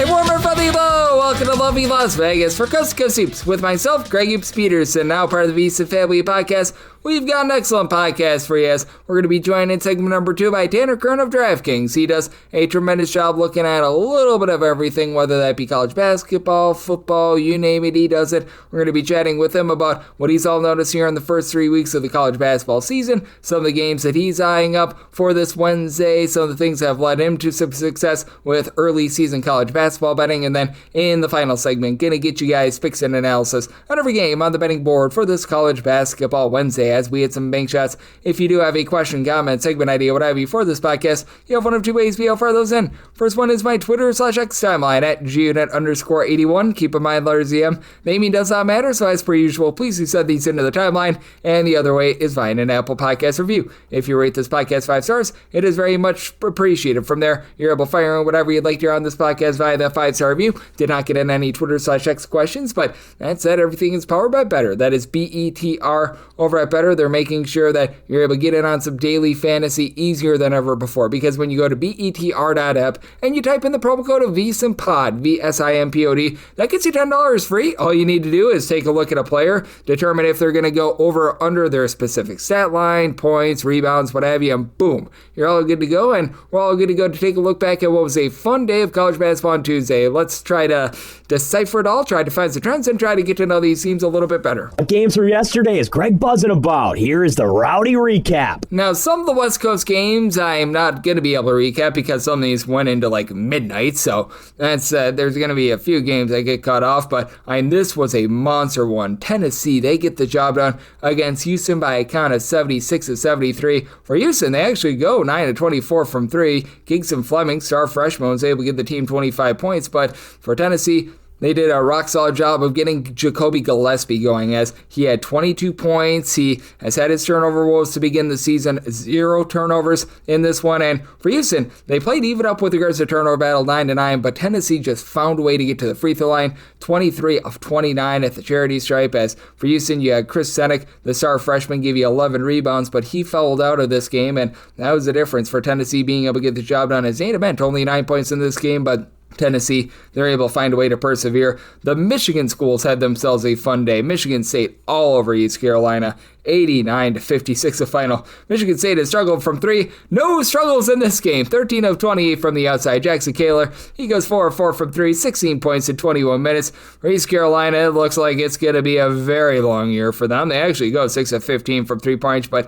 A warm and friendly hello! Welcome to lovely Las Vegas for Coast to Coast Hoops with myself, Greg Hoops Peterson, now part of the VSiN Family Podcast. We've got an excellent podcast for you as we're going to be joined in segment number 2 by Tanner Kern of DraftKings. He does a tremendous job looking at a little bit of everything, whether that be college basketball, football, you name it, he does it. We're going to be chatting with him about what he's all noticed here in the first 3 weeks of the college basketball season, some of the games that he's eyeing up for this Wednesday, some of the things that have led him to some success with early season college basketball betting, and then in the final segment, going to get you guys picks and analysis on every game on the betting board for this college basketball Wednesday as we hit some bank shots. If you do have a question, comment, segment idea, what have you for this podcast, you have one of two ways to be able to fire those in. First one is my Twitter / X timeline at @GUNet_81. Keep in mind, letters EM. Naming does not matter, so as per usual, please do send these into the timeline. And the other way is via an Apple Podcast review. If you rate this podcast 5 stars, it is very much appreciated. From there, you're able to fire in whatever you'd like to hear on this podcast via that 5-star review. Did not get in any Twitter / X questions, but that said, everything is powered by Better. That is BETR over at Better. They're making sure that you're able to get in on some daily fantasy easier than ever before, because when you go to BETR.app and you type in the promo code of VSIMPOD, VSIMPOD, that gets you $10 free. All you need to do is take a look at a player, determine if they're going to go over or under their specific stat line, points, rebounds, what have you, and boom, you're all good to go. And we're all good to go to take a look back at what was a fun day of college basketball on Tuesday. Let's try to decipher it all, try to find some trends, and try to get to know these teams a little bit better. Games from yesterday is Greg buzzing about. Here is the rowdy recap. Now, some of the West Coast games I'm not going to be able to recap because some of these went into like midnight, so that's there's going to be a few games that get cut off, but this was a monster one. Tennessee, they get the job done against Houston by a count of 76-73. For Houston, they actually go 9-24 from 3. Gigson Fleming, star freshman, was able to give the team 25 points, but for Tennessee, they did a rock-solid job of getting Jacoby Gillespie going, as he had 22 points. He has had his turnover woes to begin the season, 0 turnovers in this one. And for Houston, they played even up with regards to turnover battle, 9-9, but Tennessee just found a way to get to the free throw line, 23 of 29 at the charity stripe. As for Houston, you had Chris Senek, the star freshman, gave you 11 rebounds, but he fouled out of this game, and that was the difference for Tennessee being able to get the job done. As Nate meant, only 9 points in this game, but Tennessee, they're able to find a way to persevere. The Michigan schools had themselves a fun day. Michigan State all over East Carolina, 89-56 the final. Michigan State has struggled from 3. No struggles in this game. 13 of 28 from the outside. Jackson Kaler, he goes 4 of 4 from 3, 16 points in 21 minutes. For East Carolina, it looks like it's going to be a very long year for them. They actually go 6 of 15 from 3-point, but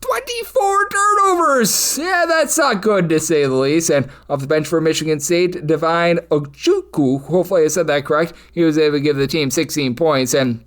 24 turnovers. Yeah, that's not good to say the least. And off the bench for Michigan State, Divine Ojukwu, hopefully I said that correct, he was able to give the team 16 points. And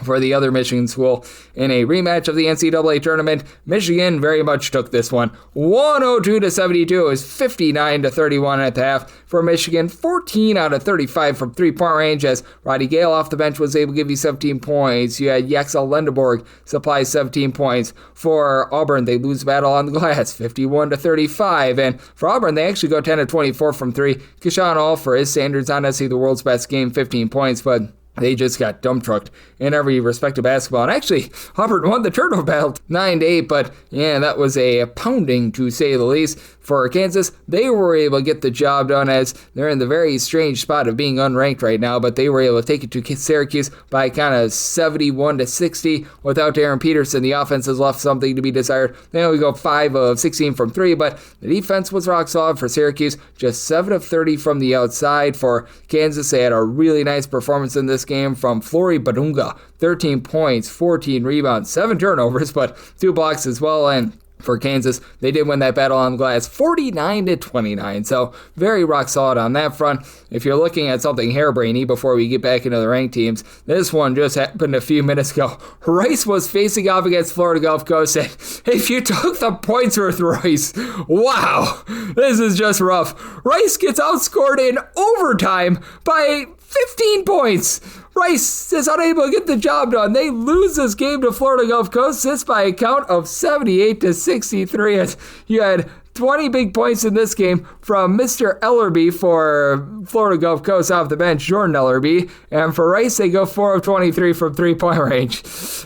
for the other Michigan school, in a rematch of the NCAA tournament, Michigan very much took this one. 102-72. It was 59-31 at the half for Michigan. 14 out of 35 from 3-point range, as Roddy Gale off the bench was able to give you 17 points. You had Yaxel Lendeborg supply 17 points. For Auburn, they lose the battle on the glass, 51-35. And for Auburn, they actually go 10-24 from 3. Keyshawn Hall, for his standards, honestly the world's best game, 15 points, but they just got dump trucked in every respect of basketball. And actually, Auburn won the turnover battle 9-8, but yeah, that was a pounding to say the least. For Kansas, they were able to get the job done, as they're in the very strange spot of being unranked right now, but they were able to take it to Syracuse by kind of 71-60. Without Darren Peterson, the offense has left something to be desired. They only go 5 of 16 from 3, but the defense was rock solid for Syracuse, just 7 of 30 from the outside. For Kansas, they had a really nice performance in this game from Flory Badunga, 13 points, 14 rebounds, 7 turnovers, but 2 blocks as well. And for Kansas, they did win that battle on the glass 49-29, so very rock solid on that front. If you're looking at something harebrainy before we get back into the ranked teams, this one just happened a few minutes ago. Rice was facing off against Florida Gulf Coast, and if you took the points with Rice, wow, this is just rough. Rice gets outscored in overtime by 15 points. Rice is unable to get the job done. They lose this game to Florida Gulf Coast, this by a count of 78-63. As you had 20 big points in this game from Mr. Ellerby for Florida Gulf Coast off the bench, Jordan Ellerby. And for Rice, they go 4 of 23 from three-point range.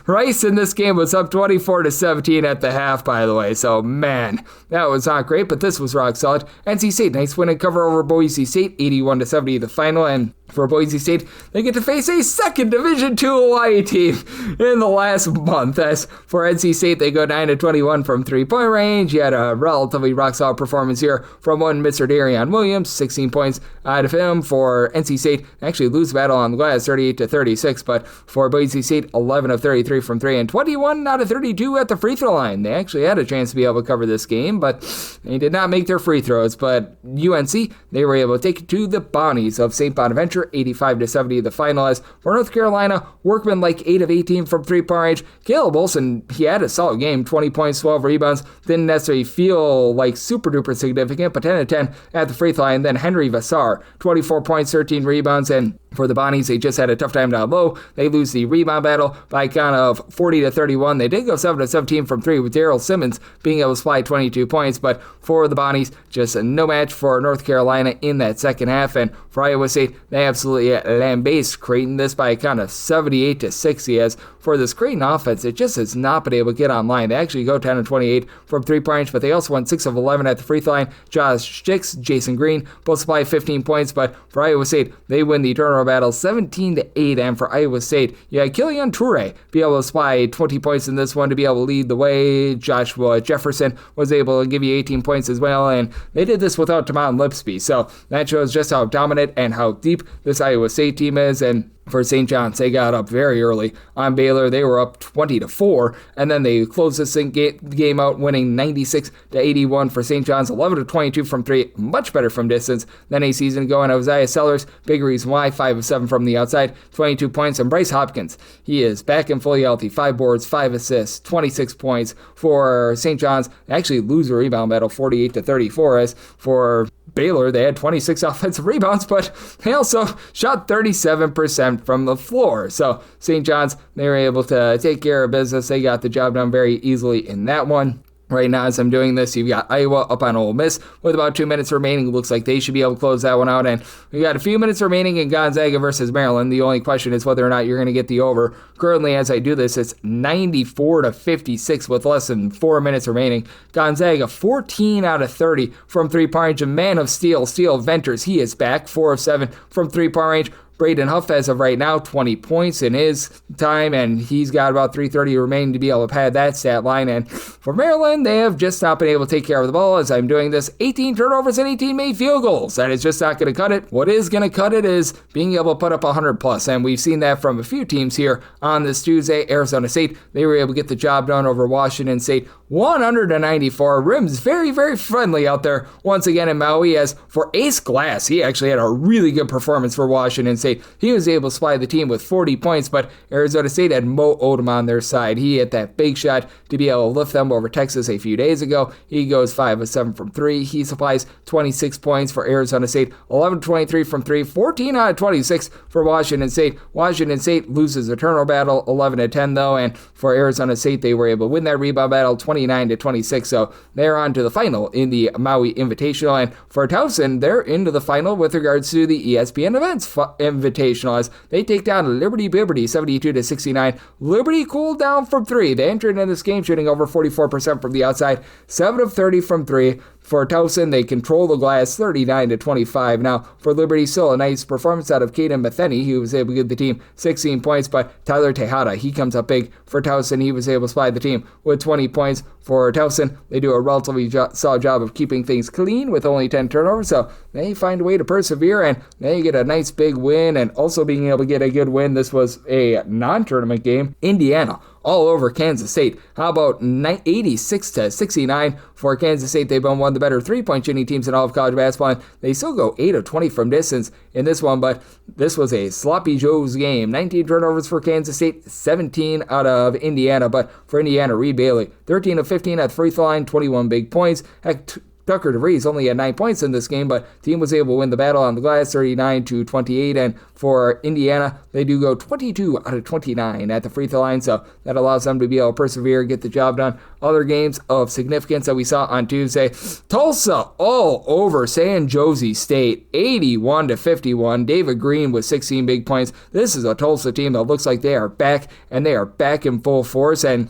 Rice in this game was up 24-17 at the half, by the way. So, man, that was not great, but this was rock solid. NC State, nice win and cover over Boise State, 81-70 the final. And for Boise State, they get to face a second Division II Hawaii team in the last month. As for NC State, they go 9-21 from three-point range. You had a relatively rock-solid performance here from one Mr. Darion Williams, 16 points out of him. For NC State, actually lose the battle on the glass, 38-36, but for Boise State, 11 of 33 from three and 21 out of 32 at the free throw line. They actually had a chance to be able to cover this game, but they did not make their free throws. But UNC, they were able to take it to the Bonnies of St. Bonaventure, 85-70 the final. As for North Carolina, Workman like 8 of 18 from three-point range. Caleb Olson, he had a solid game, 20 points, 12 rebounds. Didn't necessarily feel like super duper significant, but 10 of 10 at the free throw line. Then Henry Vassar, 24 points, 13 rebounds, and for the Bonnies, they just had a tough time down low. They lose the rebound battle by kind of 40-31. They did go 7 of 17 from three, with Daryl Simmons being able to supply 22 points. But for the Bonnies, just no match for North Carolina in that second half. And for Iowa State, they absolutely lambasted Creighton, this by kind of 78-60. As for this Creighton offense, it just has not been able to get online. They actually go 10 of 28 from three-point range, but they also won 6 of 11 at the free throw line. Josh Sticks, Jason Green both supply 15 points. But for Iowa State, they win the turnover battle 17-8. And for Iowa State, Killian Toure be able to supply 20 points in this one to be able to lead the way. Joshua Jefferson was able to give you 18 points as well, and they did this without Tamon Lipsby. So that shows just how dominant and how deep this Iowa State team is. And for St. John's, they got up very early on Baylor. They were up 20-4, and then they closed this game out, winning 96-81 for St. John's, 11-22 from three, much better from distance than a season ago. And Isaiah Sellers, big reason why, 5 of 7 from the outside, 22 points. And Bryce Hopkins, he is back and fully healthy, 5 boards, 5 assists, 26 points for St. John's. They actually lose a rebound battle, 48-34. As for Baylor, they had 26 offensive rebounds, but they also shot 37% from the floor. So St. John's, they were able to take care of business. They got the job done very easily in that one. Right now, as I'm doing this, you've got Iowa up on Ole Miss with about 2 minutes remaining. It looks like they should be able to close that one out. And we got a few minutes remaining in Gonzaga versus Maryland. The only question is whether or not you're going to get the over. Currently, as I do this, it's 94-56 with less than 4 minutes remaining. Gonzaga, 14 out of 30 from three-point range. A man of steel, Steel Venters, he is back, 4 of 7 from three-point range. Braden Huff, as of right now, 20 points in his time, and he's got about 3:30 remaining to be able to pad that stat line. And for Maryland, they have just not been able to take care of the ball. As I'm doing this, 18 turnovers and 18 made field goals. That is just not going to cut it. What is going to cut it is being able to put up 100+, and we've seen that from a few teams here on this Tuesday. Arizona State, they were able to get the job done over Washington State, 194. Rims very, very friendly out there once again in Maui. As for Ace Glass, he actually had a really good performance for Washington State. He was able to supply the team with 40 points, but Arizona State had Mo Odom on their side. He hit that big shot to be able to lift them over Texas a few days ago. He goes 5 of 7 from 3. He supplies 26 points for Arizona State, 11-23 from 3, 14 out of 26 for Washington State. Washington State loses the turnover battle, 11-10 though, and for Arizona State, they were able to win that rebound battle, 29-26, so they're on to the final in the Maui Invitational. And for Towson, they're into the final with regards to the ESPN Events Invitational, as they take down Liberty 72-69. Liberty cooled down from 3. They entered in this game shooting over 44% from the outside, 7 of 30 from 3. For Towson, they control the glass 39-25. Now, for Liberty, still a nice performance out of Caden Metheny. He was able to give the team 16 points, but Tyler Tejada, he comes up big for Towson. He was able to supply the team with 20 points. For Towson, they do a relatively solid job of keeping things clean with only 10 turnovers, so they find a way to persevere, and they get a nice big win, and also being able to get a good win. This was a non-tournament game. Indiana, all over Kansas State. How about 86-69 for Kansas State? They've been one of the better three-point shooting teams in all of college basketball, and they still go 8 of 20 from distance in this one, but this was a sloppy Joe's game. 19 turnovers for Kansas State, 17 out of Indiana, but for Indiana, Reed Bailey, 13 of 15 at the free throw line, 21 big points. Heck, Tucker DeVries only had 9 points in this game, but the team was able to win the battle on the glass 39-28. And for Indiana, they do go 22 out of 29 at the free throw line, so that allows them to be able to persevere, get the job done. Other games of significance that we saw on Tuesday, Tulsa all over San Jose State, 81-51. David Green with 16 big points. This is a Tulsa team that looks like they are back, and they are back in full force. And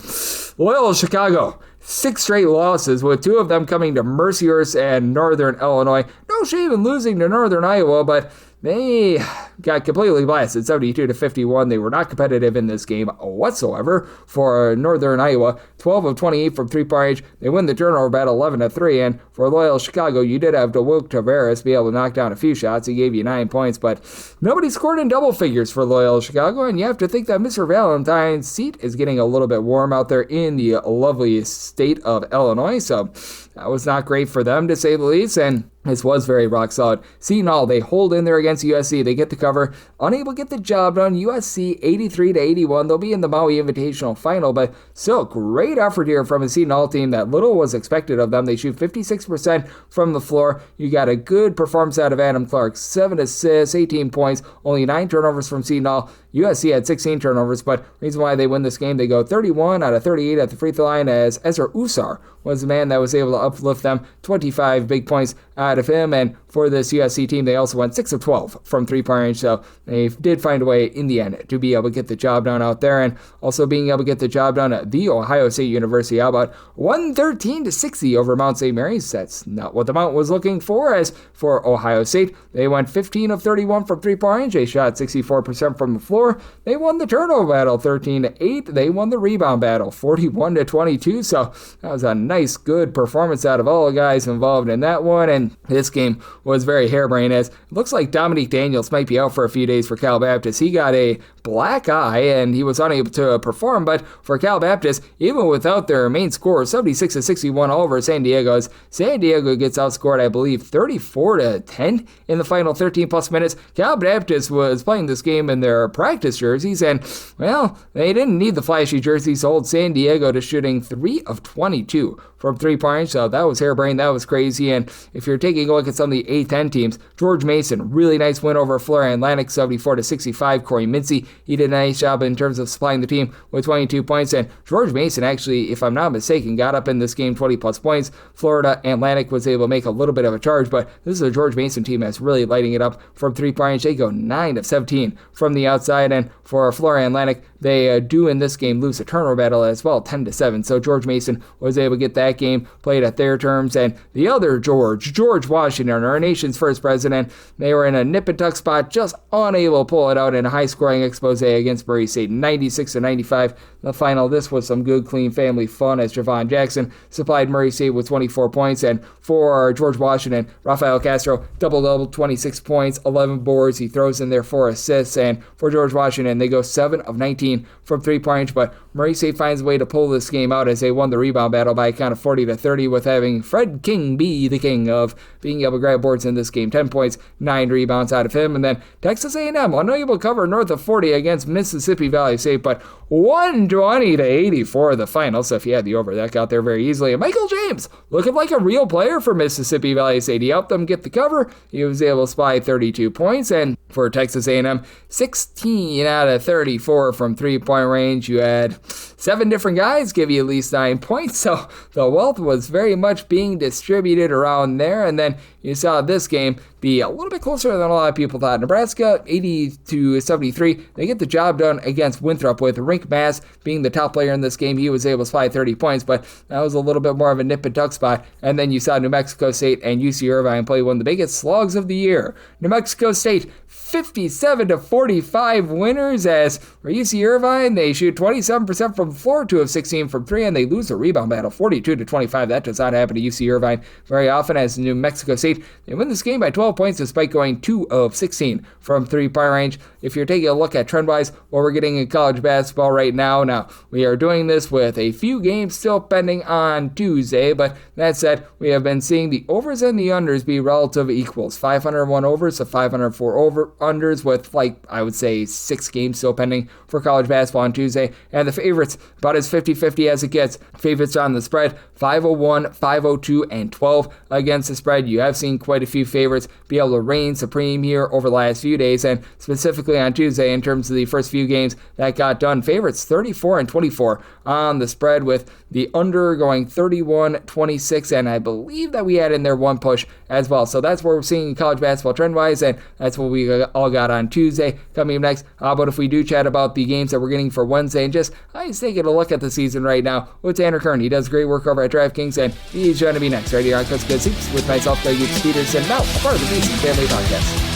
Loyola Chicago, 6 straight losses, with 2 of them coming to Mercer and Northern Illinois. No shame in losing to Northern Iowa, but they got completely blasted, 72-51. They were not competitive in this game whatsoever. For Northern Iowa, 12 of 28 from three-point range. They win the turnover battle 11-3. And for Loyola Chicago, you did have DeWilk Tavares be able to knock down a few shots. He gave you 9 points, but nobody scored in double figures for Loyola Chicago. And you have to think that Mr. Valentine's seat is getting a little bit warm out there in the lovely state of Illinois. So that was not great for them, to say the least. And this was very rock solid. Seton Hall, they hold in there against USC. They get the cover. Unable to get the job done. USC 83-81. They'll be in the Maui Invitational Final, but still great effort here from a Seton Hall team that little was expected of them. They shoot 56% from the floor. You got a good performance out of Adam Clark. 7 assists, 18 points, only 9 turnovers from Seton Hall. USC had 16 turnovers, but reason why they win this game, they go 31 out of 38 at the free throw line, as Ezra Usar was the man that was able to uplift them. 25 big points out of him. And for this USC team, they also went 6 of 12 from three-point range, so they did find a way in the end to be able to get the job done out there. And also being able to get the job done at the Ohio State University. How about 113-60 over Mount St. Mary's? That's not what the Mount was looking for. As for Ohio State, they went 15 of 31 from three-point range. They shot 64% from the floor. They won the turnover battle 13-8. They won the rebound battle 41-22. So that was a nice, good performance out of all the guys involved in that one. And this game was very harebrained, as it looks like Dominique Daniels might be out for a few days for Cal Baptist. He got a black eye and he was unable to perform, but for Cal Baptist, even without their main scorer, 76-61 all over San Diego, as San Diego gets outscored, I believe, 34-10 in the final 13 plus minutes. Cal Baptist was playing this game in their practice jerseys, and, well, they didn't need the flashy jerseys to hold San Diego to shooting 3 of 22 from three-point range, so that was harebrained, that was crazy. And if you're taking a look at some of the A-10 teams, George Mason, really nice win over Florida Atlantic, 74-65. Corey Mincy, he did a nice job in terms of supplying the team with 22 points, and George Mason actually, if I'm not mistaken, got up in this game 20-plus points. Florida Atlantic was able to make a little bit of a charge, but this is a George Mason team that's really lighting it up from three-point range. They go 9 of 17 from the outside, and for Florida Atlantic, they do in this game lose a turnover battle as well, 10-7. So George Mason was able to get that game played at their terms. And the other George Washington, our nation's first president, they were in a nip and tuck spot, just unable to pull it out in a high-scoring expose against Murray State, 96-95. The final, this was some good, clean family fun, as Javon Jackson supplied Murray State with 24 points. And for George Washington, Rafael Castro, double-double, 26 points, 11 boards. He throws in there 4 assists. And for George Washington, they go 7 of 19 from three-point range, but Murray State finds a way to pull this game out as they won the rebound battle by a count of 40-30, with having Fred King be the king of being able to grab boards in this game. 10 points, 9 rebounds out of him. And then Texas A&M, unable to cover north of 40 against Mississippi Valley State, but 120-84 the final. So if you had the over, that got there very easily. And Michael James, looking like a real player for Mississippi Valley State. He helped them get the cover. He was able to spy 32 points. And for Texas A&M, 16 out of 34 from three-point range. You had 7 different guys give you at least 9 points, so the wealth was very much being distributed around there. And then you saw this game be a little bit closer than a lot of people thought. Nebraska, 80-73. They get the job done against Winthrop, with Rink Mass being the top player in this game. He was able to spy 30 points, but that was a little bit more of a nip and tuck spot. And then you saw New Mexico State and UC Irvine play one of the biggest slogs of the year. New Mexico State, 57-45 winners, as for UC Irvine, they shoot 27% from the floor, 2 of 16 from 3, and they lose the rebound battle 42-25. That does not happen to UC Irvine very often, as New Mexico State State. They win this game by 12 points despite going 2 of 16 from three-point range. If you're taking a look at trend-wise, what we're getting in college basketball right now, we are doing this with a few games still pending on Tuesday, but that said, we have been seeing the overs and the unders be relative equals. 501 overs to 504 unders with, I would say 6 games still pending for college basketball on Tuesday. And the favorites, about as 50-50 as it gets. Favorites on the spread, 501, 502, and 12 against the spread. You have seen quite a few favorites be able to reign supreme here over the last few days, and specifically on Tuesday in terms of the first few games that got done. Favorites 34 and 24 on the spread, with the under going 31-26, and I believe that we had in there one push as well. So that's what we're seeing in college basketball trend-wise, and that's what we all got on Tuesday. Coming up next, how about if we do chat about the games that we're getting for Wednesday, and just taking a look at the season right now with Tanner Kern. He does great work over at DraftKings, and he's joining me next right here on Coast to Coast Hoops with myself, Greg Peterson, now a part of the VC Family Podcast.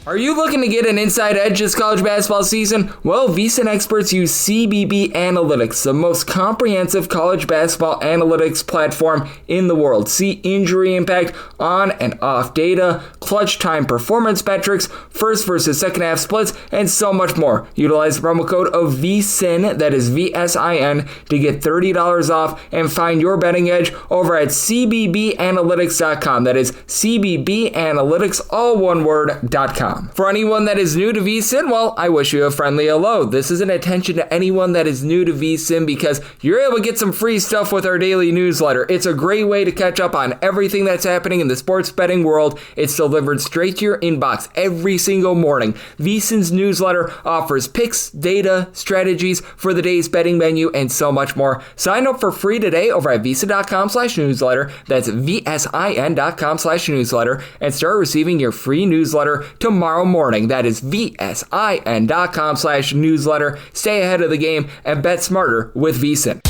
Are you looking to get an inside edge this college basketball season? Well, VSiN experts use CBB Analytics, the most comprehensive college basketball analytics platform in the world. See injury impact, on and off data, clutch time performance metrics, first versus second half splits, and so much more. Utilize the promo code of VSiN, that is VSIN, to get $30 off and find your betting edge over at cbbanalytics.com. That is cbbanalytics, all one word, .com. For anyone that is new to VSiN, well, I wish you a friendly hello. This is an attention to anyone that is new to VSiN because you're able to get some free stuff with our daily newsletter. It's a great way to catch up on everything that's happening in the sports betting world. It's delivered straight to your inbox every single morning. VSiN's newsletter offers picks, data, strategies for the day's betting menu, and so much more. Sign up for free today over at VSiN.com/newsletter. That's VSIN.com/newsletter, and start receiving your free newsletter tomorrow morning. That is VSIN.com/newsletter. Stay ahead of the game and bet smarter with VSiN.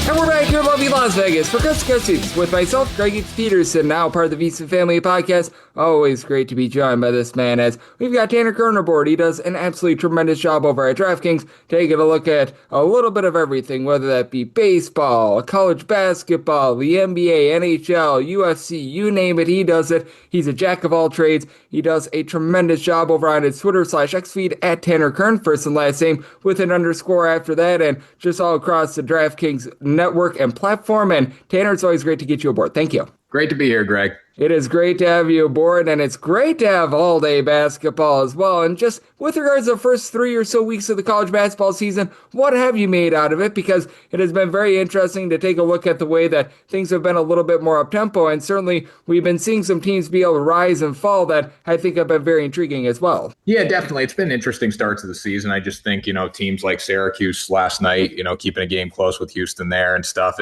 And we're back here in lovely Las Vegas for Coast to Coast Hoops with myself, Greg Peterson, now part of the VSiN Family Podcast. Always great to be joined by this man, as we've got Tanner Kern aboard. He does an absolutely tremendous job over at DraftKings, taking a look at a little bit of everything, whether that be baseball, college basketball, the NBA, NHL, UFC, you name it, he does it. He's a jack of all trades. He does a tremendous job over on his Twitter/X feed at Tanner Kern, first and last name, with an underscore after that, and just all across the DraftKings network and platform. And Tanner, it's always great to get you aboard. Thank you. Great to be here, Greg. It is great to have you aboard, and it's great to have all-day basketball as well. And just with regards to the first 3 or so weeks of the college basketball season, what have you made out of it? Because it has been very interesting to take a look at the way that things have been a little bit more up-tempo, and certainly we've been seeing some teams be able to rise and fall that I think have been very intriguing as well. Yeah, definitely. It's been interesting starts of the season. I just think, teams like Syracuse last night, keeping a game close with Houston there and stuff.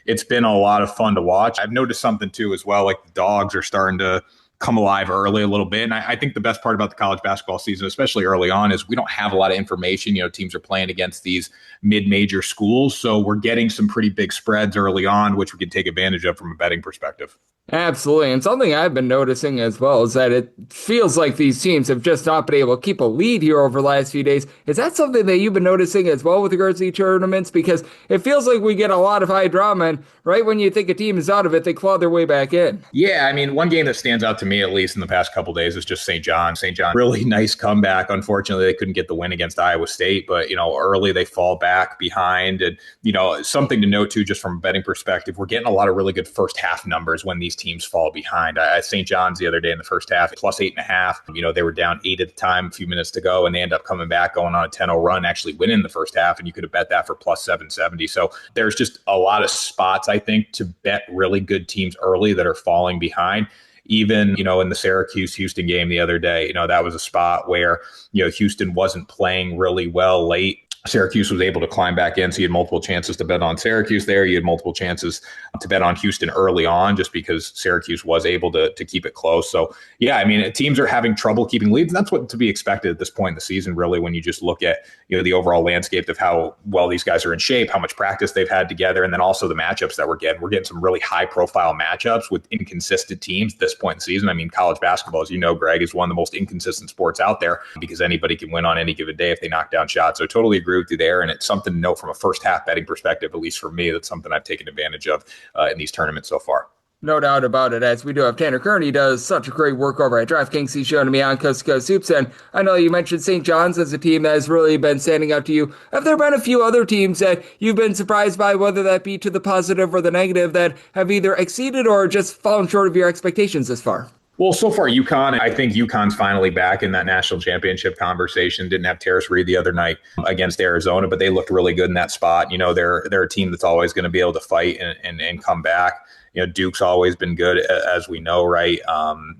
It's been a lot of fun to watch. I've noticed something too as well, like the dogs are starting to come alive early a little bit. And I think the best part about the college basketball season, especially early on, is we don't have a lot of information. Teams are playing against these mid-major schools. So we're getting some pretty big spreads early on, which we can take advantage of from a betting perspective. Absolutely. And something I've been noticing as well is that it feels like these teams have just not been able to keep a lead here over the last few days. Is that something that you've been noticing as well with regards to the tournaments? Because it feels like we get a lot of high drama, and right when you think a team is out of it, they claw their way back in. Yeah, I mean, one game that stands out to me, at least in the past couple of days, is just St. John. St. John, really nice comeback. Unfortunately, they couldn't get the win against Iowa State, but, early they fall back behind. And, something to note, too, just from a betting perspective, we're getting a lot of really good first half numbers when these teams fall behind. St. John's the other day in the first half, plus 8.5. They were down 8 at the time, a few minutes to go, and they end up coming back, going on a 10-0 run, actually winning the first half, and you could have bet that for plus 770. So there's just a lot of spots, I think, to bet really good teams early that are falling behind. Even, in the Syracuse-Houston game the other day, that was a spot where, Houston wasn't playing really well late. Syracuse was able to climb back in, so you had multiple chances to bet on Syracuse there. You had multiple chances to bet on Houston early on just because Syracuse was able to keep it close. So, yeah, I mean, teams are having trouble keeping leads. And that's what to be expected at this point in the season, really, when you just look at, the overall landscape of how well these guys are in shape, how much practice they've had together, and then also the matchups that we're getting. We're getting some really high-profile matchups with inconsistent teams at this point in the season. I mean, college basketball, as you know, Greg, is one of the most inconsistent sports out there because anybody can win on any given day if they knock down shots. So totally agree agree with you there. And it's something to note from a first half betting perspective, at least for me. That's something I've taken advantage of in these tournaments so far. No doubt about it, as we do have Tanner Kern. He does such a great work over at DraftKings. He's shown me on Coast to Coast Hoops, and I know you mentioned St. John's as a team that has really been standing out to you. Have there been a few other teams that you've been surprised by, whether that be to the positive or the negative, that have either exceeded or just fallen short of your expectations this far? Well, so far, UConn, I think UConn's finally back in that national championship conversation. Didn't have Terrace Reed the other night against Arizona, but they looked really good in that spot. You know, they're a team that's always going to be able to fight and come back. You know, Duke's always been good, as we know, right?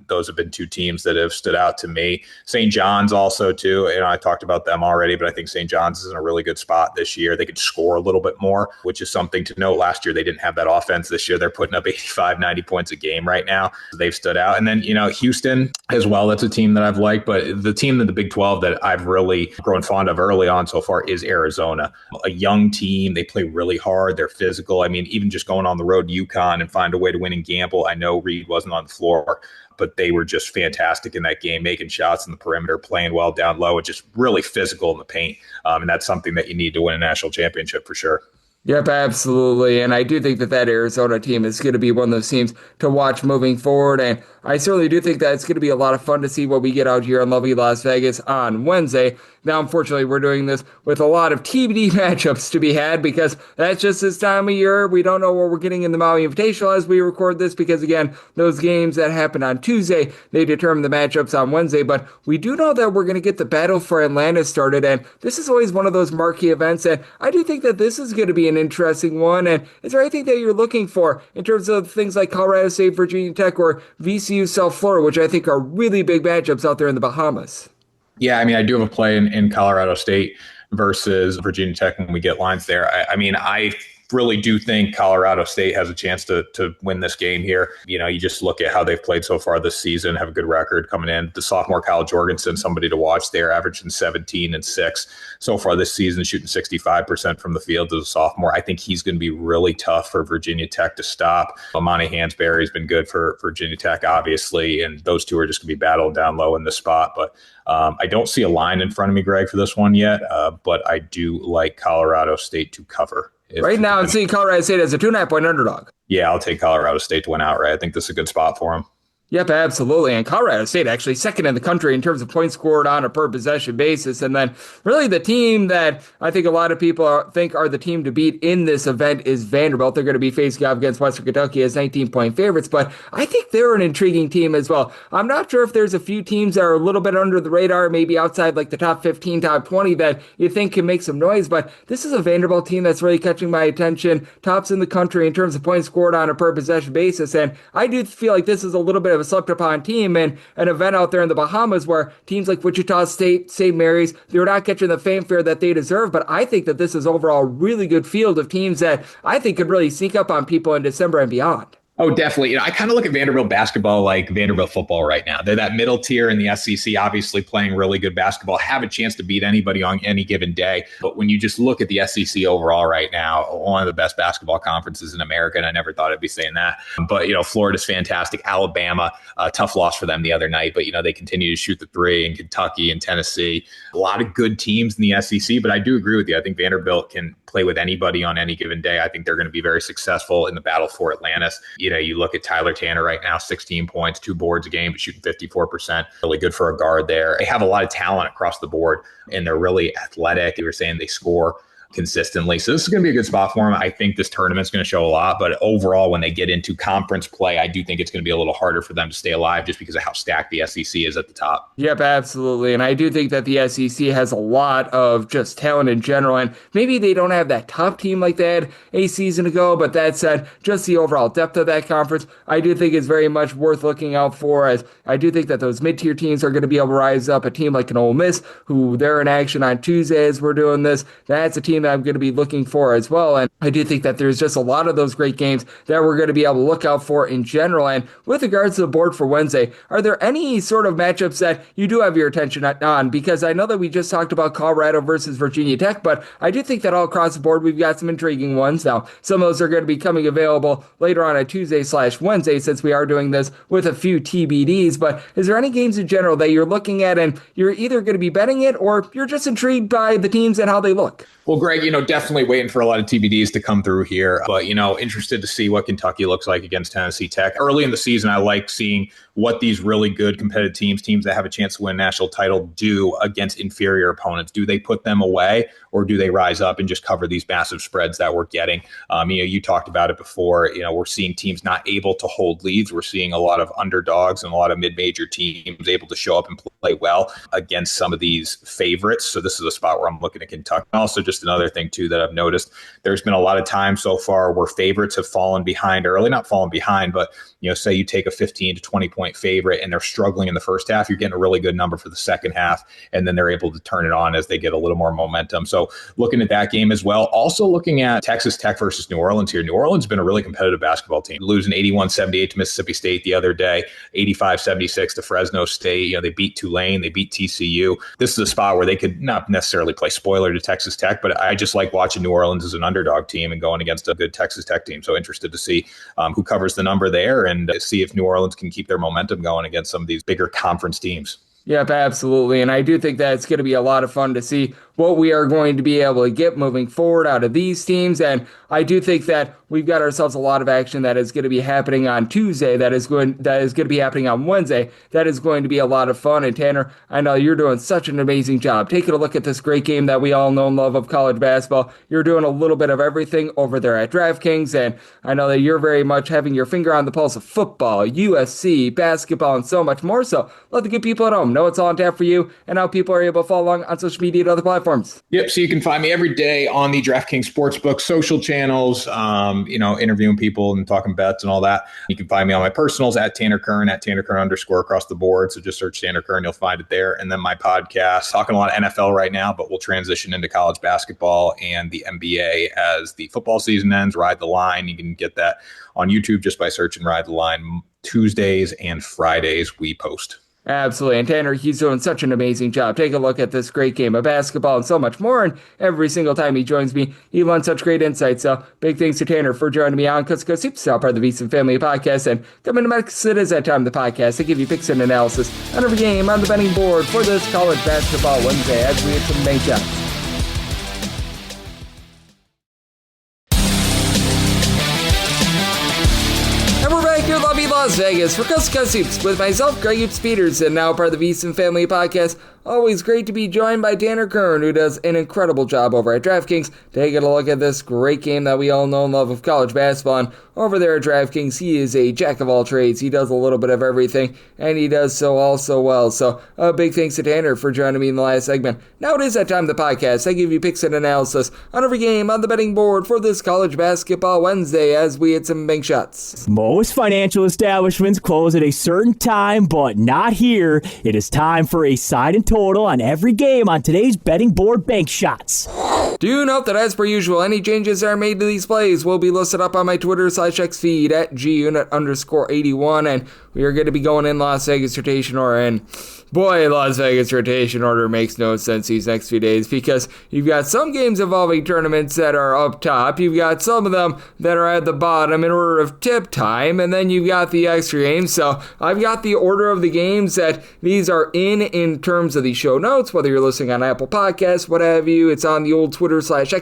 Those have been two teams that have stood out to me. St. John's also, too. You know, I talked about them already, but I think St. John's is in a really good spot this year. They could score a little bit more, which is something to note. Last year, they didn't have that offense. This year, they're putting up 85, 90 points a game right now. They've stood out. And then, you know, Houston as well. That's a team that I've liked. But the team in the Big 12 that I've really grown fond of early on so far is Arizona. A young team. They play really hard. They're physical. I mean, even just going on the road to UConn and find a way to win and gamble. I know Reed wasn't on the floor, but they were just fantastic in that game, making shots in the perimeter, playing well down low, and just really physical in the paint. And that's something that you need to win a national championship for sure. Yep, absolutely. And I do think that Arizona team is going to be one of those teams to watch moving forward. And I certainly do think that it's going to be a lot of fun to see what we get out here in lovely Las Vegas on Wednesday. Now, unfortunately, we're doing this with a lot of TBD matchups to be had because that's just this time of year. We don't know what we're getting in the Maui Invitational as we record this because, again, those games that happen on Tuesday, they determine the matchups on Wednesday. But we do know that we're going to get the battle for Atlanta started, and this is always one of those marquee events, and I do think that this is going to be an interesting one. And is there anything that you're looking for in terms of things like Colorado State, Virginia Tech, or VCU South Florida, which I think are really big matchups out there in the Bahamas? Yeah, I mean, I do have a play in Colorado State versus Virginia Tech when we get lines there. I mean, I really do think Colorado State has a chance to win this game here. You know, you just look at how they've played so far this season, have a good record coming in. The sophomore Kyle Jorgensen, somebody to watch there, averaging 17 and 6 so far this season, shooting 65% from the field as a sophomore. I think he's going to be really tough for Virginia Tech to stop. Amani Hansberry has been good for Virginia Tech, obviously, and those two are just going to be battled down low in this spot. But I don't see a line in front of me, Greg, for this one yet, but I do like Colorado State to cover. Right now, I'm seeing Colorado State as a 2.5-point underdog. Yeah, I'll take Colorado State to win outright. I think this is a good spot for them. Yep, absolutely. And Colorado State actually second in the country in terms of points scored on a per possession basis. And then really the team that I think a lot of people think are the team to beat in this event is Vanderbilt. They're going to be facing off against Western Kentucky as 19-point favorites, but I think they're an intriguing team as well. I'm not sure if there's a few teams that are a little bit under the radar, maybe outside like the top 15, top 20 that you think can make some noise, but this is a Vanderbilt team that's really catching my attention, tops in the country in terms of points scored on a per possession basis. And I do feel like this is a little bit of a slept upon team and an event out there in the Bahamas where teams like Wichita State, St. Mary's, they're not catching the fanfare that they deserve. But I think that this is overall a really good field of teams that I think could really sneak up on people in December and beyond. Oh, definitely. You know, I kind of look at Vanderbilt basketball like Vanderbilt football right now. They're that middle tier in the SEC, obviously playing really good basketball, have a chance to beat anybody on any given day. But when you just look at the SEC overall right now, one of the best basketball conferences in America, and I never thought I'd be saying that. But, you know, Florida's fantastic. Alabama, tough loss for them the other night. But, you know, they continue to shoot the three, in Kentucky and Tennessee. A lot of good teams in the SEC. But I do agree with you. I think Vanderbilt can play with anybody on any given day. I think they're going to be very successful in the battle for Atlantis. You know, you look at Tyler Tanner right now, 16 points, 2 boards a game, but shooting 54%. Really good for a guard there. They have a lot of talent across the board, and they're really athletic. You were saying they score consistently. So this is going to be a good spot for them. I think this tournament's going to show a lot, but overall, when they get into conference play, I do think it's going to be a little harder for them to stay alive just because of how stacked the SEC is at the top. Yep, absolutely. And I do think that the SEC has a lot of just talent in general, and maybe they don't have that top team like they had a season ago, but that said, just the overall depth of that conference, I do think is very much worth looking out for, as I do think that those mid-tier teams are going to be able to rise up. A team like an Ole Miss, who they're in action on Tuesday as we're doing this, that's a team game that I'm going to be looking for as well. And I do think that there's just a lot of those great games that we're going to be able to look out for in general. And with regards to the board for Wednesday, are there any sort of matchups that you do have your attention on? Because I know that we just talked about Colorado versus Virginia Tech, but I do think that all across the board, we've got some intriguing ones. Now, some of those are going to be coming available later on Tuesday/Wednesday, since we are doing this with a few TBDs. But is there any games in general that you're looking at and you're either going to be betting it or you're just intrigued by the teams and how they look? Well, Greg, definitely waiting for a lot of TBDs to come through here. But, interested to see what Kentucky looks like against Tennessee Tech. Early in the season, I like seeing what these really good competitive teams that have a chance to win a national title, do against inferior opponents. Do they put them away, or do they rise up and just cover these massive spreads that we're getting? You talked about it before. We're seeing teams not able to hold leads. We're seeing a lot of underdogs and a lot of mid-major teams able to show up and play well against some of these favorites. So this is a spot where I'm looking at Kentucky. Also, just another thing, too, that I've noticed, there's been a lot of times so far where favorites have fallen behind early. Not fallen behind, but, say you take a 15 to 20-point favorite and they're struggling in the first half, you're getting a really good number for the second half, and then they're able to turn it on as they get a little more momentum. So looking at that game as well. Also looking at Texas Tech versus New Orleans here. New Orleans has been a really competitive basketball team, losing 81-78 to Mississippi State the other day, 85-76 to Fresno State. They beat Tulane, they beat TCU. This is a spot where they could not necessarily play spoiler to Texas Tech, but I just like watching New Orleans as an underdog team and going against a good Texas Tech team. So interested to see who covers the number there and see if New Orleans can keep their momentum going against some of these bigger conference teams. Yep, absolutely. And I do think that it's going to be a lot of fun to see what we are going to be able to get moving forward out of these teams. And I do think that we've got ourselves a lot of action that is going to be happening on Tuesday, that is going to be happening on Wednesday. That is going to be a lot of fun. And Tanner, I know you're doing such an amazing job taking a look at this great game that we all know and love of college basketball. You're doing a little bit of everything over there at DraftKings, and I know that you're very much having your finger on the pulse of football, USC, basketball, and so much more. So let the good people at home know it's all on tap for you and how people are able to follow along on social media and other platforms. Yep. So you can find me every day on the DraftKings Sportsbook social channels, interviewing people and talking bets and all that. You can find me on my personals at Tanner Kern _ across the board. So just search Tanner Kern, you'll find it there. And then my podcast, talking a lot of NFL right now, but we'll transition into college basketball and the NBA as the football season ends. Ride the Line. You can get that on YouTube just by searching Ride the Line. Tuesdays and Fridays we post. Absolutely. And Tanner, he's doing such an amazing job. Take a look at this great game of basketball and so much more. And every single time he joins me, he learns such great insights. So big thanks to Tanner for joining me on Coast to Coast Hoops, part of the VSiN Family Podcast. And coming to Memphis, it is that time of the podcast to give you picks and analysis on every game on the betting board for this college basketball Wednesday as we hit some main shots. Here in lovely Las Vegas for Coast to Coast Hoops with myself, Greg Hoops Peterson, now part of the VSiN Family Podcast. Always great to be joined by Tanner Kern, who does an incredible job over at DraftKings, taking a look at this great game that we all know and love of college basketball. And over there at DraftKings, he is a jack of all trades. He does a little bit of everything, and he does so also well. So a big thanks to Tanner for joining me in the last segment. Now it is that time of the podcast. I give you picks and analysis on every game on the betting board for this college basketball Wednesday as we hit some bank shots. Most financial establishments close at a certain time, but not here. It is time for a side and total on every game on today's betting board bank shots. Do note that as per usual, any changes that are made to these plays will be listed up on my Twitter/X feed at @GUnit_81, and we are going to be going in Las Vegas rotation order. And boy, Las Vegas rotation order makes no sense these next few days because you've got some games involving tournaments that are up top, you've got some of them that are at the bottom in order of tip time, and then you've got the extra games. So I've got the order of the games that these are in terms of the show notes, whether you're listening on Apple Podcasts, what have you. It's on the old Twitter/X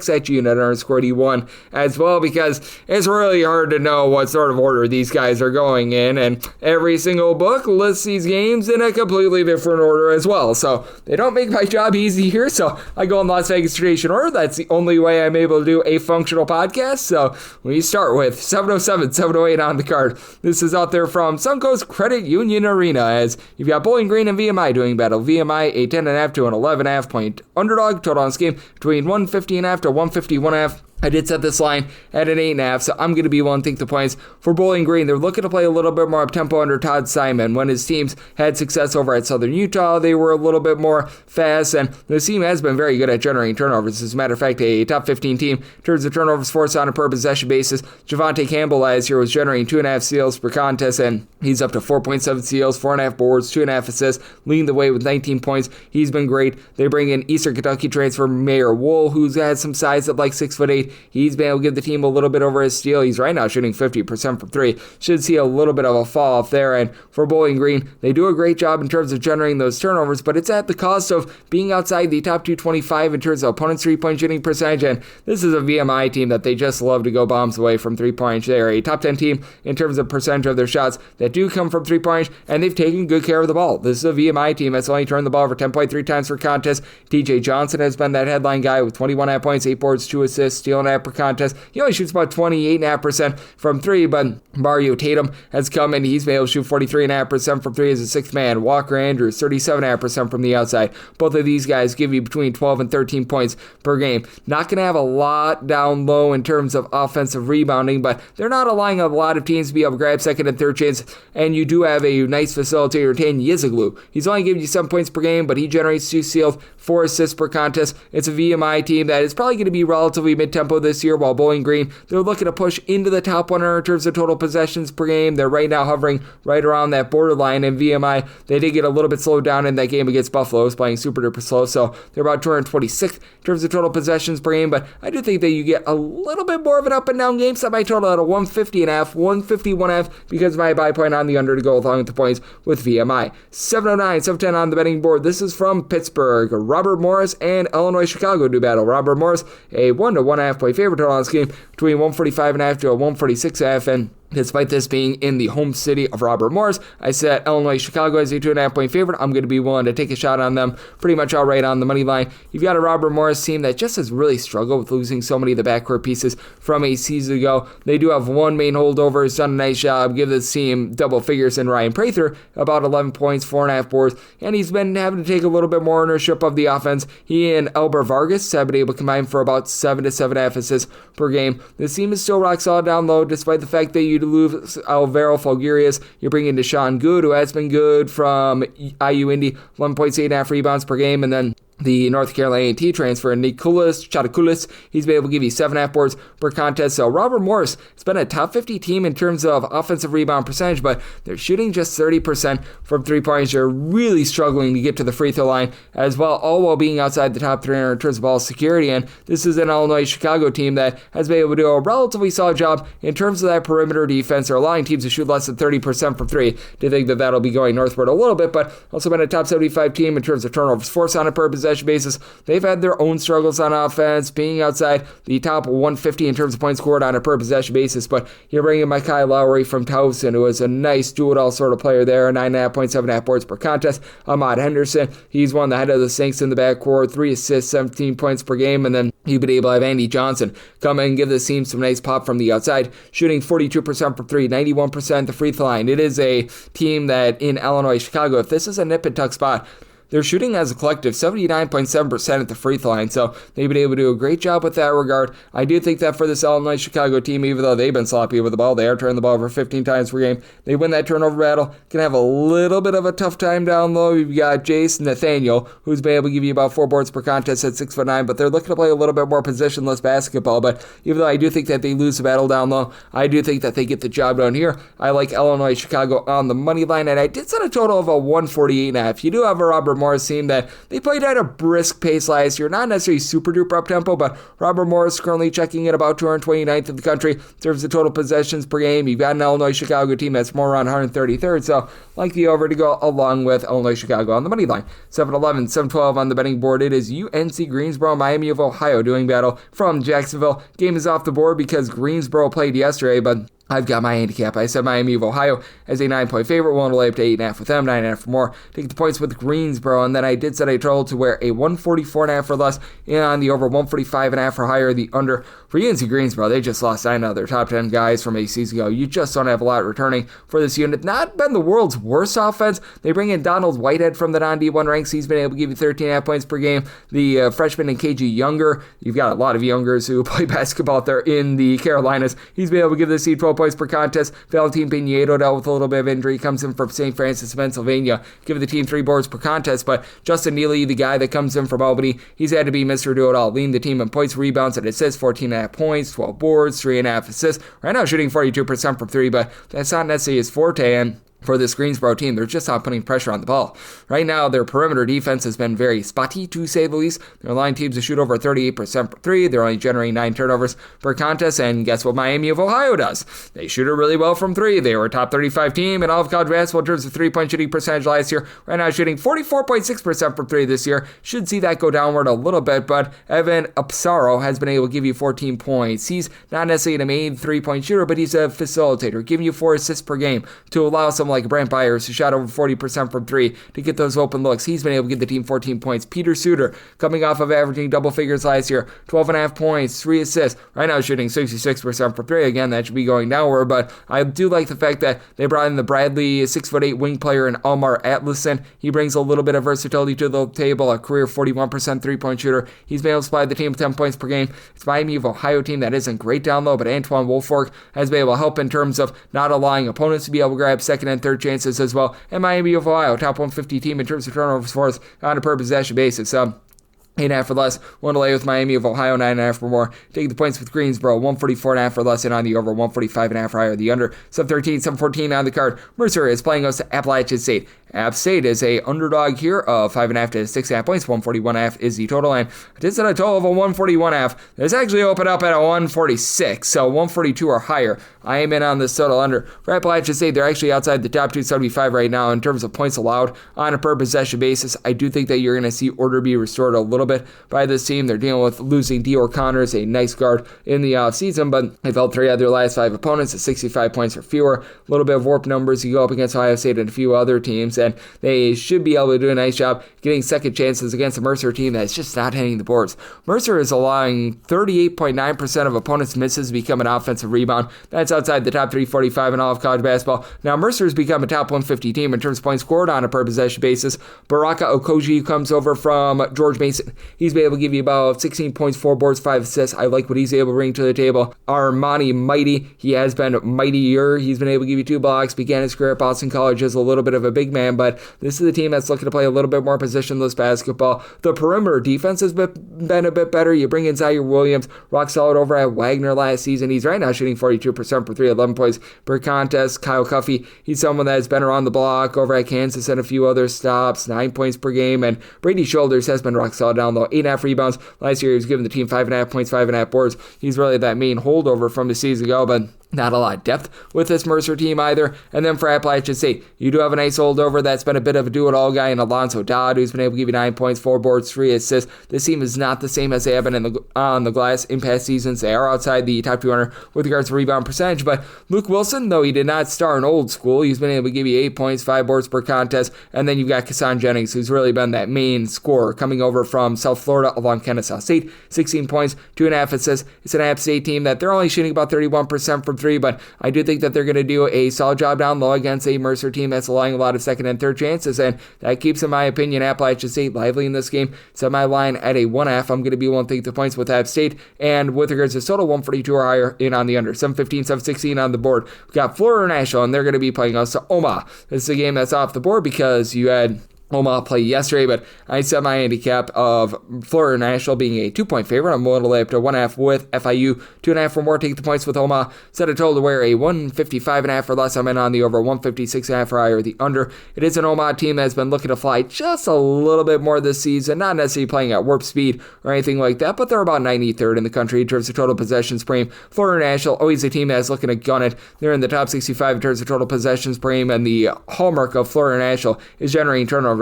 at @GUnit_81 as well, because it's really hard to know what sort of order these guys are going in, and every single book lists these games in a completely different order as well. So they don't make my job easy here. So I go in Las Vegas rotation order. That's the only way I'm able to do a functional podcast. So we start with 707, 708 on the card. This is out there from Suncoast Credit Union Arena as you've got Bowling Green and VMI doing battle. VMI a 10.5 to an 11.5 point underdog. Total on this game between 150.5 to 151.5. I did set this line at an 8.5, so I'm going to be willing to take the points. For Bowling Green, they're looking to play a little bit more up-tempo under Todd Simon. When his teams had success over at Southern Utah, they were a little bit more fast, and the team has been very good at generating turnovers. As a matter of fact, a top 15 team in terms of turnovers forced on a per possession basis. Javante Campbell last year was generating 2.5 steals per contest, and he's up to 4.7 steals, 4.5 boards, 2.5 assists, leading the way with 19 points. He's been great. They bring in Eastern Kentucky transfer Mayor Wool, who's had some size at like 6'8". He's been able to give the team a little bit over his steal. He's right now shooting 50% from 3. Should see a little bit of a fall off there. And for Bowling Green, they do a great job in terms of generating those turnovers, but it's at the cost of being outside the top 225 in terms of opponent's 3-point shooting percentage. And this is a VMI team that they just love to go bombs away from 3-point. They're a top 10 team in terms of percentage of their shots that do come from 3-point, and they've taken good care of the ball. This is a VMI team that's only turned the ball over 10.3 times per contest. TJ Johnson has been that headline guy with 21.5 points, 8 boards, 2 assists, steal and a half per contest. He only shoots about 28.5% from 3, but Mario Tatum has come in. He's been able to shoot 43.5% from 3 as a sixth man. Walker Andrews, 37.5% from the outside. Both of these guys give you between 12 and 13 points per game. Not going to have a lot down low in terms of offensive rebounding, but they're not allowing a lot of teams to be able to grab second and third chance, and you do have a nice facilitator, Tan Yizaglu. He's only giving you 7 points per game, but he generates 2 steals, 4 assists per contest. It's a VMI team that is probably going to be relatively mid-tempo this year, while Bowling Green, they're looking to push into the top 100 in terms of total possessions per game. They're right now hovering right around that borderline. In VMI, they did get a little bit slowed down in that game against Buffalo. It was playing super duper slow, so they're about 226th in terms of total possessions per game, but I do think that you get a little bit more of an up and down game. Set my total at a 150.5, 151.5, because my buy point on the under to go along with the points with VMI. 709, 710 on the betting board. This is from Pittsburgh. Robert Morris and Illinois Chicago do battle. Robert Morris, a 1 to 1.5 point favorite total on this game, between 145.5 to a 146.5, and despite this being in the home city of Robert Morris, I set Illinois Chicago as a 2.5 point favorite. I'm going to be willing to take a shot on them pretty much outright on the money line. You've got a Robert Morris team that just has really struggled with losing so many of the backcourt pieces from a season ago. They do have one main holdover. He's done a nice job. Give this team double figures in Ryan Prather, about 11 points, 4.5 boards, and he's been having to take a little bit more ownership of the offense. He and Elber Vargas have been able to combine for about 7 to 7.5 assists per game. This team is still rock solid down low, despite the fact that you lose Alvaro Falguerias. You're bringing Deshaun Good, who has been good from IU Indy, 11 points, 8.5 rebounds per game, and then the North Carolina A&T transfer, Nicolas Chatakulis, he's been able to give you 7.5 boards per contest. So Robert Morris has been a top 50 team in terms of offensive rebound percentage, but they're shooting just 30% from 3-pointers. They're really struggling to get to the free throw line as well, all while being outside the top 300 in terms of ball security. And this is an Illinois Chicago team that has been able to do a relatively solid job in terms of that perimeter defense. They're allowing teams to shoot less than 30% from 3. To think that that'll be going northward a little bit, but also been a top 75 team in terms of turnovers forced on a per possession basis. They've had their own struggles on offense, being outside the top 150 in terms of points scored on a per possession basis, but you're bringing in Mekhi Lowry from Towson, who is a nice do-it-all sort of player there, 9.5 points, 7.5 boards per contest. Ahmad Henderson, he's one of the head of the Saints in the backcourt, 3 assists, 17 points per game, and then you've been able to have Andy Johnson come in and give this team some nice pop from the outside, shooting 42% from 3, 91% the free throw line. It is a team that in Illinois, Chicago, if this is a nip and tuck spot, they're shooting as a collective 79.7% at the free throw line, so they've been able to do a great job with that regard. I do think that for this Illinois Chicago team, even though they've been sloppy with the ball, they are turning the ball over 15 times per game. They win that turnover battle, can have a little bit of a tough time down low. You've got Jace Nathaniel, who's been able to give you about 4 boards per contest at 6'9", but they're looking to play a little bit more positionless basketball. But even though I do think that they lose the battle down low, I do think that they get the job done here. I like Illinois Chicago on the money line, and I did set a total of a 148.5. You do have a Robert Morris team that they played at a brisk pace last year, not necessarily super duper up tempo, but Robert Morris currently checking in about 229th in the country in terms of total possessions per game. You've got an Illinois Chicago team that's more around 133rd, so like the over to go along with Illinois Chicago on the money line. 7-11, 7-12 on the betting board. It is UNC Greensboro, Miami of Ohio doing battle from Jacksonville. Game is off the board because Greensboro played yesterday, but I've got my handicap. I said Miami of Ohio as a 9-point favorite. Willing to lay up to 8.5 with them, 9.5 or more. Take the points with Greensboro, and then I did set a total to where a 144.5 or less, and on the over 145.5 or higher, the under for UNC Greensboro. They just lost 9 of their top 10 guys from a season ago. You just don't have a lot returning for this unit. Not been the world's worst offense. They bring in Donald Whitehead from the non-D1 ranks. He's been able to give you 13.5 points per game. The freshman and KG Younger, you've got a lot of Youngers who play basketball there in the Carolinas. He's been able to give this team 12 points per contest. Valentin Pinedo dealt with a little bit of injury, comes in from St. Francis, Pennsylvania, giving the team 3 boards per contest. But Justin Neely, the guy that comes in from Albany, he's had to be Mr. Do-It-All, leading the team in points, rebounds, and assists, 14.5 points, 12 boards, 3.5 assists. Right now shooting 42% from 3, but that's not necessarily his forte, and for this Greensboro team, they're just not putting pressure on the ball. Right now, their perimeter defense has been very spotty, to say the least. They're allowing teams to shoot over 38% per 3. They're only generating 9 turnovers per contest, and guess what Miami of Ohio does? They shoot it really well from 3. They were a top 35 team in all of college basketball in terms of 3-point shooting percentage last year. Right now, shooting 44.6% from 3 this year. Should see that go downward a little bit, but Evan Apsaro has been able to give you 14 points. He's not necessarily a main 3-point shooter, but he's a facilitator, giving you 4 assists per game to allow some like Brent Byers, who shot over 40% from 3, to get those open looks. He's been able to give the team 14 points. Peter Suter, coming off of averaging double figures last year, 12.5 points, 3 assists. Right now shooting 66% from 3. Again, that should be going downward, but I do like the fact that they brought in the Bradley 6'8" wing player in Almar Atlason. He brings a little bit of versatility to the table, a career 41% 3-point shooter. He's been able to supply the team with 10 points per game. It's Miami of Ohio team that isn't great down low, but Antoine Woolfolk has been able to help in terms of not allowing opponents to be able to grab second and third chances as well. And Miami of Ohio, top 150 team in terms of turnovers for us on a per possession basis. 8.5 or less. One to lay with Miami of Ohio, 9.5 or more. Take the points with Greensboro, 144.5 or less, and on the over, 145.5 or higher. The under, 713, 714 on the card. Mercer is playing us to Appalachian St. App State is a underdog here of 5.5 to 6.5 points. 141.5 is the total, and it is at a total of a 141.5. It's actually opened up at a 146, so 142 or higher. I am in on this total under. For Appalachian State, they're actually outside the top 275 right now in terms of points allowed on a per possession basis. I do think that you're going to see order be restored a little bit by this team. They're dealing with losing Dior Connors, a nice guard in the offseason, but they've held 3 of their last 5 opponents at 65 points or fewer. A little bit of warp numbers. You go up against Ohio State and a few other teams, and they should be able to do a nice job getting second chances against a Mercer team that's just not hitting the boards. Mercer is allowing 38.9% of opponents' misses to become an offensive rebound. That's outside the top 345 in all of college basketball. Now, Mercer's become a top 150 team in terms of points scored on a per possession basis. Baraka Okoji, who comes over from George Mason, he's been able to give you about 16 points, 4 boards, 5 assists. I like what he's able to bring to the table. Armani Mighty, he has been mightier. He's been able to give you 2 blocks. Began his career at Boston College as a little bit of a big man, but this is a team that's looking to play a little bit more positionless basketball. The perimeter defense has been a bit better. You bring in Zaire Williams, rock solid over at Wagner last season. He's right now shooting 42% for 3, 11 points per contest. Kyle Cuffey, he's someone that has been around the block over at Kansas and a few other stops, 9 points per game. And Brady Shoulders has been rock solid down low, 8.5 rebounds. Last year he was giving the team 5.5 points, 5.5 boards. He's really that main holdover from the season ago, but not a lot of depth with this Mercer team either. And then for Appalachian State, you do have a nice holdover that's been a bit of a do-it-all guy in Alonzo Dodd, who's been able to give you 9 points, 4 boards, 3 assists. This team is not the same as they have been on the glass in past seasons. They are outside the top 200 with regards to rebound percentage, but Luke Wilson, though he did not start in old school, he's been able to give you 8 points, 5 boards per contest. And then you've got Kassan Jennings, who's really been that main scorer, coming over from South Florida along Kennesaw State, 16 points, 2.5 assists. It's an App State team that they're only shooting about 31% from 3, but I do think that they're going to do a solid job down low against a Mercer team that's allowing a lot of second and third chances, and that keeps, in my opinion, Appalachian State lively in this game. Set my line at a 1.5. I'm going to be willing to take the points with App State, and with regards to total, 142 or higher in on the under. 715, 716 on the board. We've got Florida National, and they're going to be playing us to Omaha. This is a game that's off the board because you had Omaha play yesterday, but I set my handicap of Florida National being a 2-point favorite. I'm willing to lay up to 1.5 with FIU, 2.5 or more. Take the points with Omaha. Set a total to where a 155.5 or less. I'm in on the over, 156.5 or higher, the under. It is an Omaha team that's been looking to fly just a little bit more this season, not necessarily playing at warp speed or anything like that, but they're about 93rd in the country in terms of total possessions per game. Florida National, always a team that's looking to gun it. They're in the top 65 in terms of total possessions per game, and the hallmark of Florida National is generating turnovers.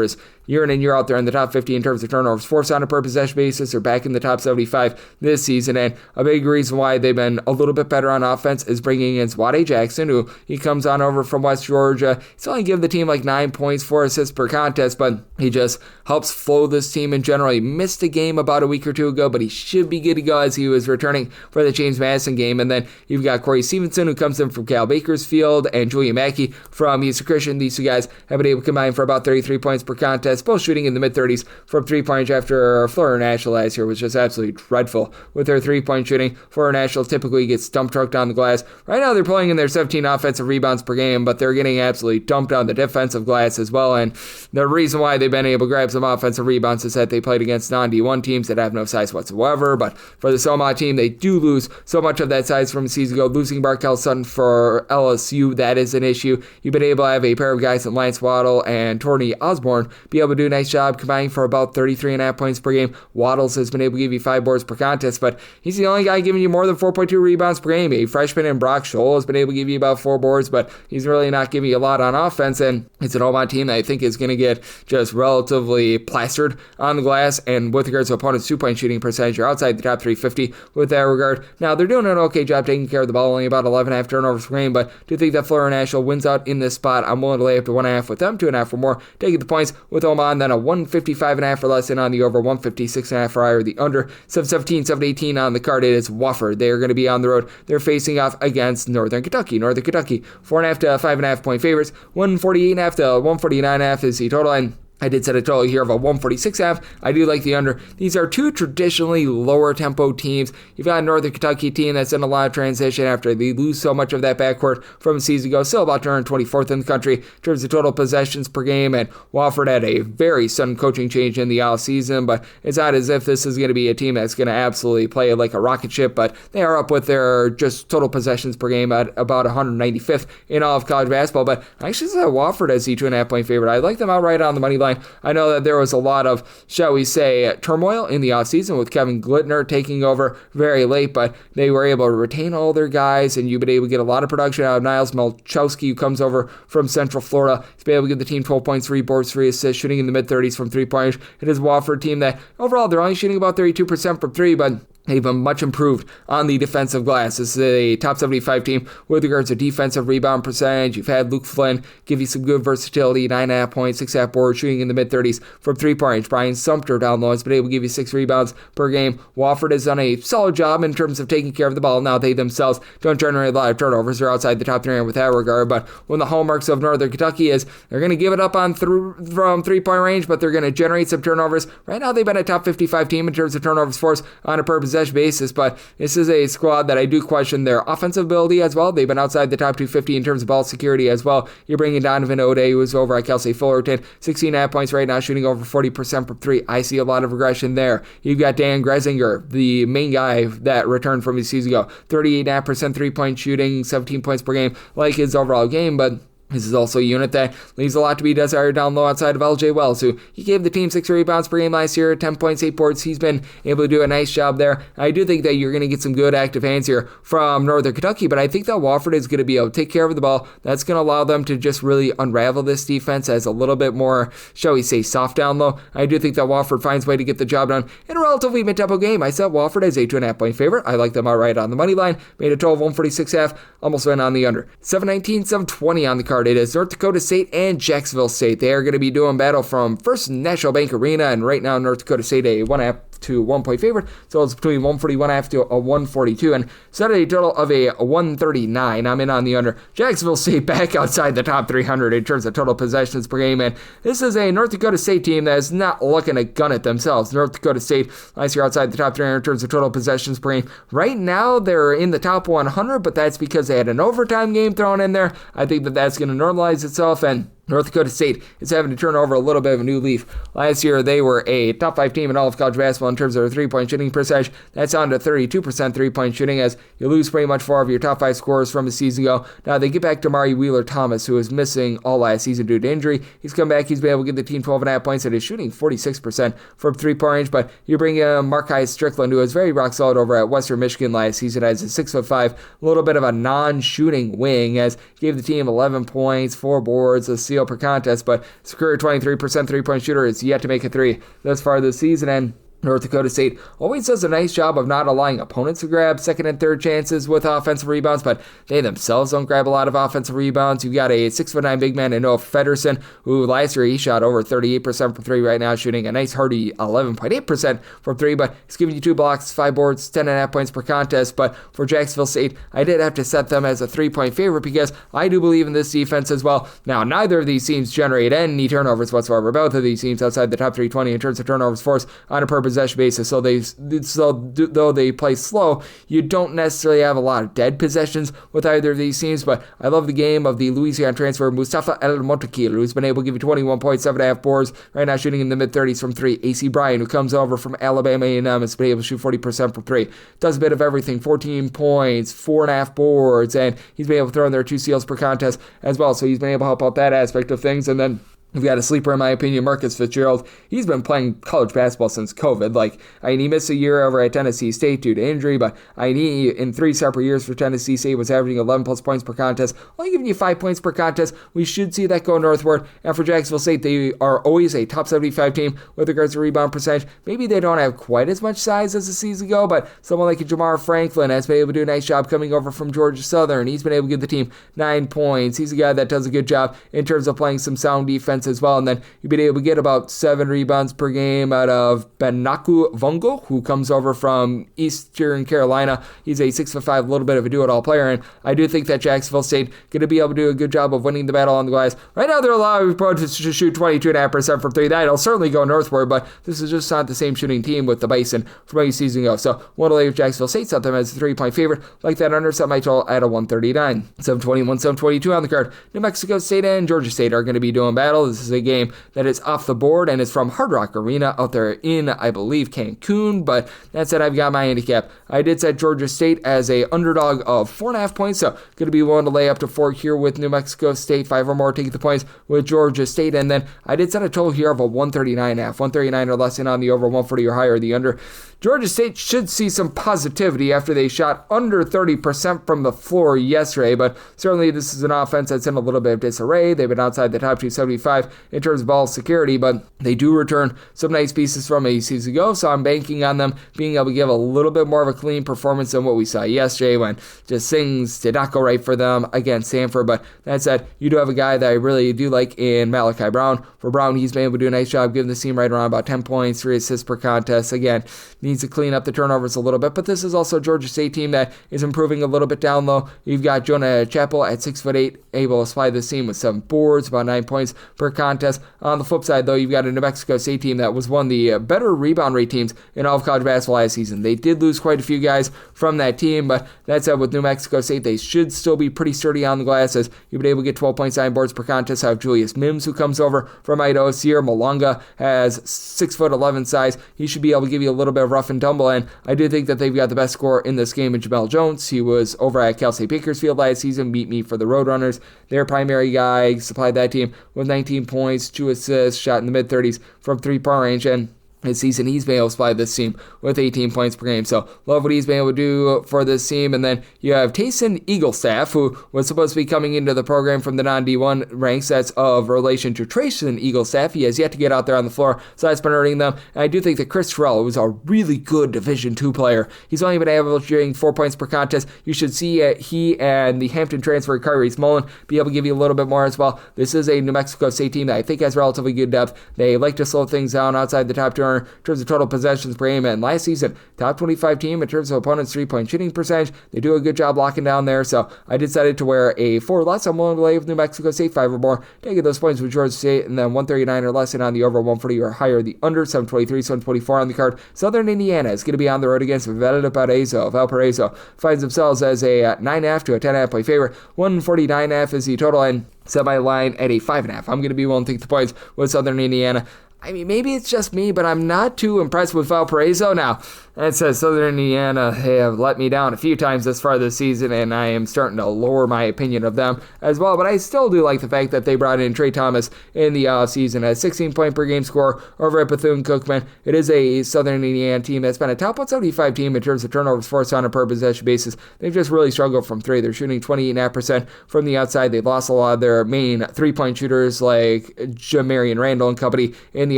year in and year out, they're in the top 50 in terms of turnovers forced on a per possession basis. They're back in the top 75 this season, and a big reason why they've been a little bit better on offense is bringing in Wade Jackson, who he comes on over from West Georgia. He's only given the team like 9 points, 4 assists per contest, but he just helps flow this team in general. He missed a game about a week or two ago, but he should be good to go as he was returning for the James Madison game. And then you've got Corey Stevenson, who comes in from Cal Bakersfield, and Julian Mackey from Eastern Christian. These two guys have been able to combine for about 33 points per contest, both shooting in the mid-30s from three-point after Florida National last year was just absolutely dreadful with their three-point shooting. Florida National typically gets dump trucked on the glass. Right now they're playing in their 17 offensive rebounds per game, but they're getting absolutely dumped on the defensive glass as well. And the reason why they've been able to grab some offensive rebounds is that they played against non-D1 teams that have no size whatsoever. But for the Omaha team, they do lose so much of that size from a season ago. Losing Barkel Sutton for LSU, that is an issue. You've been able to have a pair of guys in Lance Waddle and Torney Osborne be able to do a nice job combining for about 33.5 points per game. Waddles has been able to give you 5 boards per contest, but he's the only guy giving you more than 4.2 rebounds per game. A freshman in Brock Scholl has been able to give you about 4 boards, but he's really not giving you a lot on offense, and it's an Omaha team that I think is going to get just relatively plastered on the glass, and with regards to opponents' 2-point shooting percentage, you're outside the top 350 with that regard. Now, they're doing an okay job taking care of the ball, only about 11.5 turnovers per game, but do think that Florida National wins out in this spot. I'm willing to lay up to 1.5 with them, 2.5 or more, taking the points with Omaha, and then a 155.5 or less in on the over, 156.5 for higher, the under, 717, 718 on the card. It is Wofford. They are going to be on the road. They're facing off against Northern Kentucky. Northern Kentucky, 4.5 to 5.5 point favorites, 148.5 to 149.5 is the total, and I did set a total here of a 146.5. I do like the under. These are two traditionally lower tempo teams. You've got a Northern Kentucky team that's in a lot of transition after they lose so much of that backcourt from a season ago. Still about 224th in the country in terms of total possessions per game. And Wofford had a very sudden coaching change in the offseason, but it's not as if this is going to be a team that's going to absolutely play like a rocket ship, but they are up with their just total possessions per game at about 195th in all of college basketball. But I actually said Wofford as the 2.5 point favorite. I like them outright on the money line. I know that there was a lot of, shall we say, turmoil in the offseason with Kevin Glittner taking over very late, but they were able to retain all their guys, and you've been able to get a lot of production out of Niles Malchowski, who comes over from Central Florida. He's been able to give the team 12 points, 3 boards, 3 assists, shooting in the mid-30s from three-pointers. It is a Wofford team that, overall, they're only shooting about 32% from 3, but they've been much improved on the defensive glass. This is a top 75 team with regards to defensive rebound percentage. You've had Luke Flynn give you some good versatility, 9.5 points, 6.5 boards, shooting in the mid-30s from 3-point. Brian Sumter down low has been able to give you 6 rebounds per game. Wofford has done a solid job in terms of taking care of the ball. Now, they themselves don't generate a lot of turnovers. They're outside the top 300 with that regard, but one of the hallmarks of Northern Kentucky is they're going to give it up on from 3-point range, but they're going to generate some turnovers. Right now, they've been a top 55 team in terms of turnovers forced on a per possession basis, but this is a squad that I do question their offensive ability as well. They've been outside the top 250 in terms of ball security as well. You're bringing Donovan O'Day, who is over at Kelsey Fullerton, 16.5 points right now, shooting over 40% from 3. I see a lot of regression there. You've got Dan Gresinger, the main guy that returned from his season ago, 38.5% 3-point shooting, 17 points per game, like his overall game, but this is also a unit that leaves a lot to be desired down low outside of LJ Wells, who he gave the team 6 rebounds per game last year, 10 points, 8 boards. He's been able to do a nice job there. I do think that you're going to get some good active hands here from Northern Kentucky, but I think that Wofford is going to be able to take care of the ball. That's going to allow them to just really unravel this defense as a little bit more, shall we say, soft down low. I do think that Wofford finds a way to get the job done in a relatively mid-tempo game. I set Wofford as a 2.5 point favorite. I like them outright on the money line. Made a total of 146.5. Almost went on the under. 719, 720 on the card. It is North Dakota State and Jacksonville State. They are going to be doing battle from First National Bank Arena, and right now North Dakota State a 1.5 to 1 point favorite, so it's between 141.5 to a 142, and set a total of a 139. I'm in on the under. Jacksonville State back outside the top 300 in terms of total possessions per game, and this is a North Dakota State team that is not looking to gun it themselves. North Dakota State last year outside the top 300 in terms of total possessions per game. Right now they're in the top 100, but that's because they had an overtime game thrown in there. I think that that's going to normalize itself, and North Dakota State is having to turn over a little bit of a new leaf. Last year, they were a top 5 team in all of college basketball in terms of their 3-point shooting percentage. That's down to 32% 3-point shooting, as you lose pretty much 4 of your top 5 scorers from a season ago. Now, they get back to Mari Wheeler-Thomas, who was missing all last season due to injury. He's come back. He's been able to give the team 12.5 points, and is shooting 46% from 3-point range. But you bring in Marquis Strickland, who was very rock solid over at Western Michigan last season as a 6'5", a little bit of a non-shooting wing, as he gave the team 11 points, 4 boards, a steal, steal per contest, but his career 23% three-point shooter is yet to make a three thus far this season. And North Dakota State always does a nice job of not allowing opponents to grab second and third chances with offensive rebounds, but they themselves don't grab a lot of offensive rebounds. You've got a 6'9" big man in Noah Federson, who last year he shot over 38% from three, right now shooting a nice hearty 11.8% from three, but he's giving you 2 blocks, 5 boards, 10.5 points per contest. But for Jacksonville State, I did have to set them as a 3-point favorite because I do believe in this defense as well. Now, neither of these teams generate any turnovers whatsoever. Both of these teams outside the top 320 in terms of turnovers forced on a per possession basis. So though they play slow, you don't necessarily have a lot of dead possessions with either of these teams. But I love the game of the Louisiana transfer Mustafa El Motakil, who's been able to give you 21 points, 7.5 boards, right now shooting in the mid-30s from three. AC Bryan, who comes over from Alabama A&M, has been able to shoot 40% from three. Does a bit of everything, 14 points, 4.5 boards, and he's been able to throw in there 2 steals per contest as well. So he's been able to help out that aspect of things. And then we've got a sleeper, in my opinion, Marcus Fitzgerald. He's been playing college basketball since COVID. He missed a year over at Tennessee State due to injury, but he, in 3 separate years for Tennessee State, was averaging 11 plus points per contest, only giving you 5 points per contest. We should see that go northward. And for Jacksonville State, they are always a top 75 team with regards to rebound percentage. Maybe they don't have quite as much size as a season ago, but someone like Jamar Franklin has been able to do a nice job coming over from Georgia Southern. He's been able to give the team 9 points. He's a guy that does a good job in terms of playing some sound defense as well. And then you've been able to get about 7 rebounds per game out of Benaku Vongo, who comes over from Eastern Carolina. He's a 6'5", little bit of a do-it-all player, and I do think that Jacksonville State going to be able to do a good job of winning the battle on the glass. Right now, they're allowing opponents to shoot 22.5% from three. That'll certainly go northward, but this is just not the same shooting team with the Bison from a season ago. So, one of the Jacksonville State set them as a 3-point favorite, like that under, set my total at a 139. 721, 722 on the card. New Mexico State and Georgia State are going to be doing battle. This is a game that is off the board, and it's from Hard Rock Arena out there in, I believe, Cancun, but that said, I've got my handicap. I did set Georgia State as a underdog of 4.5 points, so going to be willing to lay up to 4 here with New Mexico State, 5 or more to get the points with Georgia State, and then I did set a total here of a 139.5, 139 or less in on the over, 140 or higher the under. Georgia State should see some positivity after they shot under 30% from the floor yesterday, but certainly this is an offense that's in a little bit of disarray. They've been outside the top 275 in terms of ball security, but they do return some nice pieces from a season ago, so I'm banking on them being able to give a little bit more of a clean performance than what we saw yesterday when just things did not go right for them against Samford. But that said, you do have a guy that I really do like in Malachi Brown. For Brown, he's been able to do a nice job giving the team right around about 10 points, 3 assists per contest. Again, needs to clean up the turnovers a little bit, but this is also a Georgia State team that is improving a little bit down low. You've got Jonah Chappell at 6'8", able to supply this team with 7 boards, about 9 points per contest. On the flip side, though, you've got a New Mexico State team that was one of the better rebound rate teams in all of college basketball last season. They did lose quite a few guys from that team, but that said, with New Mexico State, they should still be pretty sturdy on the glass, as you've been able to get 12.9 boards per contest out of Julius Mims, who comes over from Idaho. Sierra Malonga has 6'11" size. He should be able to give you a little bit of rough and tumble, and I do think that they've got the best scorer in this game in Jamel Jones. He was over at Cal State Bakersfield last season, beat me for the Roadrunners. Their primary guy supplied that team with 19 points, 2 assists, shot in the mid-30s from three-point range, and this season he's been able to supply this team with 18 points per game. So love what he's been able to do for this team. And then you have Tayson Eaglestaff, who was supposed to be coming into the program from the non-D1 ranks. That's of relation to Trayson Eaglestaff. He has yet to get out there on the floor, so that's been hurting them. And I do think that Chris Terrell was a really good Division II player. He's only been averaging 4 points per contest. You should see he and the Hampton transfer Kyrie Mullen be able to give you a little bit more as well. This is a New Mexico State team that I think has relatively good depth. They like to slow things down outside the top 200 in terms of total possessions per game, and last season, top 25 team in terms of opponents' 3-point shooting percentage. They do a good job locking down there, so I decided to wear a 4 less. I'm willing to lay with New Mexico State, 5 or more, taking those points with Georgia State, and then 139 or less, and on the over, 140 or higher, the under, 723, 724 on the card. Southern Indiana is going to be on the road against Valparaiso. Valparaiso finds themselves as a 9.5 to a 10.5 point favorite. 149.5 is the total, and set my line at a 5.5. I'm going to be willing to take the points with Southern Indiana. I mean, maybe it's just me, but I'm not too impressed with Valparaiso. Now, And it says Southern Indiana have let me down a few times this far this season, and I am starting to lower my opinion of them as well. But I still do like the fact that they brought in Trey Thomas in the offseason, a 16-point per game score over at Bethune-Cookman. It is a Southern Indiana team that's been a top 175 team in terms of turnovers forced on a per possession basis. They've just really struggled from three. They're shooting 28.5% from the outside. They've lost a lot of their main three-point shooters like Jamarian Randall and company in the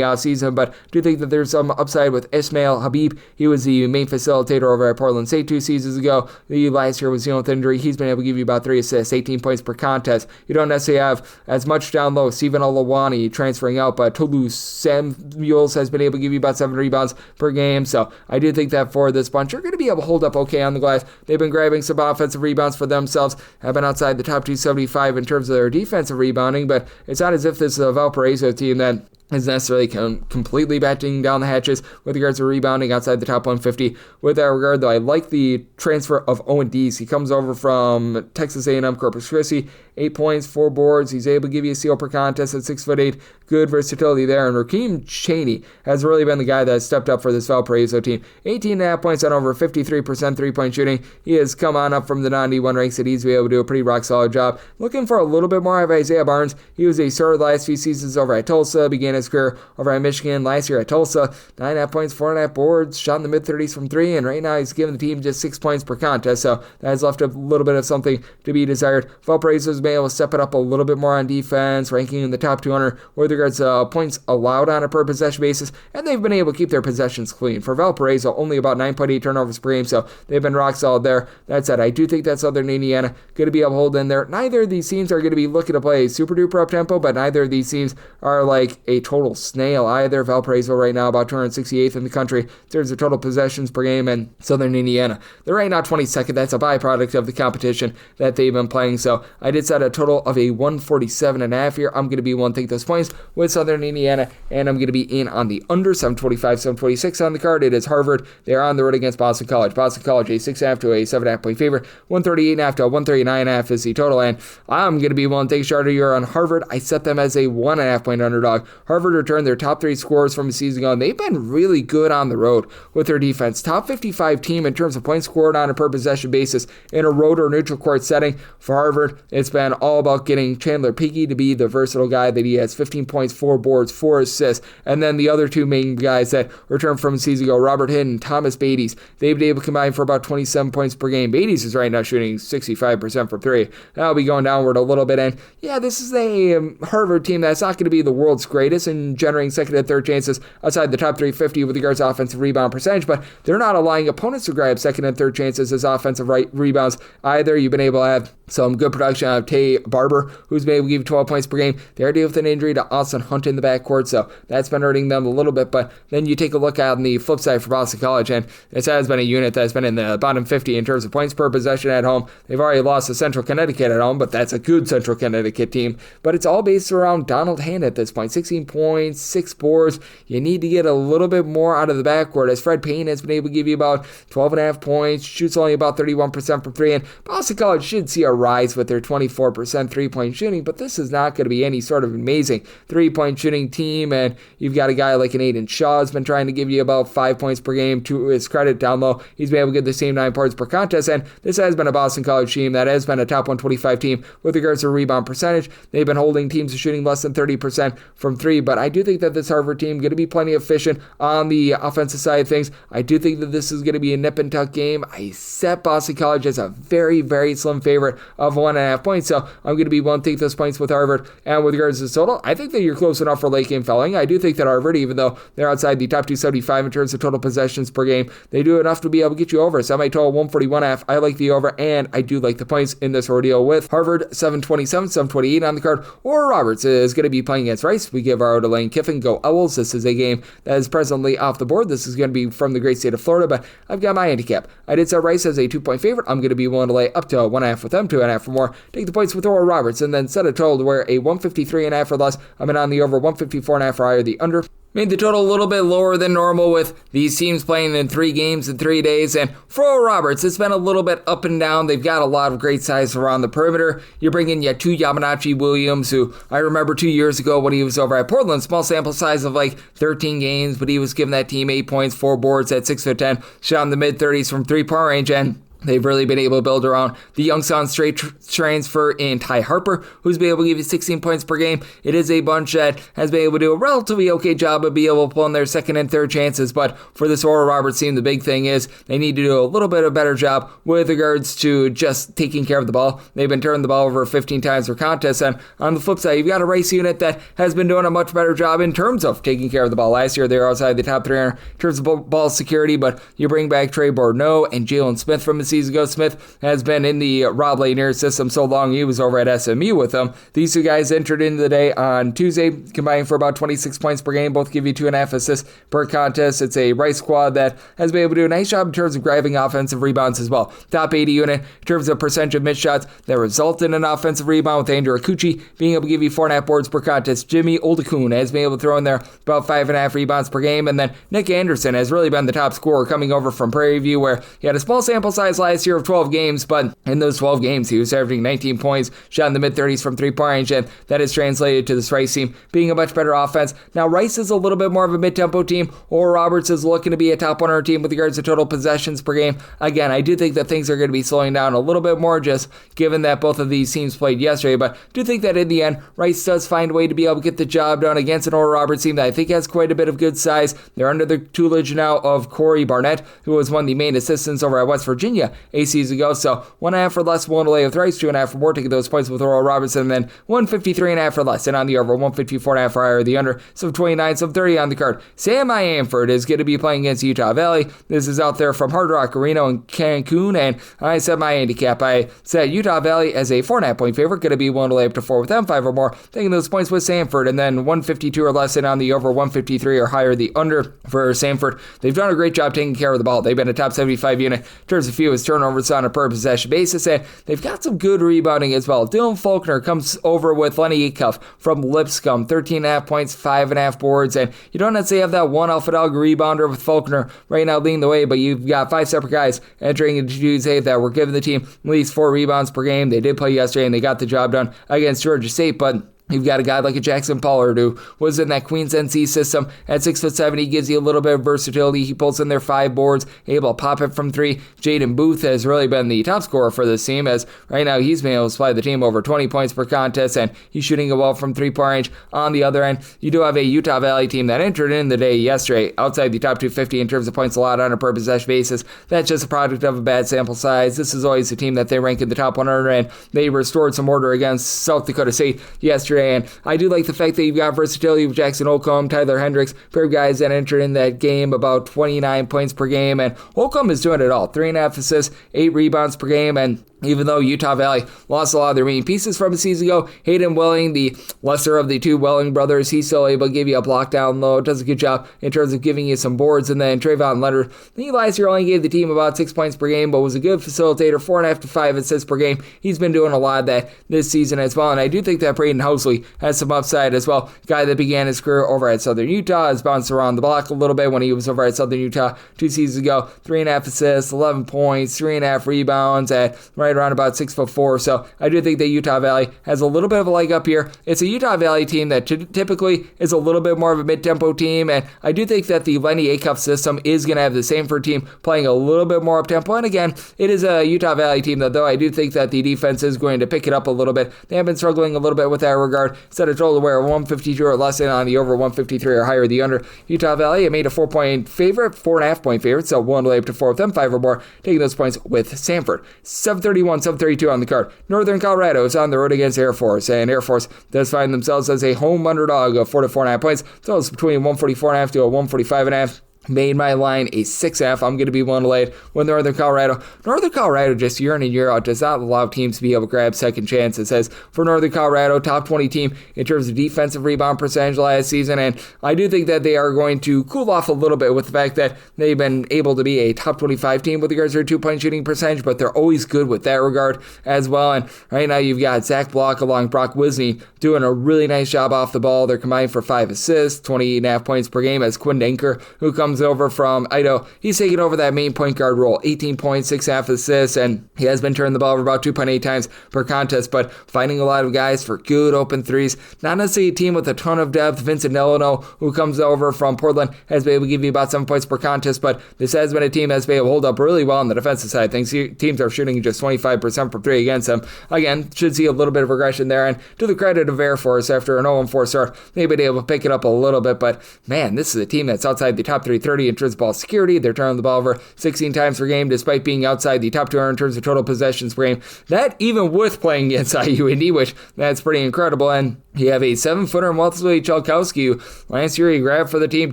offseason, but I do think that there's some upside with Ismail Habib. He was the main facilitator over at Portland State 2 seasons ago. The last year was dealing with injury. He's been able to give you about 3 assists, 18 points per contest. You don't necessarily have as much down low. Stephen Olawani transferring out, but Toulouse Samuels has been able to give you about 7 rebounds per game. So I do think that for this bunch, you're going to be able to hold up okay on the glass. They've been grabbing some offensive rebounds for themselves, have been outside the top 275 in terms of their defensive rebounding, but it's not as if this is a Valparaiso team that is necessarily completely batting down the hatches with regards to rebounding outside the top 150. With that regard, though, I like the transfer of Owen Dees. He comes over from Texas A&M Corpus Christi, 8 points, 4 boards. He's able to give you a steal per contest at 6'8". Good versatility there. And Rakeem Chaney has really been the guy that has stepped up for this Valparaiso team. 18.5 points on over 53% three-point shooting. He has come on up from the non-D1 ranks and he's been able to do a pretty rock-solid job. Looking for a little bit more of Isaiah Barnes. He was a starter the last few seasons over at Tulsa, began his career over at Michigan last year at Tulsa. 9.5 points, 4.5 boards, shot in the mid-30s from 3, and right now he's giving the team just 6 points per contest, so that has left a little bit of something to be desired. Valparaiso has been able to step it up a little bit more on defense, ranking in the top 200 with regards to points allowed on a per possession basis, and they've been able to keep their possessions clean. For Valparaiso, only about 9.8 turnovers per game, so they've been rock solid there. That said, I do think that Southern Indiana going to be able to hold in there. Neither of these teams are going to be looking to play super duper up tempo, but neither of these teams are like a total snail either. Valparaiso right now about 268th in the country in terms of total possessions per game, and Southern Indiana, they're right now 22nd. That's a byproduct of the competition that they've been playing. So I did set a total of a 147.5 here. I'm going to be one take those points with Southern Indiana, and I'm going to be in on the under 725, 726 on the card. It is Harvard. They're on the road against Boston College. Boston College a 6.5 to a 7.5 point favorite. 138.5 to a 139.5 is the total, and I'm going to be one take shorter here on Harvard. I set them as a 1.5 point underdog. Harvard returned their top 3 scorers from a season ago, and they've been really good on the road with their defense. Top 55 team in terms of points scored on a per possession basis in a road or neutral court setting. For Harvard, it's been all about getting Chandler Peaky to be the versatile guy that he has. 15 points, 4 boards, 4 assists, and then the other 2 main guys that returned from a season ago, Robert Hidd and Thomas Beatties. They've been able to combine for about 27 points per game. Beatties is right now shooting 65% from 3. That'll be going downward a little bit, and yeah, this is a Harvard team that's not going to be the world's greatest in generating second and third chances outside the top 350 with regards to offensive rebound percentage, but they're not allowing opponents to grab second and third chances as offensive rebounds either. You've been able to have some good production out of Tay Barber, who's been able to give you 12 points per game. They're dealing with an injury to Austin Hunt in the backcourt, so that's been hurting them a little bit. But then you take a look on the flip side for Boston College, and this has been a unit that's been in the bottom 50 in terms of points per possession at home. They've already lost to Central Connecticut at home, but that's a good Central Connecticut team. But it's all based around Donald Hand at this point. 16 points, 6 boards. You need to get a little bit more out of the backcourt, as Fred Payne has been able to give you about 12.5 points, shoots only about 31% from 3, and Boston College should see a rise with their 24% three-point shooting, but this is not going to be any sort of amazing three-point shooting team, and you've got a guy like an Aiden Shaw has been trying to give you about 5 points per game. To his credit, down low, he's been able to get the same 9 points per contest, and this has been a Boston College team that has been a top 125 team with regards to rebound percentage. They've been holding teams to shooting less than 30% from 3, but I do think that this Harvard team is going to be plenty efficient on the offensive side of things. I do think that this is going to be a nip and tuck game. I set Boston College as a very, very slim favorite of 1.5 points, so I'm going to be one take those points with Harvard. And with regards to the total, I think that you're close enough for late game felling. I do think that Harvard, even though they're outside the top 275 in terms of total possessions per game, they do enough to be able to get you over. So I might total 141.5. I like the over, and I do like the points in this ordeal with Harvard 727, 728 on the card. Or Roberts is going to be playing against Rice. We give our to Lane Kiffin. Go Owls. This is a game that is presently off the board. This is going to be from the great state of Florida, but I've got my handicap. I did set Rice as a 2-point favorite. I'm going to be willing to lay up to 1.5 with them, 2.5 for more. Take the points with Oral Roberts, and then set a total to where a 153.5 or less. I'm in on the over, 154.5 for higher, the under. Made the total a little bit lower than normal with these teams playing in 3 games in 3 days. And for Oral Roberts, it's been a little bit up and down. They've got a lot of great size around the perimeter. You're bringing yet 2 Yamanachi Williams, who I remember 2 years ago when he was over at Portland, small sample size of like 13 games, but he was giving that team 8 points, 4 boards at 6'10", shot in the mid-30s from 3-point range, and they've really been able to build around the Youngstown straight transfer in Ty Harper, who's been able to give you 16 points per game. It is a bunch that has been able to do a relatively okay job of being able to pull in their second and third chances, but for this Oral Roberts team, the big thing is they need to do a little bit of a better job with regards to just taking care of the ball. They've been turning the ball over 15 times per contest, and on the flip side, you've got a Rice unit that has been doing a much better job in terms of taking care of the ball. Last year, they were outside the top 3 in terms of ball security, but you bring back Trey Bordeaux and Jalen Smith from a season ago. Smith has been in the Rob Lanier system so long he was over at SMU with them. These 2 guys entered into the day on Tuesday, combining for about 26 points per game. Both give you 2.5 assists per contest. It's a Rice squad that has been able to do a nice job in terms of grabbing offensive rebounds as well. Top 80 unit in terms of percentage of missed shots that result in an offensive rebound, with Andrew Akuchi being able to give you 4.5 boards per contest. Jimmy Oldakun has been able to throw in there about 5.5 rebounds per game. And then Nick Anderson has really been the top scorer, coming over from Prairie View, where he had a small sample size last year of 12 games, but in those 12 games, he was averaging 19 points, shot in the mid-30s from 3-point range, and that is translated to this Rice team being a much better offense. Now, Rice is a little bit more of a mid-tempo team. Oral Roberts is looking to be a top 100 team with regards to total possessions per game. Again, I do think that things are going to be slowing down a little bit more, just given that both of these teams played yesterday, but I do think that in the end, Rice does find a way to be able to get the job done against an Oral Roberts team that I think has quite a bit of good size. They're under the tutelage now of Corey Barnett, who was one of the main assistants over at West Virginia 8 seasons ago. So 1.5 for less, 1 to lay with Rice, 2.5 for more to get those points with Oral Roberts, and then 153.5 for less, and on the over, 154.5 for higher, the under, so 29, so 30 on the card. Sam Amford is going to be playing against Utah Valley. This is out there from Hard Rock Arena in Cancun, and I set my handicap. I set Utah Valley as a 4.5 point favorite, going to be 1 to lay up to 4 with them, 5 or more, taking those points with Samford, and then 152 or less, and on the over, 153 or higher, the under for Samford. They've done a great job taking care of the ball. They've been a top 75 unit in terms of fewest turnovers on a per possession basis, and they've got some good rebounding as well. Dylan Faulkner comes over with Lenny Acuff from Lipscomb, 13.5 points, 5.5 boards, and you don't necessarily have that one alpha dog rebounder with Faulkner right now leading the way, but you've got 5 separate guys entering into Tuesday that were giving the team at least 4 rebounds per game. They did play yesterday, and they got the job done against Georgia State, but you've got a guy like a Jackson Pollard who was in that Queens NC system at 6'7". He gives you a little bit of versatility. He pulls in there 5 boards, able to pop it from 3. Jaden Booth has really been the top scorer for this team, as right now he's been able to supply the team over 20 points per contest, and he's shooting a well from 3-point range. On the other end, you do have a Utah Valley team that entered in the day yesterday outside the top 250 in terms of points allowed on a per possession basis. That's just a product of a bad sample size. This is always a team that they rank in the top 100, and they restored some order against South Dakota State yesterday. And I do like the fact that you've got versatility with Jackson Holcomb, Tyler Hendricks, pair of guys that entered in that game about 29 points per game, and Holcomb is doing it all. 3.5 assists, 8 rebounds per game, and even though Utah Valley lost a lot of their main pieces from a season ago, Hayden Welling, the lesser of the 2 Welling brothers, he's still able to give you a block down low, does a good job in terms of giving you some boards. And then Trayvon Leonard, he last year only gave the team about 6 points per game, but was a good facilitator, 4.5 to 5 assists per game. He's been doing a lot of that this season as well, and I do think that Braden Housley has some upside as well. Guy that began his career over at Southern Utah, has bounced around the block a little bit when he was over at Southern Utah 2 seasons ago. 3.5 assists, 11 points, 3.5 rebounds at right around about 6'4". So I do think that Utah Valley has a little bit of a leg up here. It's a Utah Valley team that typically is a little bit more of a mid-tempo team, and I do think that the Lenny Acuff system is going to have the Samford team playing a little bit more up-tempo. And again, it is a Utah Valley team that, though I do think that the defense is going to pick it up a little bit. They have been struggling a little bit with that regard. Set a total where 152 or less, and on the over 153 or higher, the under. Utah Valley, it made a 4-point favorite, 4.5 point favorite, so 1 lay up to 4 with them, 5 or more, taking those points with Samford. 731, 732 on the card. Northern Colorado is on the road against Air Force, and Air Force does find themselves as a home underdog of 4 to 4.5 points. So it's between 144.5 to a 145.5. made my line a 6.5. I'm going to be willing to lay it with Northern Colorado. Northern Colorado just year in and year out does not allow teams to be able to grab second chances. As for Northern Colorado, top 20 team in terms of defensive rebound percentage last season, and I do think that they are going to cool off a little bit with the fact that they've been able to be a top 25 team with regards to their two-point shooting percentage, but they're always good with that regard as well. And right now you've got Zach Block along Brock Wisney doing a really nice job off the ball. They're combined for 5 assists, 28.5 points per game, as Quinn Denker, who comes over from Idaho, he's taking over that main point guard role. 18 points, 6.5 assists, and he has been turning the ball over about 2.8 times per contest, but finding a lot of guys for good open threes. Not necessarily a team with a ton of depth. Vincent Delano, who comes over from Portland, has been able to give you about 7 points per contest, but this has been a team that's been able to hold up really well on the defensive side. Things teams are shooting just 25% from 3 against them. Again, should see a little bit of regression there, and to the credit of Air Force, after an 0-4 start, they've been able to pick it up a little bit, but man, this is a team that's outside the top 330 in terms of ball security. They're turning the ball over 16 times per game, despite being outside the top 200 in terms of total possessions per game. That even with playing against IUND, which that's pretty incredible. And you have a 7-footer in Wesley Chalkowski, who last year he grabbed for the team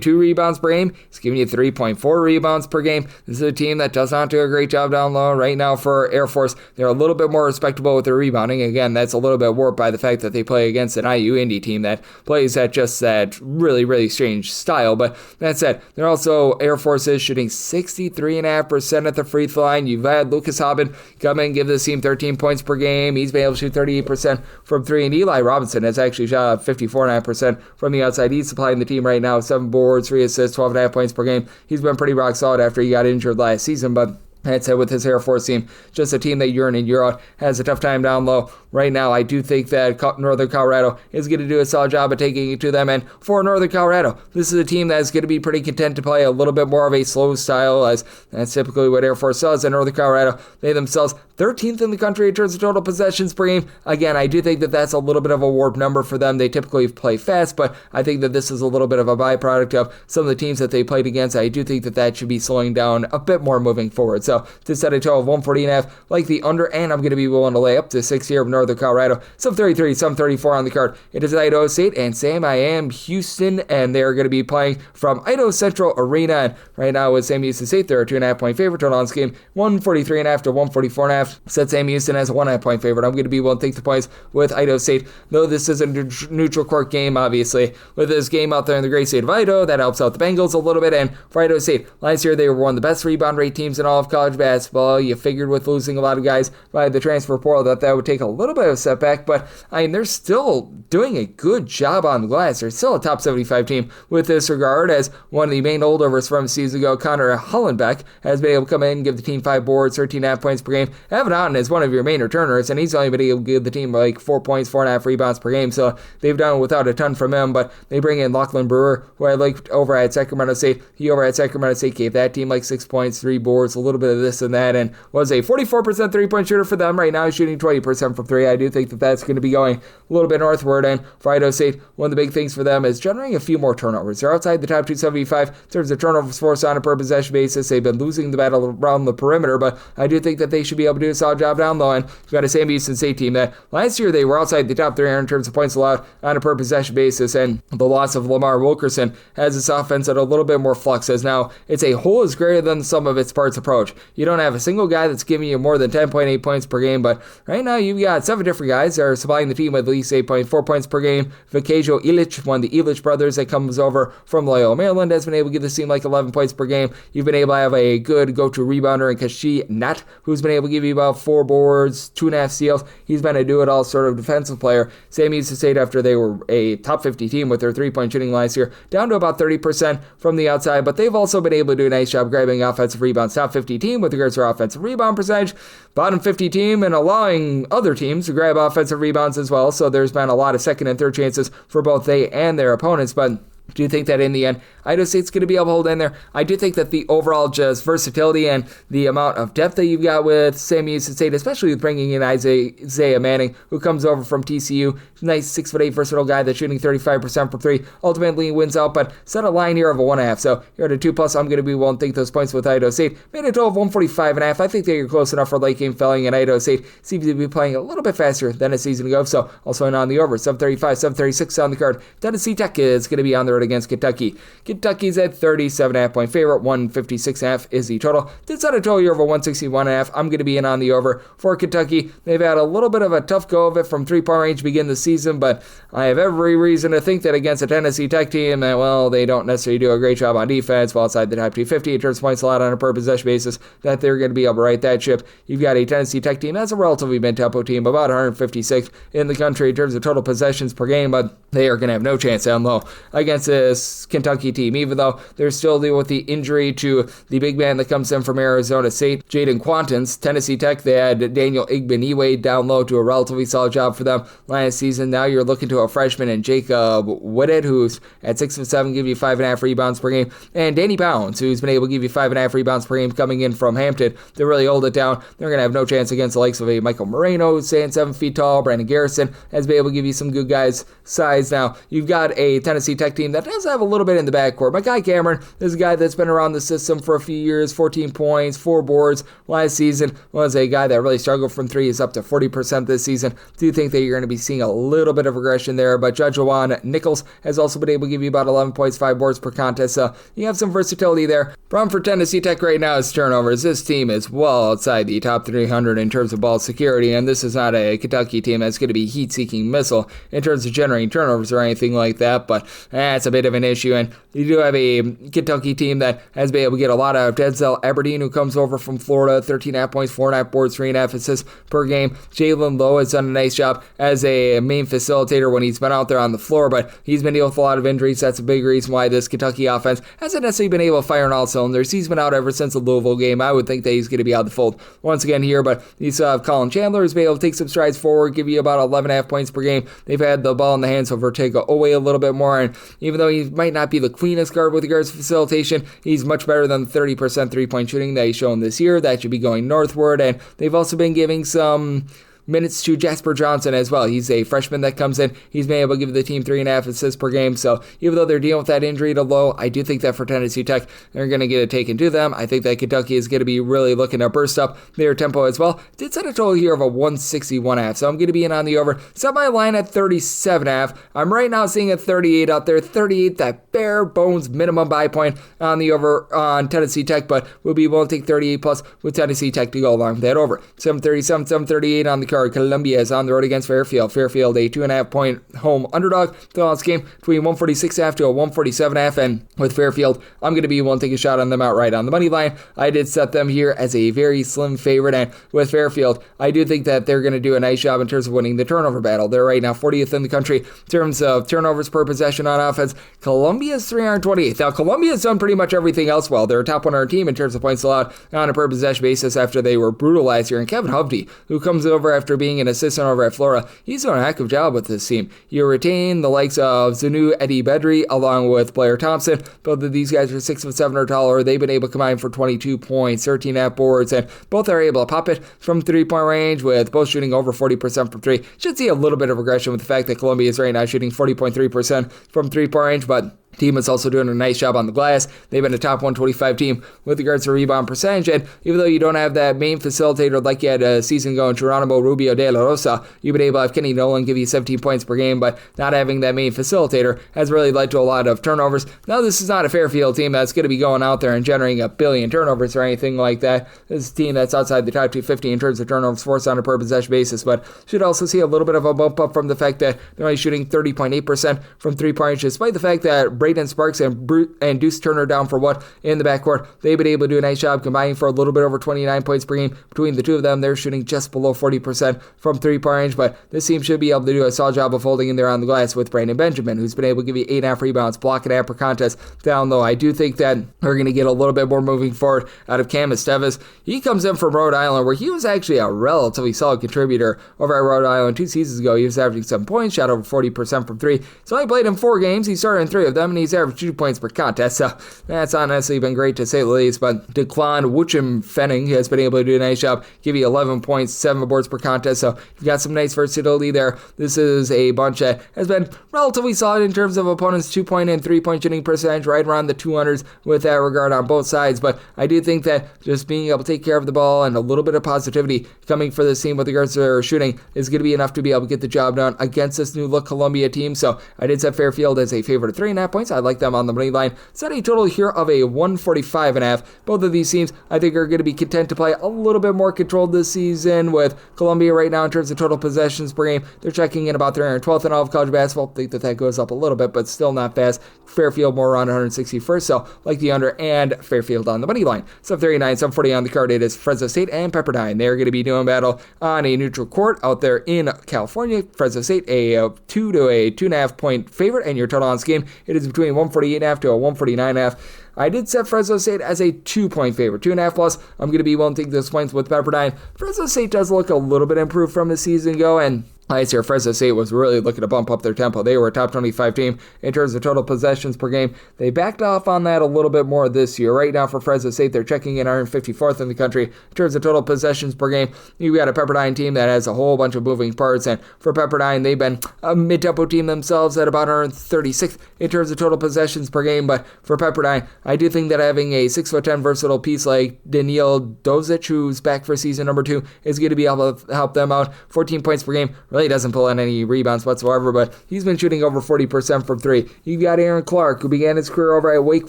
2 rebounds per game. He's giving you 3.4 rebounds per game. This is a team that does not do a great job down low. Right now for Air Force, they're a little bit more respectable with their rebounding. Again, that's a little bit warped by the fact that they play against an IUND team that plays at just that really, really strange style. But that said, they're also, Air Force is shooting 63.5% at the free throw line. You've had Lucas Hobbin come in and give this team 13 points per game. He's been able to shoot 38% from 3, and Eli Robinson has actually shot 54.5% from the outside. He's supplying the team right now, 7 boards, 3 assists, 12.5 points per game. He's been pretty rock solid after he got injured last season, but that said, with his Air Force team, just a team that year in and year out has a tough time down low. Right now, I do think that Northern Colorado is going to do a solid job of taking it to them. And for Northern Colorado, this is a team that's going to be pretty content to play a little bit more of a slow style, as that's typically what Air Force does. And Northern Colorado, they themselves 13th in the country in terms of total possessions per game. Again, I do think that that's a little bit of a warped number for them. They typically play fast, but I think that this is a little bit of a byproduct of some of the teams that they played against. I do think that that should be slowing down a bit more moving forward. So to set a total of 140.5, like the under, and I'm going to be willing to lay up to 6 here of Northern Colorado. Some 33, some 34 on the card. It is Idaho State and Sam I Am Houston, and they're going to be playing from Idaho Central Arena. And right now with Sam Houston State, they're a 2.5 point favorite. Total on this game 143.5 to 144.5. Set Sam Houston as a 1.5 point favorite. I'm going to be willing to take the points with Idaho State, though this is a neutral court game, obviously. With this game out there in the great state of Idaho, that helps out the Bengals a little bit. And for Idaho State, last year they were one of the best rebound rate teams in all of college basketball. You figured with losing a lot of guys by the transfer portal that would take a little bit of a setback, but I mean, they're still doing a good job on the glass. They're still a top 75 team with this regard, as one of the main holdovers from a season ago, Connor Hullenbeck, has been able to come in and give the team 5 boards, 13.5 points per game. Evan Otten is one of your main returners, and he's only been able to give the team like 4 points, 4.5 rebounds per game, so they've done it without a ton from him, but they bring in Lachlan Brewer, who I liked over at Sacramento State. He over at Sacramento State gave that team like 6 points, 3 boards, a little bit of this and that, and was a 44% three-point shooter for them. Right now he's shooting 20% from 3. I do think that that's going to be going a little bit northward, and for Idaho State, one of the big things for them is generating a few more turnovers. They're outside the top 275 in terms of turnovers forced on a per possession basis. They've been losing the battle around the perimeter, but I do think that they should be able to do a solid job down low, and you've got a Sam Houston State team that last year they were outside the top 300 in terms of points allowed on a per possession basis, and the loss of Lamar Wilkerson has this offense at a little bit more flux, as now it's a whole is greater than the sum of its parts approach. You don't have a single guy that's giving you more than 10.8 points per game, but right now you've got 7 different guys that are supplying the team with at least 8.4 points per game. Vikajo Illich, one of the Illich brothers that comes over from Loyola, Maryland, has been able to give this team like 11 points per game. You've been able to have a good go-to rebounder in Kashi Nat, who's been able to give you about 4 boards, 2.5 steals. He's been a do-it-all sort of defensive player. Sam Houston State, after they were a top 50 team with their three-point shooting last year, down to about 30% from the outside, but they've also been able to do a nice job grabbing offensive rebounds. Top 50 team with regards to their offensive rebound percentage, bottom 50 team, and allowing other teams to grab offensive rebounds as well. So there's been a lot of second and third chances for both they and their opponents, but do you think that in the end, Idaho State's going to be able to hold in there? I do think that the overall just versatility and the amount of depth that you've got with Sam Houston State, especially with bringing in Isaiah Manning, who comes over from TCU, nice 6'8" versatile guy that's shooting 35% from 3, ultimately wins out, but set a line here of a 1.5. So you're at a 2+. I'm going to be willing to take those points with Idaho State. Made a total of 145.5. I think that you're close enough for late game filling, and Idaho State seems to be playing a little bit faster than a season ago. So also on the over, 735, 736 on the card. Tennessee Tech is going to be on the road against Kentucky. Kentucky's at 37.5 point favorite, 156.5 is the total. Did set a total here of a 161.5. I'm going to be in on the over for Kentucky. They've had a little bit of a tough go of it from 3-point range to begin the season, but I have every reason to think that against a Tennessee Tech team that, well, they don't necessarily do a great job on defense, well outside the top 250 in terms of points allowed on a per possession basis, that they're going to be able to right that ship. You've got a Tennessee Tech team that's a relatively mid-tempo team, about 156th in the country in terms of total possessions per game, but they are going to have no chance down low against this Kentucky team, even though they're still dealing with the injury to the big man that comes in from Arizona State, Jaden Quantins. Tennessee Tech, they had Daniel Igbeniwe down low, to a relatively solid job for them last season. Now you're looking to a freshman in Jacob Whitted, who's at 6 of 7, give you 5.5 rebounds per game, and Danny Pounds, who's been able to give you 5.5 rebounds per game coming in from Hampton. They really hold it down. They're going to have no chance against the likes of a Michael Moreno, who's saying 7 feet tall. Brandon Garrison has been able to give you some good guys size. Now, you've got a Tennessee Tech team that does have a little bit in the backcourt. My guy Cameron is a guy that's been around the system for a few years, 14 points, 4 boards last season, was a guy that really struggled from 3, is up to 40% this season. Do think that you're going to be seeing a little bit of regression there, but Judge Juwan Nichols has also been able to give you about 11 points, 5 boards per contest, so you have some versatility there. Problem for Tennessee Tech right now is turnovers. This team is well outside the top 300 in terms of ball security, and this is not a Kentucky team that's going to be heat-seeking missile in terms of generating turnovers or anything like that, but that's a bit of an issue, and you do have a Kentucky team that has been able to get a lot out of Denzel Aberdeen, who comes over from Florida, 13.5 points, 4.5 boards, 3.5 assists per game. Jalen Lowe has done a nice job as a main facilitator when he's been out there on the floor, but he's been dealing with a lot of injuries. That's a big reason why this Kentucky offense hasn't necessarily been able to fire on all cylinders. He's been out ever since the Louisville game. I would think that he's going to be out of the fold once again here, but you still have Colin Chandler, who's been able to take some strides forward, give you about 11.5 points per game. They've had the ball in the hands of Ortega Owe a little bit more, and even though he might not be the cleanest guard with regards to facilitation, he's much better than the 30% three-point shooting that he's shown this year. That should be going northward, and they've also been giving some minutes to Jasper Johnson as well. He's a freshman that comes in. He's been able to give the team 3.5 assists per game. So even though they're dealing with that injury to Lowe, I do think that for Tennessee Tech, they're going to get it taken to them. I think that Kentucky is going to be really looking to burst up their tempo as well. Did set a total here of a 161.5. So I'm going to be in on the over. Set my line at 37.5. I'm right now seeing a 38 out there. 38, that bare bones minimum buy point on the over on Tennessee Tech, but we'll be willing to take 38 plus with Tennessee Tech to go along with that over. 737, 738 on the card. Columbia is on the road against Fairfield. Fairfield, a 2.5 point home underdog. The this game between 146.5 to a 147.5, and with Fairfield, I'm going to be willing to take a shot on them outright on the money line. I did set them here as a very slim favorite, and with Fairfield, I do think that they're going to do a nice job in terms of winning the turnover battle. They're right now 40th in the country in terms of turnovers per possession on offense. Columbia's 328th. Now, Columbia's done pretty much everything else well. They're a top 100 team in terms of points allowed on a per possession basis after they were brutal last year, and Kevin Hovde, who comes over after being an assistant over at Florida, he's doing a heck of a job with this team. You retain the likes of Zanu Eddie Bedry along with Blair Thompson. Both of these guys are 6 foot 7 or taller. They've been able to combine for 22 points, 13.5 boards, and both are able to pop it from 3-point range, with both shooting over 40% from 3. Should see a little bit of regression with the fact that Columbia is right now shooting 40.3% from 3-point range, but team is also doing a nice job on the glass. They've been a top 125 team with regards to rebound percentage, and even though you don't have that main facilitator like you had a season ago in Geronimo Rubio de la Rosa, you've been able to have Kenny Nolan give you 17 points per game, but not having that main facilitator has really led to a lot of turnovers. Now, this is not a Fairfield team that's going to be going out there and generating a billion turnovers or anything like that. This is a team that's outside the top 250 in terms of turnovers forced on a per possession basis, but should also see a little bit of a bump up from the fact that they're only shooting 30.8% from 3-point range, despite the fact that Braden Sparks and Deuce Turner down for what in the backcourt. They've been able to do a nice job combining for a little bit over 29 points per game. Between the two of them, they're shooting just below 40% from 3-point range, but this team should be able to do a solid job of holding in there on the glass with Brandon Benjamin, who's been able to give you 8.5 rebounds, block and half per contest down low. I do think that we're going to get a little bit more moving forward out of Cam Esteves. He comes in from Rhode Island, where he was actually a relatively solid contributor over at Rhode Island 2 seasons ago. He was averaging 7 points, shot over 40% from 3. So he played in 4 games. He started in 3 of them, and he's averaged 2 points per contest. So that's not necessarily been great to say the least, but Declan Wuchim-Fenning has been able to do a nice job, give you 11 points, 7 boards per contest. So you've got some nice versatility there. This is a bunch that has been relatively solid in terms of opponents' 2-point and 3-point shooting percentage, right around the 200s with that regard on both sides. But I do think that just being able to take care of the ball and a little bit of positivity coming for this team with regards to their shooting is going to be enough to be able to get the job done against this new look Columbia team. So I did set Fairfield as a favorite of 3.5 points. points. I like them on the money line. Set a total here of a 145.5. Both of these teams, I think, are going to be content to play a little bit more controlled this season, with Columbia right now in terms of total possessions per game. They're checking in about 312th in all of college basketball. I think that goes up a little bit, but still not fast. Fairfield more around 161st, so like the under, and Fairfield on the money line. 739, 740 on the card. It is Fresno State and Pepperdine. They're going to be doing battle on a neutral court out there in California. Fresno State a 2 to a 2.5 point favorite, and your total on this game, it is between 148.5 to a 149.5. I did set Fresno State as a 2-point favorite, 2.5 plus. I'm going to be willing to take those points with Pepperdine. Fresno State does look a little bit improved from the season ago, and last year, Fresno State was really looking to bump up their tempo. They were a top 25 team in terms of total possessions per game. They backed off on that a little bit more this year. Right now for Fresno State, they're checking in 154th in the country in terms of total possessions per game. You've got a Pepperdine team that has a whole bunch of moving parts, and for Pepperdine, they've been a mid-tempo team themselves at about 136th in terms of total possessions per game. But for Pepperdine, I do think that having a 6'10" versatile piece like Daniil Dozic, who's back for season number 2, is going to be able to help them out. 14 points per game. Really doesn't pull in any rebounds whatsoever, but he's been shooting over 40% from 3. You've got Aaron Clark, who began his career over at Wake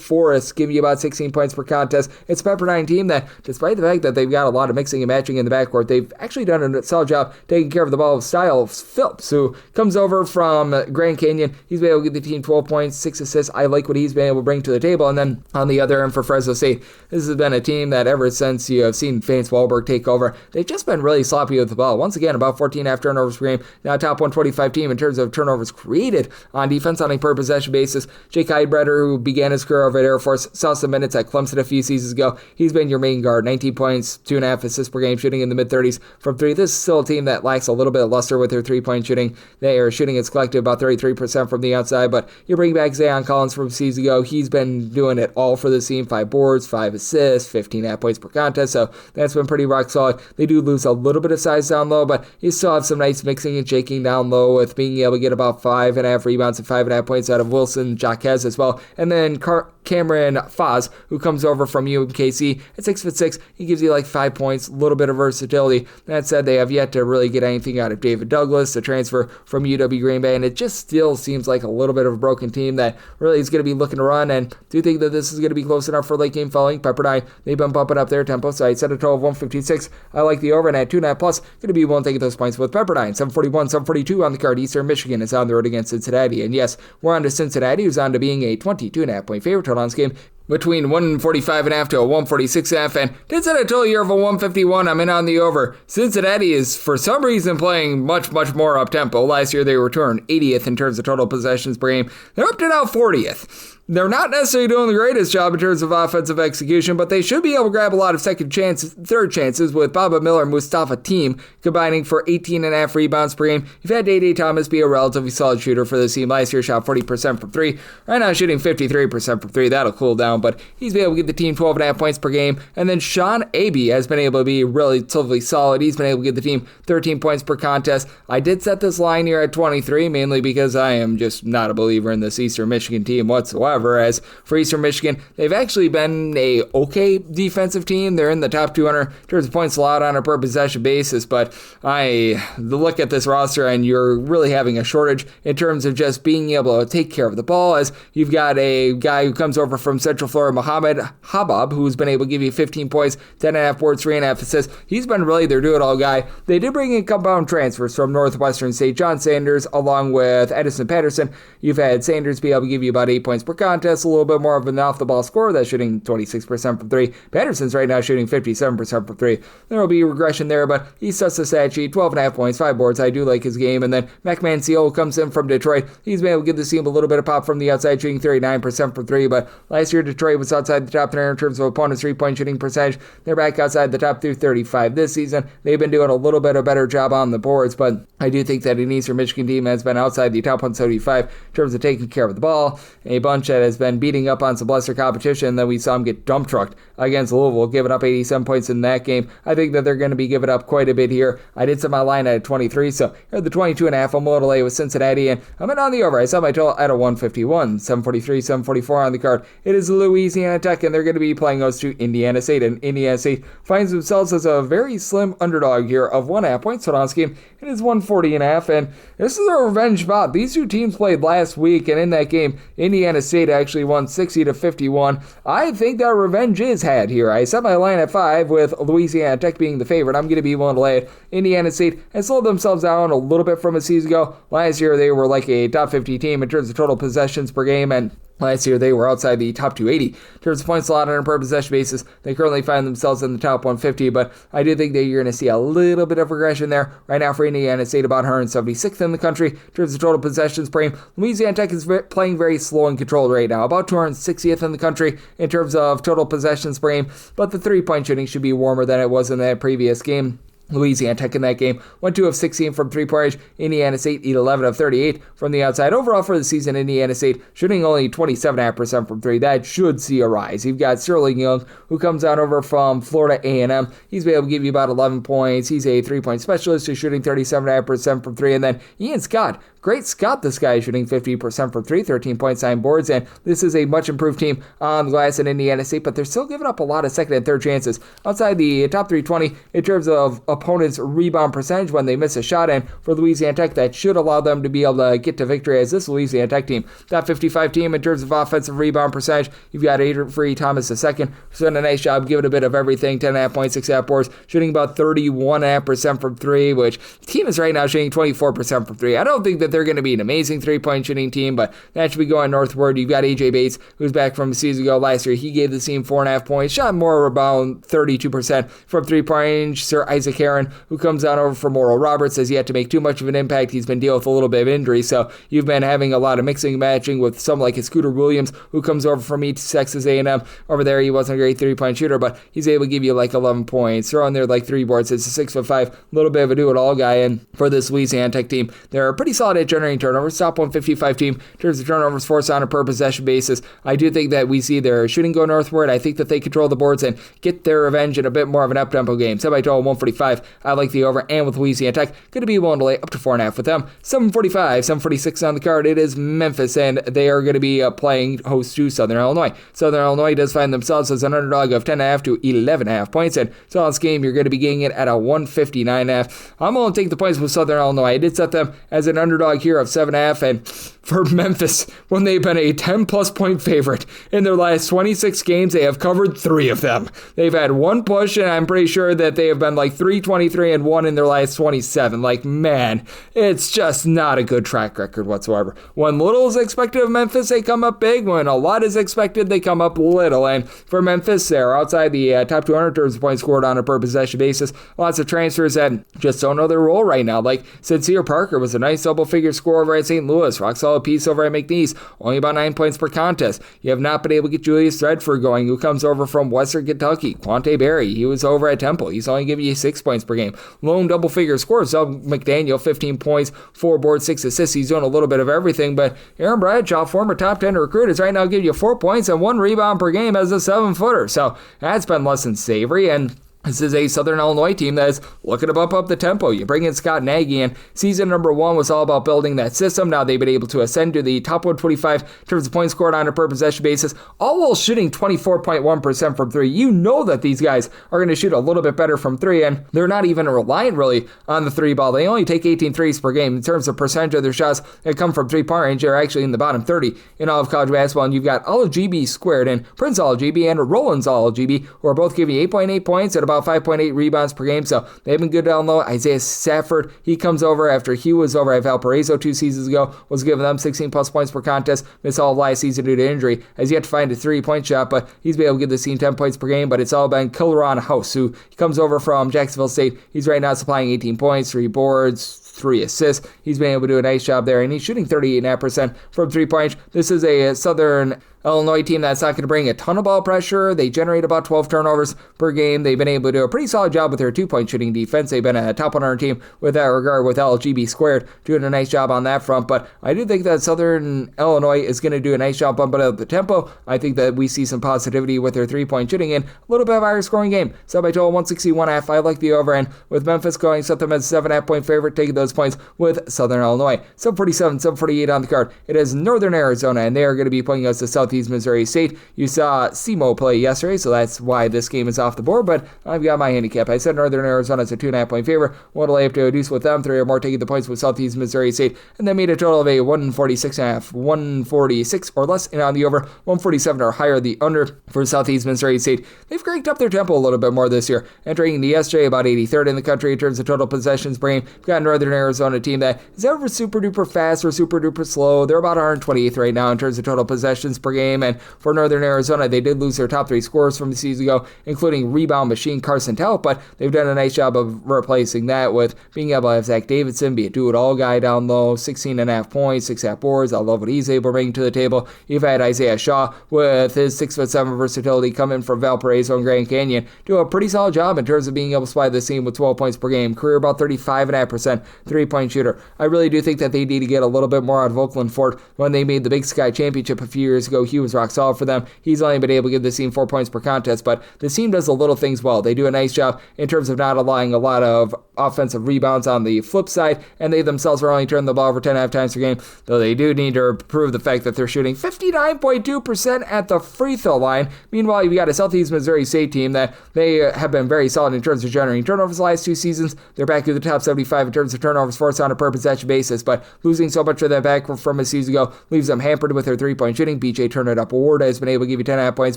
Forest, giving you about 16 points per contest. It's a Pepperdine team that, despite the fact that they've got a lot of mixing and matching in the backcourt, they've actually done a solid job taking care of the ball with Style Phillips, who comes over from Grand Canyon. He's been able to give the team 12 points, 6 assists. I like what he's been able to bring to the table. And then on the other end for Fresno State, this has been a team that ever since you have seen Vance Wahlberg take over, they've just been really sloppy with the ball. Once again, about 14.5 turnovers per game. Now top 125 team in terms of turnovers created on defense on a per possession basis. Jake Heidbreder, who began his career over at Air Force, saw some minutes at Clemson a few seasons ago. He's been your main guard, 19 points, 2.5 assists per game, shooting in the mid-30s from 3. This is still a team that lacks a little bit of luster with their 3-point shooting. They are shooting its collective about 33% from the outside, but you bring back Zayon Collins from seasons ago. He's been doing it all for the team, 5 boards, 5 assists, 15.5 points per contest, so that's been pretty rock solid. They do lose a little bit of size down low, but you still have some nice mixing and shaking down low, with being able to get about 5.5 rebounds and 5.5 points out of Wilson Jaquez as well. And then Cameron Foz, who comes over from UMKC at 6'6", he gives you like 5 points, a little bit of versatility. That said, they have yet to really get anything out of David Douglas, the transfer from UW Green Bay, and it just still seems like a little bit of a broken team that really is going to be looking to run. And do you think that this is going to be close enough for late game following? Pepperdine, they've been bumping up their tempo, so I set a total of 156. I like the over, and at 2.5 plus, going to be willing to take those points with Pepperdine. 741, 742 on the card. Eastern Michigan is on the road against Cincinnati, and yes, we're on to Cincinnati, who's on to being a 22.5 point favorite. Total on this game between 145.5 to a 146.5, and did set a total here of a 151. I'm in on the over. Cincinnati is for some reason playing much more up tempo. Last year they returned 80th in terms of total possessions per game. They're up to now 40th. They're not necessarily doing the greatest job in terms of offensive execution, but they should be able to grab a lot of second chances, third chances, with Baba Miller and Mustafa Team combining for 18.5 rebounds per game. You've had Day Thomas be a relatively solid shooter for this team. Last year shot 40% from 3. Right now shooting 53% from 3. That'll cool down, but he's been able to give the team 12.5 points per game. And then Sean Abey has been able to be relatively solid. He's been able to give the team 13 points per contest. I did set this line here at 23, mainly because I am just not a believer in this Eastern Michigan team whatsoever. As for Eastern Michigan, they've actually been a okay defensive team. They're in the top 200 in terms of points allowed on a per possession basis, but I look at this roster and you're really having a shortage in terms of just being able to take care of the ball, as you've got a guy who comes over from Central Florida, Mohammed Habab, who's been able to give you 15 points, 10.5 boards, 3.5 assists. He's been really their do-it-all guy. They did bring in compound transfers from Northwestern State, John Sanders, along with Edison Patterson. You've had Sanders be able to give you about 8 points per contest, a little bit more of an off-the-ball scorer that's shooting 26% from 3. Patterson's right now shooting 57% from 3. There will be regression there, but he sets the stat sheet, 12.5 points, 5 boards. I do like his game. And then Mac Manziel comes in from Detroit. He's been able to give the team a little bit of pop from the outside, shooting 39% from 3, but last year Detroit was outside the top 300 in terms of opponents' 3-point shooting percentage. They're back outside the top 235 this season. They've been doing a little bit of better job on the boards, but I do think that an Eastern Michigan team has been outside the top 175 in terms of taking care of the ball. A bunch that has been beating up on some lesser competition. Then we saw them get dump trucked against Louisville, giving up 87 points in that game. I think that they're going to be giving up quite a bit here. I did set my line at 23, so here the 22.5. I'm a little late with Cincinnati, and I'm in on the over. I set my total at a 151, 743, 744 on the card. It is Louisiana Tech, and they're going to be playing host to Indiana State. And Indiana State finds themselves as a very slim underdog here of 1.5 points. So on this game, it is 140.5, and this is a revenge bout. These two teams played last week, and in that game, Indiana State actually won 60-51. I think that revenge is had here. I set my line at 5 with Louisiana Tech being the favorite. I'm going to be willing to lay it. Indiana State has slowed themselves down a little bit from a season ago. Last year, they were like a top 50 team in terms of total possessions per game, and last year, they were outside the top 280. In terms of points allowed on a per possession basis, they currently find themselves in the top 150, but I do think that you're going to see a little bit of regression there. Right now for Indiana State, about 176th in the country. In terms of total possessions per game, Louisiana Tech is playing very slow and controlled right now, about 260th in the country in terms of total possessions per game, but the three-point shooting should be warmer than it was in that previous game. Louisiana Tech in that game went 2 of 16 from three-point range. Indiana State 11 of 38 from the outside. Overall for the season, Indiana State shooting only 27.5% from three. That should see a rise. You've got Sterling Young, who comes on over from Florida A&M. He's been able to give you about 11 points. He's a three-point specialist who's shooting 37.5% from three. And then Ian Scott. Great Scott, this guy is shooting 50% from three, 13 points, 9 boards, and this is a much improved team on the glass in Indiana State, but they're still giving up a lot of second and third chances outside the top 320 in terms of opponents' rebound percentage when they miss a shot, and for Louisiana Tech, that should allow them to be able to get to victory as this Louisiana Tech team. Top 55 team in terms of offensive rebound percentage. You've got Avery Thomas II, who's done a nice job giving a bit of everything, 10.5 points, 6.5 boards, shooting about 31.5% from three, which the team is right now shooting 24% from three. I don't think that they're going to be an amazing three-point shooting team, but that should be going northward. You've got AJ Bates, who's back from a season ago. Last year, he gave the team 4.5 points, shot more about 32% from three-point range. Sir Isaac Heron, who comes on over from Oral Roberts, has yet to make too much of an impact. He's been dealing with a little bit of injury, so you've been having a lot of mixing and matching with some like Scooter Williams, who comes over from East Texas A&M. Over there, he wasn't a great three-point shooter, but he's able to give you like 11 points. Throw in there like 3 boards. It's a 6'5", little bit of a do-it-all guy, and for this Louisiana Tech team, they're pretty solid at generating turnovers. Top 155 team in terms of turnovers forced on a per possession basis. I do think that we see their shooting go northward. I think that they control the boards and get their revenge in a bit more of an up-tempo game. Semi-total 145. I like the over, and with Louisiana Tech, going to be willing to lay up to 4.5 with them. 745, 746 on the card. It is Memphis, and they are going to be playing host to Southern Illinois. Southern Illinois does find themselves as an underdog of 10.5 to 11.5 points, and so on this game, you're going to be getting it at a 159.5. I'm going to take the points with Southern Illinois. I did set them as an underdog here of 7.5, and for Memphis, when they've been a 10-plus point favorite in their last 26 games, they have covered 3 of them. They've had 1 push, and I'm pretty sure that they have been like 3-23-1 in their last 27. Like, man, it's just not a good track record whatsoever. When little is expected of Memphis, they come up big. When a lot is expected, they come up little. And for Memphis, they're outside the top 200 in terms of points scored on a per possession basis. Lots of transfers that just don't know their role right now. Like, Sincere Parker was a nice double-figure score over at St. Louis. Rock solid piece over at McNeese, only about 9 points per contest. You have not been able to get Julius Threadford going, who comes over from Western Kentucky. Quante Berry, he was over at Temple. He's only giving you 6 points per game. Lone double-figure scores. Doug McDaniel, 15 points, 4 boards, 6 assists. He's doing a little bit of everything, but Aaron Bradshaw, former top 10 recruit, is right now giving you 4 points and 1 rebound per game as a 7-footer. So that's been less than savory, and this is a Southern Illinois team that is looking to bump up the tempo. You bring in Scott Nagy, and season number 1 was all about building that system. Now they've been able to ascend to the top 125 in terms of points scored on a per possession basis, all while shooting 24.1% from 3. You know that these guys are going to shoot a little bit better from 3, and they're not even reliant really on the 3 ball. They only take 18 threes per game. In terms of percentage of their shots that come from 3-point range, they're actually in the bottom 30 in all of college basketball. And you've got Olajibi squared and Prince Olajibi and Rollins Olajibi, who are both giving you 8.8 points at about 5.8 rebounds per game, so they've been good down low. Isaiah Samford, he comes over after he was over at Valparaiso 2 seasons ago, was giving them 16 plus points per contest, missed all of last season due to injury, has yet to find a 3-point shot, but he's been able to give the team 10 points per game, but it's all been Killeron House, who comes over from Jacksonville State. He's right now supplying 18 points, 3 boards, 3 assists. He's been able to do a nice job there, and he's shooting 38.5% from 3-point. This is a Southern Illinois team that's not going to bring a ton of ball pressure. They generate about 12 turnovers per game. They've been able to do a pretty solid job with their 2-point shooting defense. They've been a top 100 team with that regard, with LGB squared doing a nice job on that front. But I do think that Southern Illinois is going to do a nice job bumping up the tempo. I think that we see some positivity with their 3-point shooting and a little bit of a higher scoring game. So by total 161.5, I like the over, and with Memphis going set them as a 7.5 point favorite, taking those those points with Southern Illinois. 7:47, 7:48 on the card. It is Northern Arizona, and they are going to be playing against the Southeast Missouri State. You saw SEMO play yesterday, so that's why this game is off the board, but I've got my handicap. I said Northern Arizona is a 2.5-point favorite. Want to lay up to a deuce with them, 3 or more taking the points with Southeast Missouri State, and they made a total of a 146.5, 146 or less, and on the over, 147 or higher, the under for Southeast Missouri State. They've cranked up their tempo a little bit more this year, entering the SJ about 83rd in the country in terms of total possessions per game. We've got a Northern Arizona team that is ever super duper fast or super duper slow. They're about 128th right now in terms of total possessions per game, and for Northern Arizona, they did lose their top 3 scorers from the season ago, including rebound machine Carson Tout, but they've done a nice job of replacing that with being able to have Zach Davidson be a do-it-all guy down low, 16.5 points, 6.5 boards. I love what he's able to bring to the table. You've had Isaiah Shaw with his 6'7" versatility coming from Valparaiso and Grand Canyon do a pretty solid job in terms of being able to supply the team with 12 points per game. Career about 35.5% three-point shooter. I really do think that they need to get a little bit more out of Oakland Ford. When they made the Big Sky Championship a few years ago, he was rock solid for them. He's only been able to give the team 4 points per contest, but the team does the little things well. They do a nice job in terms of not allowing a lot of offensive rebounds on the flip side, and they themselves are only turning the ball over 10.5 times per game, though they do need to prove the fact that they're shooting 59.2% at the free throw line. Meanwhile, you've got a Southeast Missouri State team that they have been very solid in terms of generating turnovers the last 2 seasons. They're back in the top 75 in terms of turnovers forced on a per possession basis, but losing so much of that back from a season ago leaves them hampered with their three-point shooting. BJ Turner-Up Ward has been able to give you 10.5 points,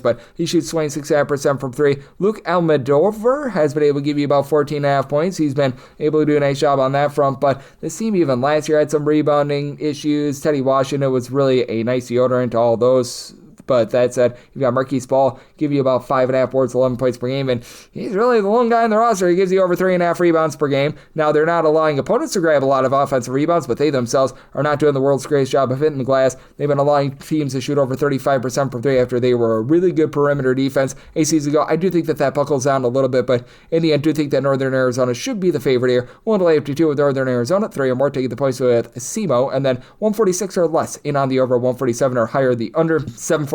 but he shoots 26.5% from 3. Luke Almodovar has been able to give you about 14.5 points. He's been able to do a nice job on that front, but this team even last year had some rebounding issues. Teddy Washington was really a nice deodorant to all those. But that said, you've got Marquise Ball give you about 5.5 boards, 11 points per game, and he's really the lone guy in the roster. He gives you over 3.5 rebounds per game. Now, they're not allowing opponents to grab a lot of offensive rebounds, but they themselves are not doing the world's greatest job of hitting the glass. They've been allowing teams to shoot over 35% from 3 after they were a really good perimeter defense a season ago. I do think that buckles down a little bit, but in the end, I do think that Northern Arizona should be the favorite here. We'll lay up to 2 with Northern Arizona, 3 or more taking the points with SEMO, and then 146 or less in on the over, 147 or higher, the under, 749,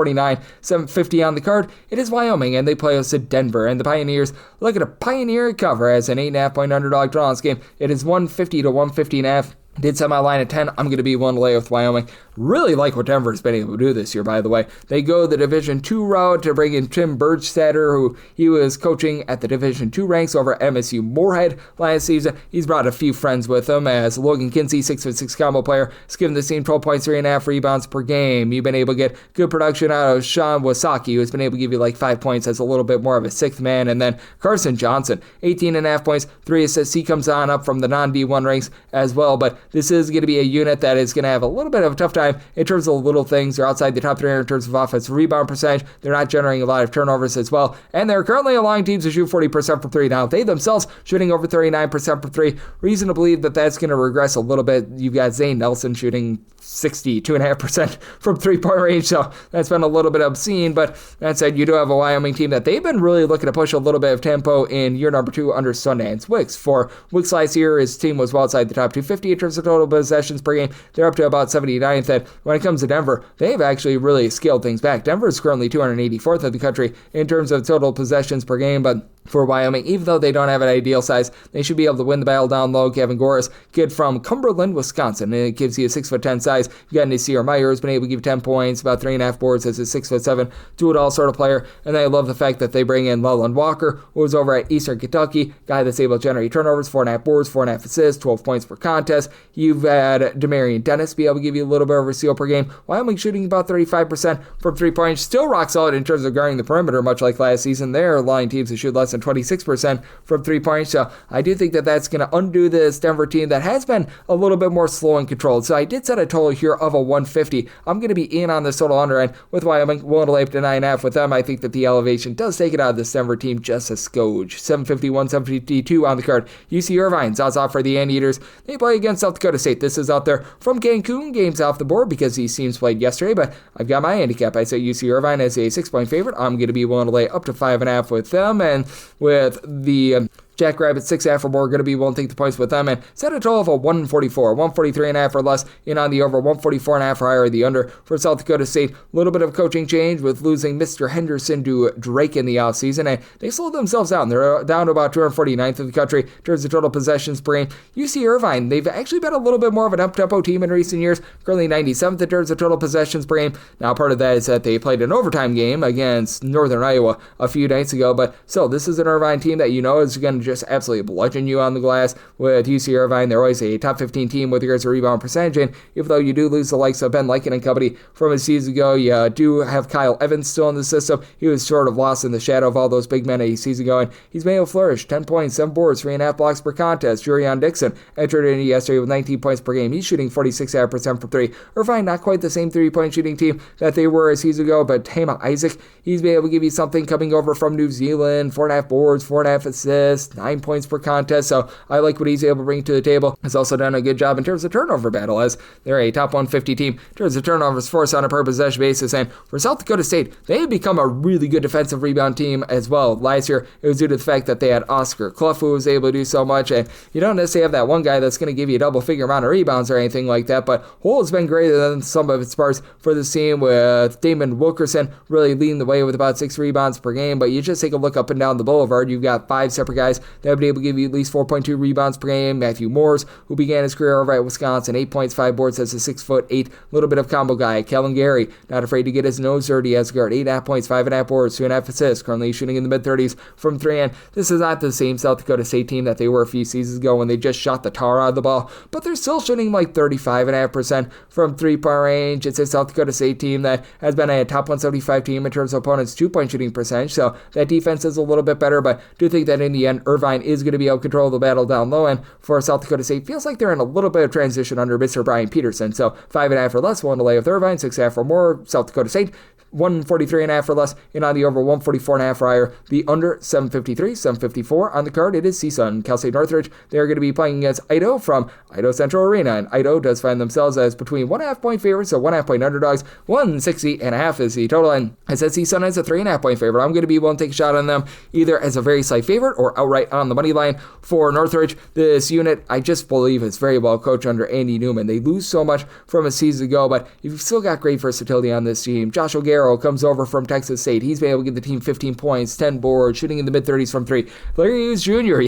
750 on the card. It is Wyoming, and they play us at Denver, and the Pioneers look at a Pioneer cover as an 8.5-point underdog draw in this game. It is 150 to 150.5. Did set my line at 10. I'm going to be one to lay with Wyoming. Really like what Denver's been able to do this year, by the way. They go the Division II route to bring in Tim Bergstatter, who he was coaching at the Division II ranks over MSU Moorhead last season. He's brought a few friends with him, as Logan Kinsey, 6'6" combo player, has given the team 12 points, 3.5 rebounds per game. You've been able to get good production out of Sean Wasaki, who's been able to give you like 5 points as a little bit more of a sixth man. And then Carson Johnson, 18.5 points, 3 assists. He comes on up from the non-D1 ranks as well, but this is going to be a unit that is going to have a little bit of a tough time in terms of the little things. They're outside the top 300 in terms of offensive rebound percentage. They're not generating a lot of turnovers as well, and they're currently allowing teams to shoot 40% from 3. Now, they themselves shooting over 39% from 3. Reason to believe that that's going to regress a little bit. You've got Zane Nelson shooting 62.5% from 3-point range, so that's been a little bit obscene. But that said, you do have a Wyoming team that they've been really looking to push a little bit of tempo in year number 2 under Sundance Wicks. For Wicks last year, his team was well outside the top 250 in terms of total possessions per game. They're up to about 79th, and when it comes to Denver, they've actually really scaled things back. Denver is currently 284th in the country in terms of total possessions per game, but for Wyoming, even though they don't have an ideal size, they should be able to win the battle down low. Kevin Goris, kid from Cumberland, Wisconsin, and it gives you a 6'10" size. You got Nasir Meyer, who's been able to give you 10 points, about 3.5 boards as a 6'7", do-it-all sort of player. And I love the fact that they bring in Leland Walker, who was over at Eastern Kentucky, guy that's able to generate turnovers, 4.5 boards, 4.5 assists, 12 points per contest. You've had Demarion Dennis be able to give you a little bit of a steal per game. Wyoming shooting about 35% from 3 points, still rock solid in terms of guarding the perimeter, much like last season. They're allowing teams to shoot less than 26% from 3 points. So I do think that that's going to undo this Denver team that has been a little bit more slow and controlled. So I did set a total here of a 150. I'm going to be in on this total under end with Wyoming. Willing to lay up to 9.5 with them. I think that the elevation does take it out of this Denver team just a skoge. 751, 752 on the card. UC Irvine, Zaza for the Anteaters. They play against South Dakota State. This is out there from Cancun. Games off the board because these teams played yesterday, but I've got my handicap. I say UC Irvine as a 6-point favorite. I'm going to be willing to lay up to 5.5 with them, and with the Jackrabbits 6.5 or more, going to be willing to take the points with them, and set a total of a 144, 143.5 or less in on the over, 144.5 or higher the under for South Dakota State. A little bit of coaching change with losing Mr. Henderson to Drake in the offseason, and they slowed themselves down. They're down to about 249th in the country in terms of total possessions per game. UC Irvine, they've actually been a little bit more of an up-tempo team in recent years, currently 97th in terms of total possessions per game. Now, part of that is that they played an overtime game against Northern Iowa a few nights ago, but still, this is an Irvine team that you know is going to just absolutely bludgeon you on the glass. With UC Irvine, they're always a top 15 team with regards to rebound percentage, and even though you do lose the likes of Ben Lyken and company from a season ago, you do have Kyle Evans still in the system. He was sort of lost in the shadow of all those big men a season ago, and he's been able to flourish. 10 points, 7 boards, 3.5 blocks per contest. Jurion Dixon entered in yesterday with 19 points per game. He's shooting 46.5% from 3. Irvine, not quite the same 3-point shooting team that they were a season ago, but Tama Isaac, he's been able to give you something coming over from New Zealand. 4.5 boards, 4.5 assists, 9 points per contest, so I like what he's able to bring to the table. He's also done a good job in terms of turnover battle, as they're a top 150 team in terms of turnovers forced on a per possession basis. And for South Dakota State, they have become a really good defensive rebound team as well. Last year, it was due to the fact that they had Oscar Clough, who was able to do so much, and you don't necessarily have that one guy that's going to give you a double-figure amount of rebounds or anything like that, but Hull has been greater than some of its parts for this team, with Damon Wilkerson really leading the way with about 6 rebounds per game. But you just take a look up and down the boulevard, you've got 5 separate guys that have been able to give you at least 4.2 rebounds per game. Matthew Moores, who began his career over at Wisconsin, 8 points, 5 boards as a 6'8", little bit of combo guy. Kellen Gary, not afraid to get his nose dirty as a guard, 8.5 points, 5.5 boards, 2.5 assists, currently shooting in the mid-30s from 3. And this is not the same South Dakota State team that they were a few seasons ago when they just shot the tar out of the ball, but they're still shooting like 35.5% from 3-point range. It's a South Dakota State team that has been a top 175 team in terms of opponents' 2-point shooting percentage, so that defense is a little bit better, but do think that in the end, Irvine is going to be able to control the battle down low, and for South Dakota State, feels like they're in a little bit of transition under Mr. Brian Peterson, so 5.5 or less, willing to lay with Irvine, 6.5 or more, South Dakota State, 143.5 or less, and on the over 144.5 or higher. The under 753, 754 on the card. It is CSUN. Cal State Northridge, they're going to be playing against Idaho from Idaho Central Arena, and Idaho does find themselves as between 1.5 point favorites, so 1.5 point underdogs. 160.5 is the total, and I said CSUN is a 3.5 point favorite. I'm going to be willing to take a shot on them either as a very slight favorite or outright on the money line for Northridge. This unit, I just believe, is very well coached under Andy Newman. They lose so much from a season ago, but you've still got great versatility on this team. Josh O'Gara comes over from Texas State. He's been able to give the team 15 points, 10 boards, shooting in the mid-30s from 3. Larry Hughes Jr.,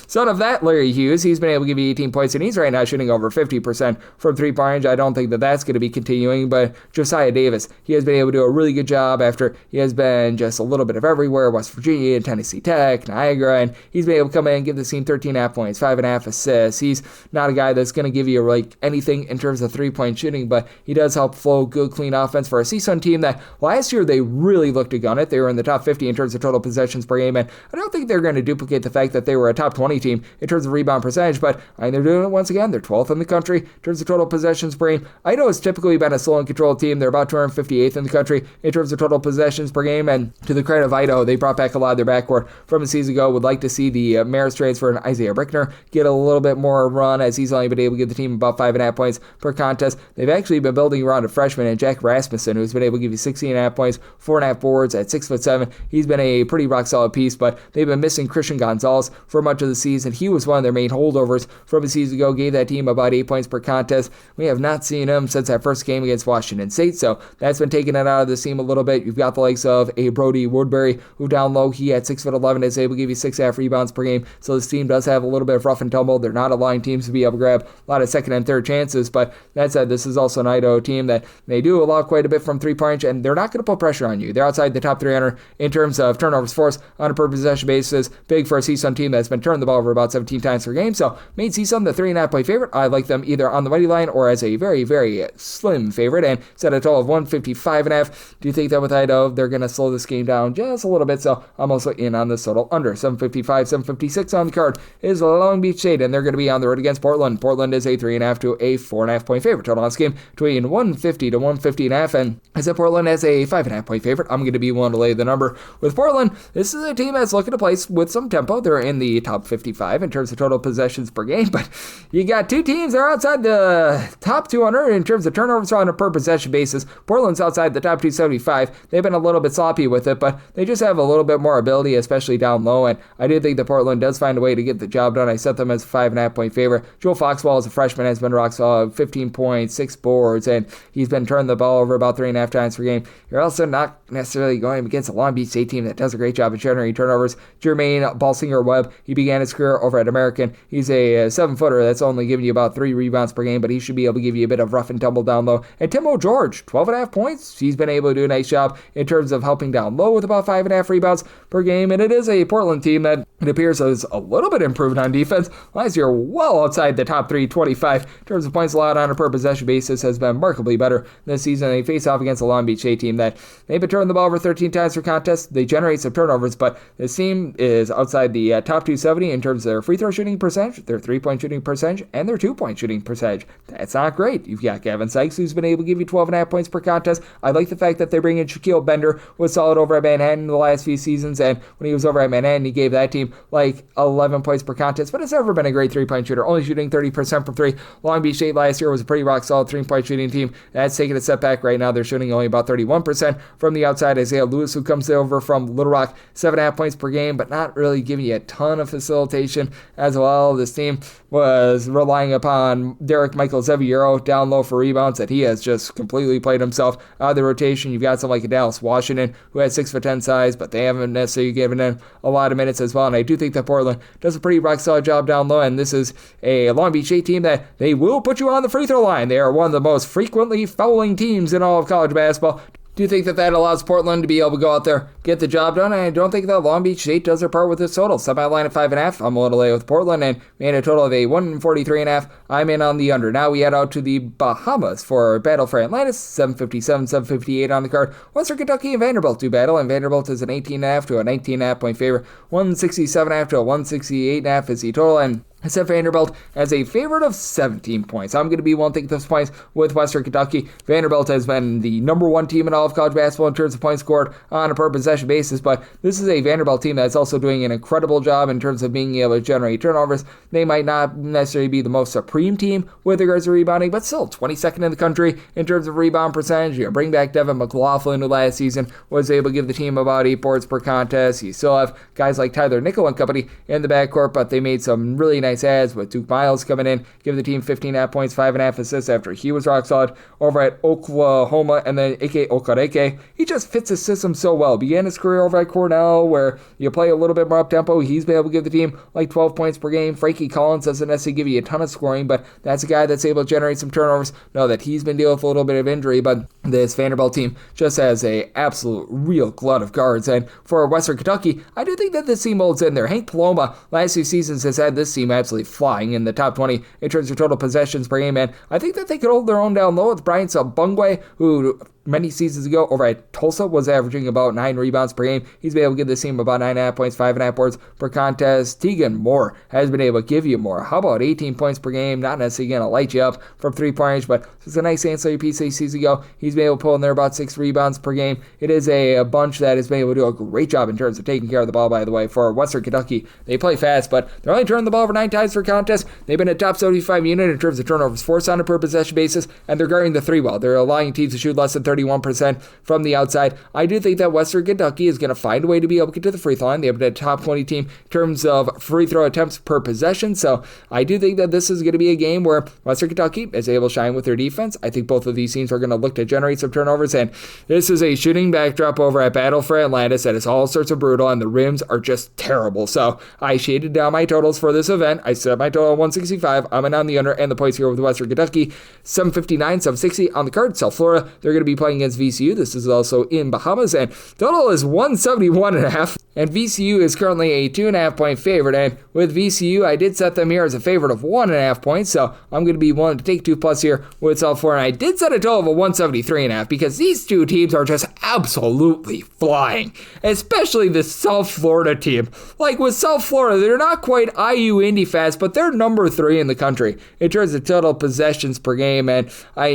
son of that Larry Hughes, he's been able to give you 18 points, and he's right now shooting over 50% from 3-point range. I don't think that that's going to be continuing, but Josiah Davis, he has been able to do a really good job after he has been just a little bit of everywhere, West Virginia, Tennessee Tech, Niagara, and he's been able to come in and give the team 13.5 points, 5.5 assists. He's not a guy that's going to give you like anything in terms of 3-point shooting, but he does help flow good, clean offense for a CSUN team that last year they really looked to gun it. They were in the top 50 in terms of total possessions per game, and I don't think they're going to duplicate the fact that they were a top 20 team in terms of rebound percentage, but they're doing it once again. They're 12th in the country in terms of total possessions per game. Idaho has typically been a slow and controlled team. They're about 258th in the country in terms of total possessions per game, and to the credit of Idaho, they brought back a lot of their backcourt from a season ago. Would like to see the Marist transfer and Isaiah Brickner get a little bit more run, as he's only been able to give the team about 5.5 points per contest. They've actually been building around a freshman and Jack Rasmussen, who's been able to give you 16.5 points, 4.5 boards at 6'7". He's been a pretty rock solid piece, but they've been missing Christian Gonzalez for much of the season. He was one of their main holdovers from a season ago, gave that team about 8 points per contest. We have not seen him since that first game against Washington State, so that's been taking it out of the team a little bit. You've got the likes of a Brody Woodbury, who down low, he at 6'11", is able to give you 6.5 rebounds per game, so this team does have a little bit of rough and tumble. They're not allowing teams to be able to grab a lot of second and third chances, but that said, this is also an Idaho team that they do allow quite a bit from 3-point range, and they're not going to put pressure on you. They're outside the top 300 in terms of turnovers forced on a per possession basis. Big for a CSUN team that's been turning the ball over about 17 times per game, so made CSUN the 3.5 point favorite. I like them either on the money line or as a very, very slim favorite, and set a total of 155.5. Do you think that with Idaho, they're going to slow this game down just a little bit? So I'm also in on this total under 755, 756 on the card is Long Beach State, and they're going to be on the road against Portland. Portland is a 3.5 to a 4.5 point favorite. Total on this game between 150 to 150.5, and I said Portland has as a 5.5-point favorite. I'm going to be willing to lay the number with Portland. This is a team that's looking to play with some tempo. They're in the top 55 in terms of total possessions per game, but you got two teams that are outside the top 200 in terms of turnovers on a per possession basis. Portland's outside the top 275. They've been a little bit sloppy with it, but they just have a little bit more ability, especially down low, and I do think that Portland does find a way to get the job done. I set them as a 5.5-point favorite. Joel Foxwell, as a freshman, has been rock solid, 15 points, 6 boards, and he's been turning the ball over about 3.5 times per game. You're also not necessarily going against a Long Beach State team that does a great job of generating turnovers. Jermaine Balsinger-Webb, he began his career over at American. He's a 7-footer that's only giving you about 3 rebounds per game, but he should be able to give you a bit of rough and tumble down low. And Timo George, 12.5 points. He's been able to do a nice job in terms of helping down low with about 5.5 rebounds per game. And it is a Portland team that it appears is a little bit improved on defense. Last year, well outside the top 325 in terms of points allowed on a per possession basis, has been markedly better this season. They face off against a Long Beach State team that they've been turning the ball over 13 times per contest. They generate some turnovers, but this team is outside the top 270 in terms of their free throw shooting percentage, their 3-point shooting percentage, and their 2-point shooting percentage. That's not great. You've got Gavin Sykes, who's been able to give you 12.5 points per contest. I like the fact that they bring in Shaquille Bender, who was solid over at Manhattan in the last few seasons, and when he was over at Manhattan, he gave that team like 11 points per contest, but it's never been a great 3-point shooter, only shooting 30% from 3. Long Beach State last year was a pretty rock solid 3-point shooting team. That's taken a step back right now. They're shooting only about 31% from the outside. Isaiah Lewis, who comes over from Little Rock, 7.5 points per game, but not really giving you a ton of facilitation as well. This team was relying upon Derek Michael Zeviero down low for rebounds, that he has just completely played himself out of the rotation. You've got someone like Dallas Washington, who has 6'10" size, but they haven't necessarily given him a lot of minutes as well. And I do think that Portland does a pretty rock solid job down low, and this is a Long Beach State team that they will put you on the free throw line. They are one of the most frequently fouling teams in all of college basketball. Do you think that allows Portland to be able to go out there, get the job done? I don't think that Long Beach State does their part with this total. Semi line at 5.5. I'm a little late with Portland and made a total of a 143.5. I'm in on the under. Now we head out to the Bahamas for Battle for Atlantis. 757, 758 on the card. Western Kentucky and Vanderbilt do battle, and Vanderbilt is an 18.5 to a 19.5 point favorite. 167.5 to a 168.5 is the total, and I set Vanderbilt as a favorite of 17 points. I'm going to be willing to take those points with Western Kentucky. Vanderbilt has been the number 1 team in all of college basketball in terms of points scored on a per possession basis, but this is a Vanderbilt team that's also doing an incredible job in terms of being able to generate turnovers. They might not necessarily be the most supreme team with regards to rebounding, but still 22nd in the country in terms of rebound percentage. You bring back Devin McLaughlin, who last season was able to give the team about 8 boards per contest. You still have guys like Tyler Nickel and company in the backcourt, but they made some really nice adds with Duke Miles coming in, giving the team 15.5 points, 5.5 assists after he was rock solid over at Oklahoma, and then Ike Okareke. He just fits his system so well. Began his career over at Cornell, where you play a little bit more up-tempo. He's been able to give the team like 12 points per game. Frankie Collins doesn't necessarily give you a ton of scoring, but that's a guy that's able to generate some turnovers. Know that he's been dealing with a little bit of injury, but this Vanderbilt team just has a absolute real glut of guards. And for Western Kentucky, I do think that this team holds in there. Hank Paloma, last 2 seasons, has had this team absolutely flying in the top 20 in terms of total possessions per game, and I think that they could hold their own down low with Brian Sabungwe, who many seasons ago over at Tulsa was averaging about 9 rebounds per game. He's been able to give this team about 9.5 points, 5.5 boards per contest. Tegan Moore has been able to give you more. How about 18 points per game? Not necessarily going to light you up from 3-point range, but it's a nice ancillary piece a season ago. He's been able to pull in there about 6 rebounds per game. It is a bunch that has been able to do a great job in terms of taking care of the ball, by the way, for Western Kentucky. They play fast, but they're only turning the ball over 9 times per contest. They've been a top 75 unit in terms of turnovers forced on a per possession basis, and they're guarding the 3 well. They're allowing teams to shoot less than 31% from the outside. I do think that Western Kentucky is going to find a way to be able to get to the free throw line. They have been a top 20 team in terms of free throw attempts per possession, so I do think that this is going to be a game where Western Kentucky is able to shine with their defense. I think both of these teams are going to look to generate some turnovers, and this is a shooting backdrop over at Battle for Atlantis that is all sorts of brutal, and the rims are just terrible. So I shaded down my totals for this event. I set my total at 165. I'm in on the under and the points here with Western Kentucky. 759, 760 on the card. South Florida, they're going to be playing against VCU. This is also in Bahamas, and total is 171.5. And VCU is currently a 2.5 point favorite. And with VCU, I did set them here as a favorite of 1.5 points. So I'm going to be willing to take 2+ here with South Florida. And I did set a total of a 173.5 because these two teams are just absolutely flying, especially the South Florida team. Like with South Florida, they're not quite IU Indy fast, but they're number 3 in the country in terms of total possessions per game. And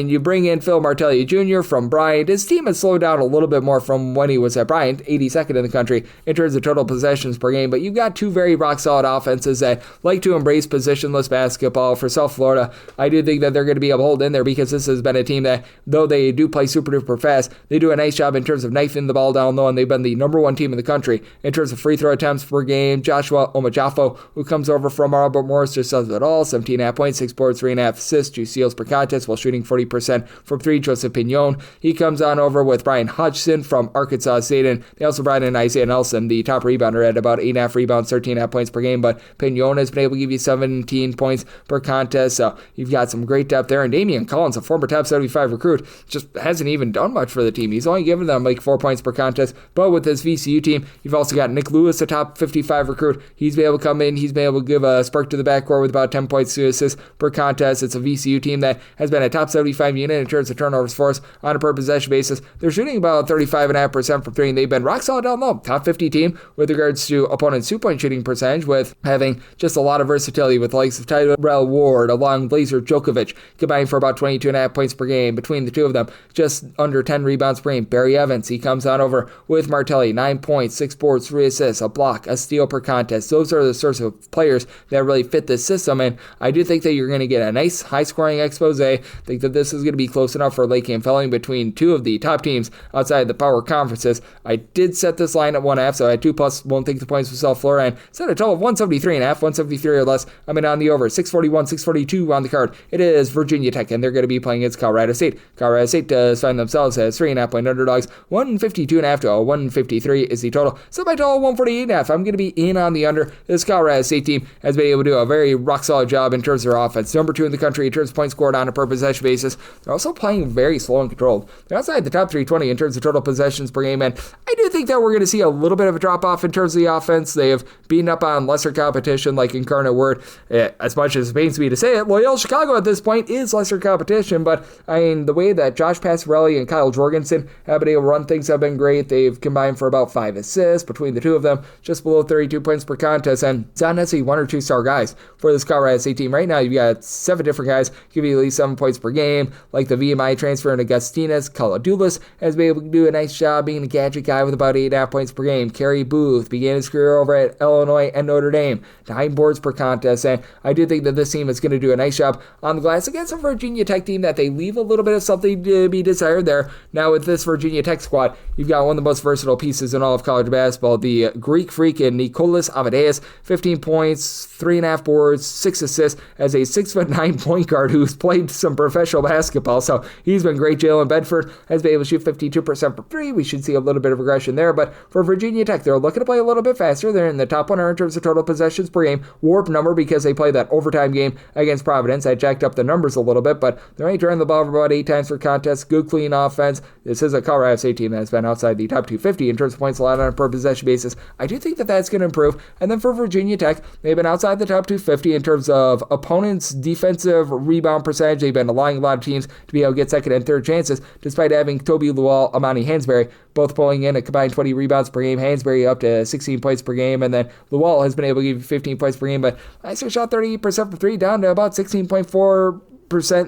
you bring in Phil Martelli Jr. from Bryant. His team has slowed down a little bit more from when he was at Bryant, 82nd in the country in terms of total possessions per game, but you've got two very rock-solid offenses that like to embrace positionless basketball. For South Florida, I do think that they're going to be able to hold in there because this has been a team that, though they do play super-duper fast, they do a nice job in terms of knifing the ball down low, and they've been the number one team in the country in terms of free throw attempts per game. Joshua Omajafo, who comes over from Albert Morris, just does it all. 17.5 points, 6 boards, 3.5 assists, 2 steals per contest while shooting 40% from three. Joseph Pignon, he comes on over with Brian Hodgson from Arkansas State, and they also brought in Isaiah Nelson, the top rebounder, at about 8.5 rebounds, 13.5 points per game, but Pignon has been able to give you 17 points per contest, so you've got some great depth there. And Damian Collins, a former top 75 recruit, just hasn't even done much for the team. He's only given them like 4 points per contest, but with this VCU team, you've also got Nick Lewis, a top 55 recruit. He's been able to come in, he's been able to give a spark to the backcourt with about 10 points to assists per contest. It's a VCU team that has been a top 75 unit in terms of turnovers for us on a per possession basis. They're shooting about 35.5% from three, and they've been rock solid down low. Top 50 team with regards to opponent's 2-point shooting percentage, with having just a lot of versatility with the likes of Tyrell Ward along Blazer Djokovic combining for about 22.5 points per game. Between the two of them, just under 10 rebounds per game. Barry Evans, he comes on over with Martelli, 9 points, 6 boards, 3 assists, a block, a steal per contest. Those are the sorts of players that really fit this system, and I do think that you're going to get a nice high-scoring expose. I think that this is going to be close enough for Lake Camp Felling between two of the top teams outside the power conferences. I did set this line at 1.5, so I had 2+, won't take the points with South Florida, and set a total of 173.5, 173 or less. I'm in on the over, 641, 642 on the card. It is Virginia Tech, and they're going to be playing against Colorado State. Colorado State does find themselves as 3.5-point underdogs. 152.5 to 153 is the total. So my total 148.5. I'm going to be in on the under. This Colorado State team has been able to do a very rock-solid job in terms of their offense. Number 2 in the country in terms of points scored on a per possession basis. They're also playing very slow and controlled. They're outside the top 320 in terms of total possessions per game, and I do think that we're going to see a little bit of a drop-off in terms of the offense. They have beaten up on lesser competition like Incarnate Word. As much as it pains me to say it, Loyola Chicago at this point is lesser competition, but I mean, the way that Josh Passarelli and Kyle Jorgensen have been able to run things have been great. They've combined for about 5 assists between the two of them, just below 32 points per contest, and it's not necessarily 1 or 2 star guys for this Colorado State team. Right now, you've got 7 different guys give you at least 7 points per game, like the VMI transfer in Augustinus. Kaladulis has been able to do a nice job being a gadget guy with about 8.5 points per game. Kerry Booth began his career over at Illinois and Notre Dame, 9 boards per contest, and I do think that this team is going to do a nice job on the glass against a Virginia Tech team that they leave a little bit of something to be desired there. Now with this Virginia Tech squad, you've got one of the most versatile pieces in all of college basketball, the Greek freak in Nicolas Avadeus, 15 points, 3.5 boards, 6 assists as a 6'9" point guard who's played some professional basketball, so he's been great. Jalen Bedford has been able to shoot 52% for 3. We should see a little bit of regression there, but for Virginia Tech, they're looking to play a little bit faster. They're in the top 100 in terms of total possessions per game. Warp number because they played that overtime game against Providence. I jacked up the numbers a little bit, but they're only turning the ball over about 8 times per contest. Good, clean offense. This is a Colorado State team that's been outside the top 250 in terms of points allowed on a per possession basis. I do think that that's going to improve. And then for Virginia Tech, they've been outside the top 250 in terms of opponents' defensive rebound percentage. They've been allowing a lot of teams to be able to get second and third chances, despite having Toby Lual, Amani Hansberry, both pulling in a combined 20 rebounds per game. Hansberry up to 16 points per game, and then Lual has been able to give you 15 points per game, but I still shot 38% for 3, down to about 16.4%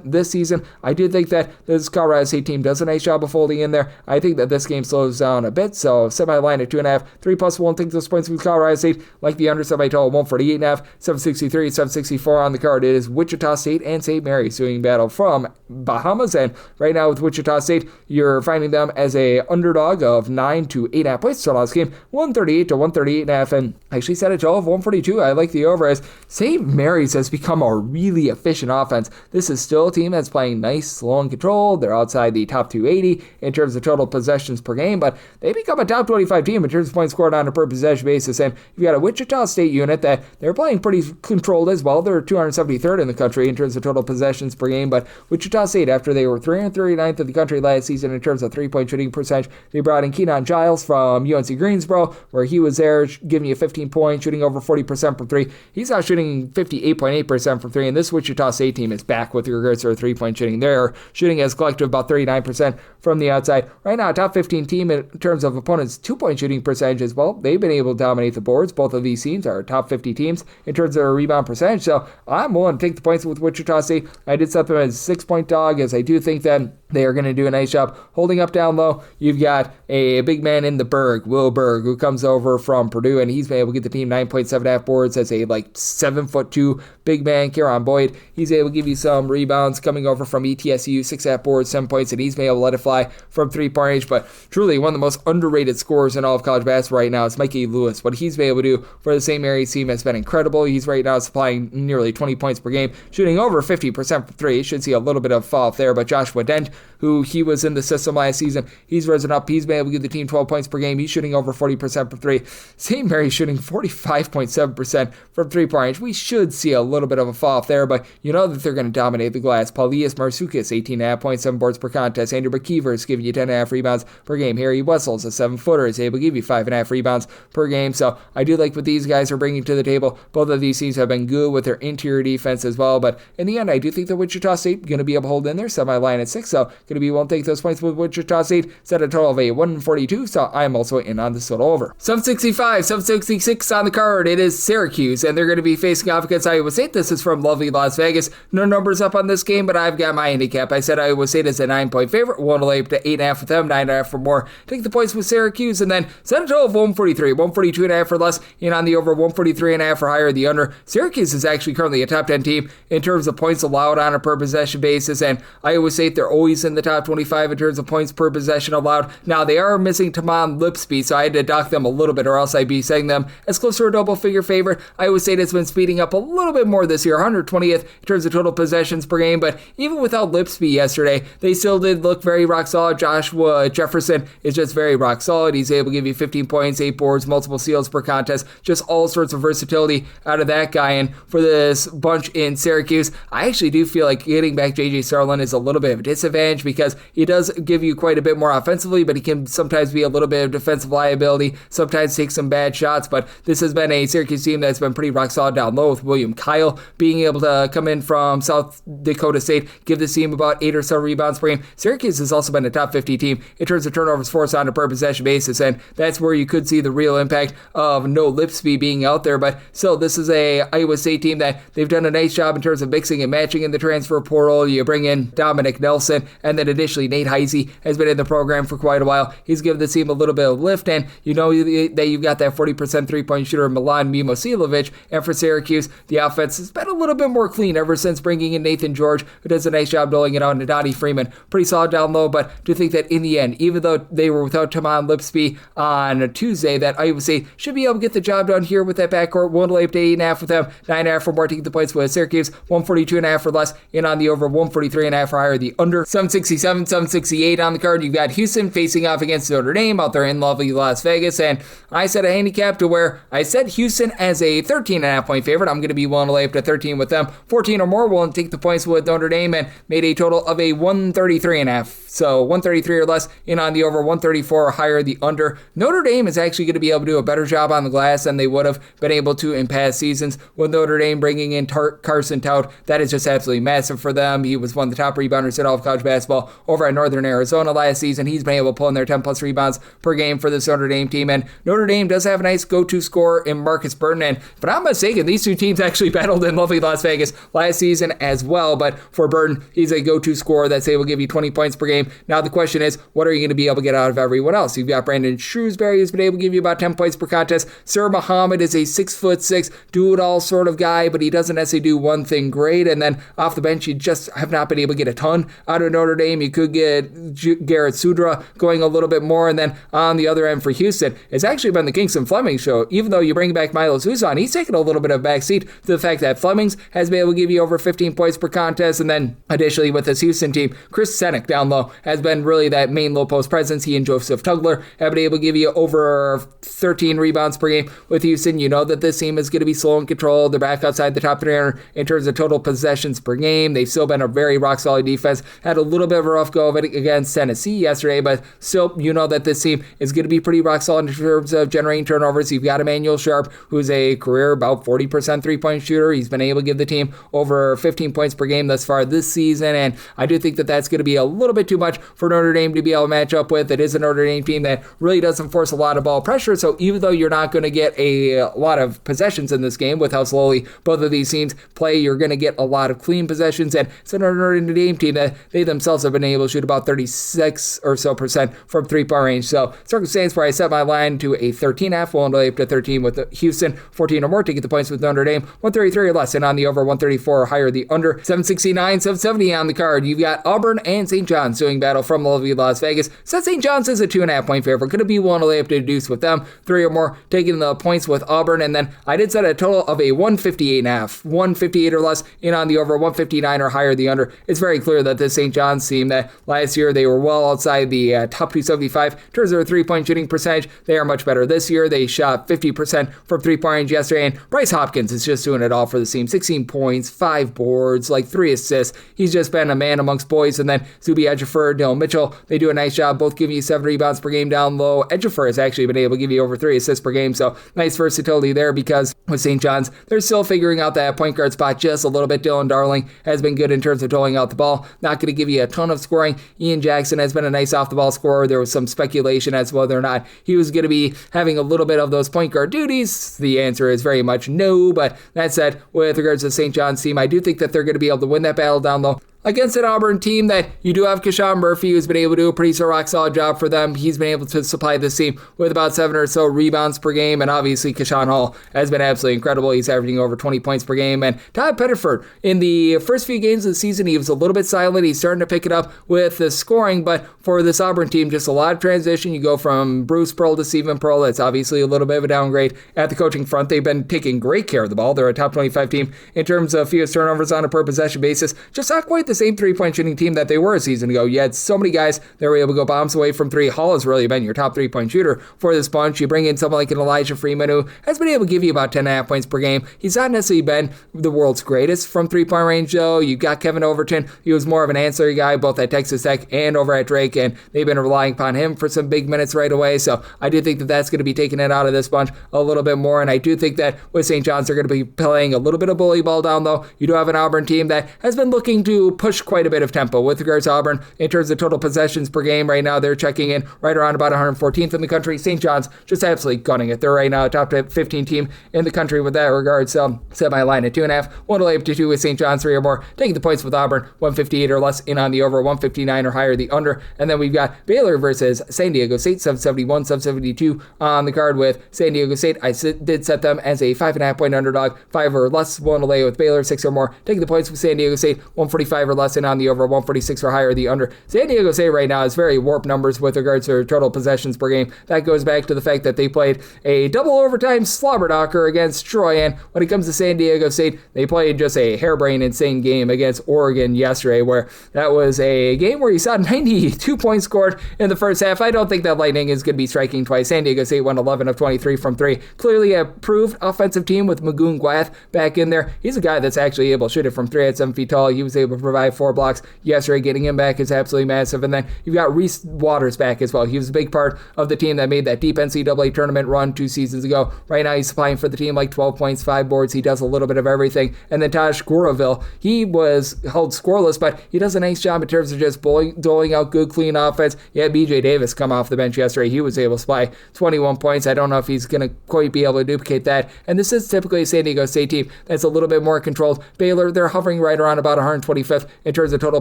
this season. I do think that this Colorado State team does a nice job of holding in there. I think that this game slows down a bit, so set my line at 2.5. 3+ won't take those points with Colorado State. Like the under, set my total 148.5. 763, 764 on the card. It is Wichita State and St. Mary's doing battle from Bahamas, and right now with Wichita State, you're finding them as a underdog of 9 to 8.5 points to last game, 138 to 138.5, and I actually set a total of 142. I like the over as St. Mary's has become a really efficient offense. This is still a team that's playing nice, slow, and controlled. They're outside the top 280 in terms of total possessions per game, but they become a top 25 team in terms of points scored on a per possession basis, and you've got a Wichita State unit that they're playing pretty controlled as well. They're 273rd in the country in terms of total possessions per game, but Wichita State, after they were 339th in the country last season in terms of 3-point shooting percentage, they brought in Keenan Giles from UNC Greensboro, where he was there giving you 15 points, shooting over 40% from 3. He's now shooting 58.8% from 3, and this Wichita State team is back with regards to their 3-point shooting. They're shooting as a collective about 39% from the outside. Right now, top 15 team in terms of opponents' 2-point shooting percentage as well. They've been able to dominate the boards. Both of these teams are top 50 teams in terms of their rebound percentage, so I'm willing to take the points with Wichita State. I did set them as a 6-point dog, as I do think that They are going to do a nice job holding up down low. You've got a big man in the Berg, Will Berg, who comes over from Purdue, and he's been able to get the team 9.7 boards as a 7'2" big man. Kieran Boyd, he's able to give you some rebounds coming over from ETSU, 6 boards, 7 points, and he's been able to let it fly from 3-point range. But truly, one of the most underrated scorers in all of college basketball right now is Mikey Lewis. What he's been able to do for the St. Mary's team has been incredible. He's right now supplying nearly 20 points per game, shooting over 50% from 3. You should see a little bit of fall off there, but Joshua Dent, who he was in the system last season, he's risen up. He's been able to give the team 12 points per game. He's shooting over 40% from 3. St. Mary's shooting 45.7% from 3-point range. We should see a little bit of a fall off there, but you know that they're going to dominate the glass. Paulius Marsoukas, 18.5 points, 7 boards per contest. Andrew McKeever is giving you 10.5 rebounds per game. Harry Wessels, a 7-footer, is able to give you 5.5 rebounds per game. So I do like what these guys are bringing to the table. Both of these teams have been good with their interior defense as well, but in the end, I do think that Wichita State going to be able to hold in there. Semi-line at 6, so going to be able to take those points with Wichita State. Set a total of a 142, so I'm also in on this total over. 765, 766 on the card. It is Syracuse, and they're going to be facing off against Iowa State. This is from lovely Las Vegas. No numbers up on this game, but I've got my handicap. I said Iowa State is a 9-point favorite. One will lay up to 8.5 with them, 9.5 for more. Take the points with Syracuse, and then set a total of 143, 142.5 for less, and on the over 143.5 for higher. The under. Syracuse is actually currently a top 10 team in terms of points allowed on a per possession basis, and Iowa State, they're always in the top 25 in terms of points per possession allowed. Now, they are missing Taman Lipsby, so I had to dock them a little bit, or else I'd be setting them as close to a double-figure favorite. Iowa State has been speeding up a little bit more this year, 120th in terms of total possessions per game, but even without Lipsby yesterday, they still did look very rock solid. Joshua Jefferson is just very rock solid. He's able to give you 15 points, 8 boards, multiple steals per contest, just all sorts of versatility out of that guy. And for this bunch in Syracuse, I actually do feel like getting back J.J. Starlin is a little bit of a disadvantage because he does give you quite a bit more offensively, but he can sometimes be a little bit of defensive liability, sometimes take some bad shots. But this has been a Syracuse team that's been pretty rock solid down low, with William Kyle being able to come in from South Dakota State, give this team about 8 or so rebounds per game. Syracuse has also been a top 50 team in terms of turnovers forced on a per possession basis, and that's where you could see the real impact of no Lipsby being out there. But still, this is a Iowa State team that they've done a nice job in terms of mixing and matching in the transfer portal. You bring in Dominic Nelson, and then additionally Nate Heisey has been in the program for quite a while. He's given the team a little bit of lift, and you know that you've got that 40% three-point shooter Milan Mimosilovic. And for Syracuse, the offense has been a little bit more clean ever since bringing in Nathan George, who does a nice job doling it out, and Donnie Freeman, pretty solid down low. But to think that in the end, even though they were without Taman Lipsby on Tuesday, that Iowa State should be able to get the job done here with that backcourt. 1 to lay up to 8.5 with them, 9.5 for more. Taking the points with Syracuse, 142.5 for less, and on the over 143.5 for higher. The under 767, 768 on the card. You've got Houston facing off against Notre Dame out there in lovely Las Vegas, and I set a handicap to where I set Houston as a 13.5 point favorite. I'm going to be willing to lay up to 13 with them, 14 or more willing to take the points with Notre Dame, and made a total of a 133.5. So 133 or less, in on the over 134 or higher. The under. Notre Dame is actually going to be able to do a better job on the glass than they would have been able to in past seasons, with Notre Dame bringing in Carson Tout. That is just absolutely massive for them. He was one of the top rebounders in all of college basketball over at Northern Arizona last season. He's been able to pull in their 10 plus rebounds per game for this Notre Dame team, and Notre Dame does have a nice go-to scorer in Marcus Burton. And if I'm not mistaken, these two teams actually battled in lovely Las Vegas last season as well. But for Burton, he's a go-to scorer that's able to give you 20 points per game. Now the question is, what are you going to be able to get out of everyone else? You've got Brandon Shrewsbury, who's been able to give you about 10 points per contest. Sir Muhammad is a 6'6", do-it-all sort of guy, but he doesn't necessarily do one thing great. And then off the bench, you just have not been able to get a ton out of Notre Dame. You could get Garrett Sudra going a little bit more. And then on the other end for Houston, it's actually been the Kingston Fleming show. Even though you bring back Milo Zuzan, he's taken a little bit of backseat to the fact that Flemings has been able to give you over 15 points per contest. And then additionally with this Houston team, Chris Senek down low has been really that main low post presence. He and Joseph Tugler have been able to give you over 13 rebounds per game with Houston. You know that this team is going to be slow and controlled. They're back outside the top 300 in terms of total possessions per game. They've still been a very rock solid defense. Had a little bit of a rough go of it against Tennessee yesterday, but still, you know that this team is going to be pretty rock solid in terms of generating turnovers. You've got Emmanuel Sharp, who's a career about 40% three-point shooter. He's been able to give the team over 15 points per game thus far this season, and I do think that that's going to be a little bit too much for Notre Dame to be able to match up with. It is a Notre Dame team that really doesn't force a lot of ball pressure, so even though you're not going to get a lot of possessions in this game with how slowly both of these teams play, you're going to get a lot of clean possessions, and it's a Notre Dame team that they themselves themselves have been able to shoot about 36 or so percent from three-point range. So circumstance where I set my line to a 13.5, willing to lay up to 13 with Houston, 14 or more to get the points with Notre Dame, 133 or less, and on the over 134 or higher, the under 769, 770 on the card. You've got Auburn and St. John's doing battle from Lovely, Las Vegas. Set St. John's as a 2.5 point favorite. Going to be willing to lay up to a deuce with them, 3 or more, taking the points with Auburn, and then I did set a total of a 158.5, 158 or less, in on the over 159 or higher, the under. It's very clear that this St. John's team, that last year they were well outside the top 275 in terms of their three-point shooting percentage. They are much better this year. They shot 50% from three-point range yesterday, and Bryce Hopkins is just doing it all for the team. 16 points, 5 boards, 3 assists. He's just been a man amongst boys. And then Zuby Ejiofor, Dylan Mitchell, they do a nice job, both giving you 7 rebounds per game down low. Ejiofor has actually been able to give you over 3 assists per game, so nice versatility there, because with St. John's, they're still figuring out that point guard spot just a little bit. Dylan Darling has been good in terms of doling out the ball. Not going to give you a ton of scoring. Ian Jackson has been a nice off-the-ball scorer. There was some speculation as to whether or not he was going to be having a little bit of those point guard duties. The answer is very much no, but that said, with regards to St. John's team, I do think that they're going to be able to win that battle down low against an Auburn team that you do have Kashawn Murphy, who's been able to do a pretty rock-solid job for them. He's been able to supply this team with about 7 or so rebounds per game, and obviously Kashawn Hall has been absolutely incredible. He's averaging over 20 points per game, and Todd Pettiford, in the first few games of the season, he was a little bit silent. He's starting to pick it up with the scoring, but for this Auburn team, just a lot of transition. You go from Bruce Pearl to Stephen Pearl. That's obviously a little bit of a downgrade at the coaching front. They've been taking great care of the ball. They're a top 25 team in terms of fewest turnovers on a per possession basis. Just not quite the same three-point shooting team that they were a season ago. You had so many guys that were able to go bombs away from 3. Hall has really been your top 3-point shooter for this bunch. You bring in someone like an Elijah Freeman, who has been able to give you about 10.5 points per game. He's not necessarily been the world's greatest from 3-point range, though. You got Kevin Overton. He was more of an ancillary guy, both at Texas Tech and over at Drake, and they've been relying upon him for some big minutes right away. So I do think that that's going to be taking it out of this bunch a little bit more, and I do think that with St. John's, they're going to be playing a little bit of bully ball down low. You do have an Auburn team that has been looking to push quite a bit of tempo with regards to Auburn. In terms of total possessions per game right now, they're checking in right around about 114th in the country. St. John's just absolutely gunning it. They're right now a top 15 team in the country with that regard. So set my line at 2.5. One to lay up to 2 with St. John's, 3 or more. Taking the points with Auburn, 158 or less, in on the over, 159 or higher, the under. And then we've got Baylor versus San Diego State, 771, 772 on the card with San Diego State. I did set them as a 5.5 point underdog, 5 or less. One to lay with Baylor, 6 or more. Taking the points with San Diego State, 145 or less, and on the over, 146 or higher, the under. San Diego State right now is very warped numbers with regards to their total possessions per game. That goes back to the fact that they played a double overtime slobber knocker against Troy, and when it comes to San Diego State, they played just a harebrained insane game against Oregon yesterday, where that was a game where you saw 92 points scored in the first half. I don't think that Lightning is going to be striking twice. San Diego State went 11 of 23 from 3. Clearly a proved offensive team with Magoon Gwath back in there. He's a guy that's actually able to shoot it from 3 at 7 feet tall. He was able to provide 4 blocks yesterday. Getting him back is absolutely massive. And then you've got Reese Waters back as well. He was a big part of the team that made that deep NCAA tournament run 2 seasons ago. Right now he's supplying for the team 12 points, 5 boards. He does a little bit of everything. And then Taj Goraville, he was held scoreless, but he does a nice job in terms of just doling out good, clean offense. Yeah, BJ Davis come off the bench yesterday. He was able to supply 21 points. I don't know if he's going to quite be able to duplicate that. And this is typically a San Diego State team that's a little bit more controlled. Baylor, they're hovering right around about 125th in terms of total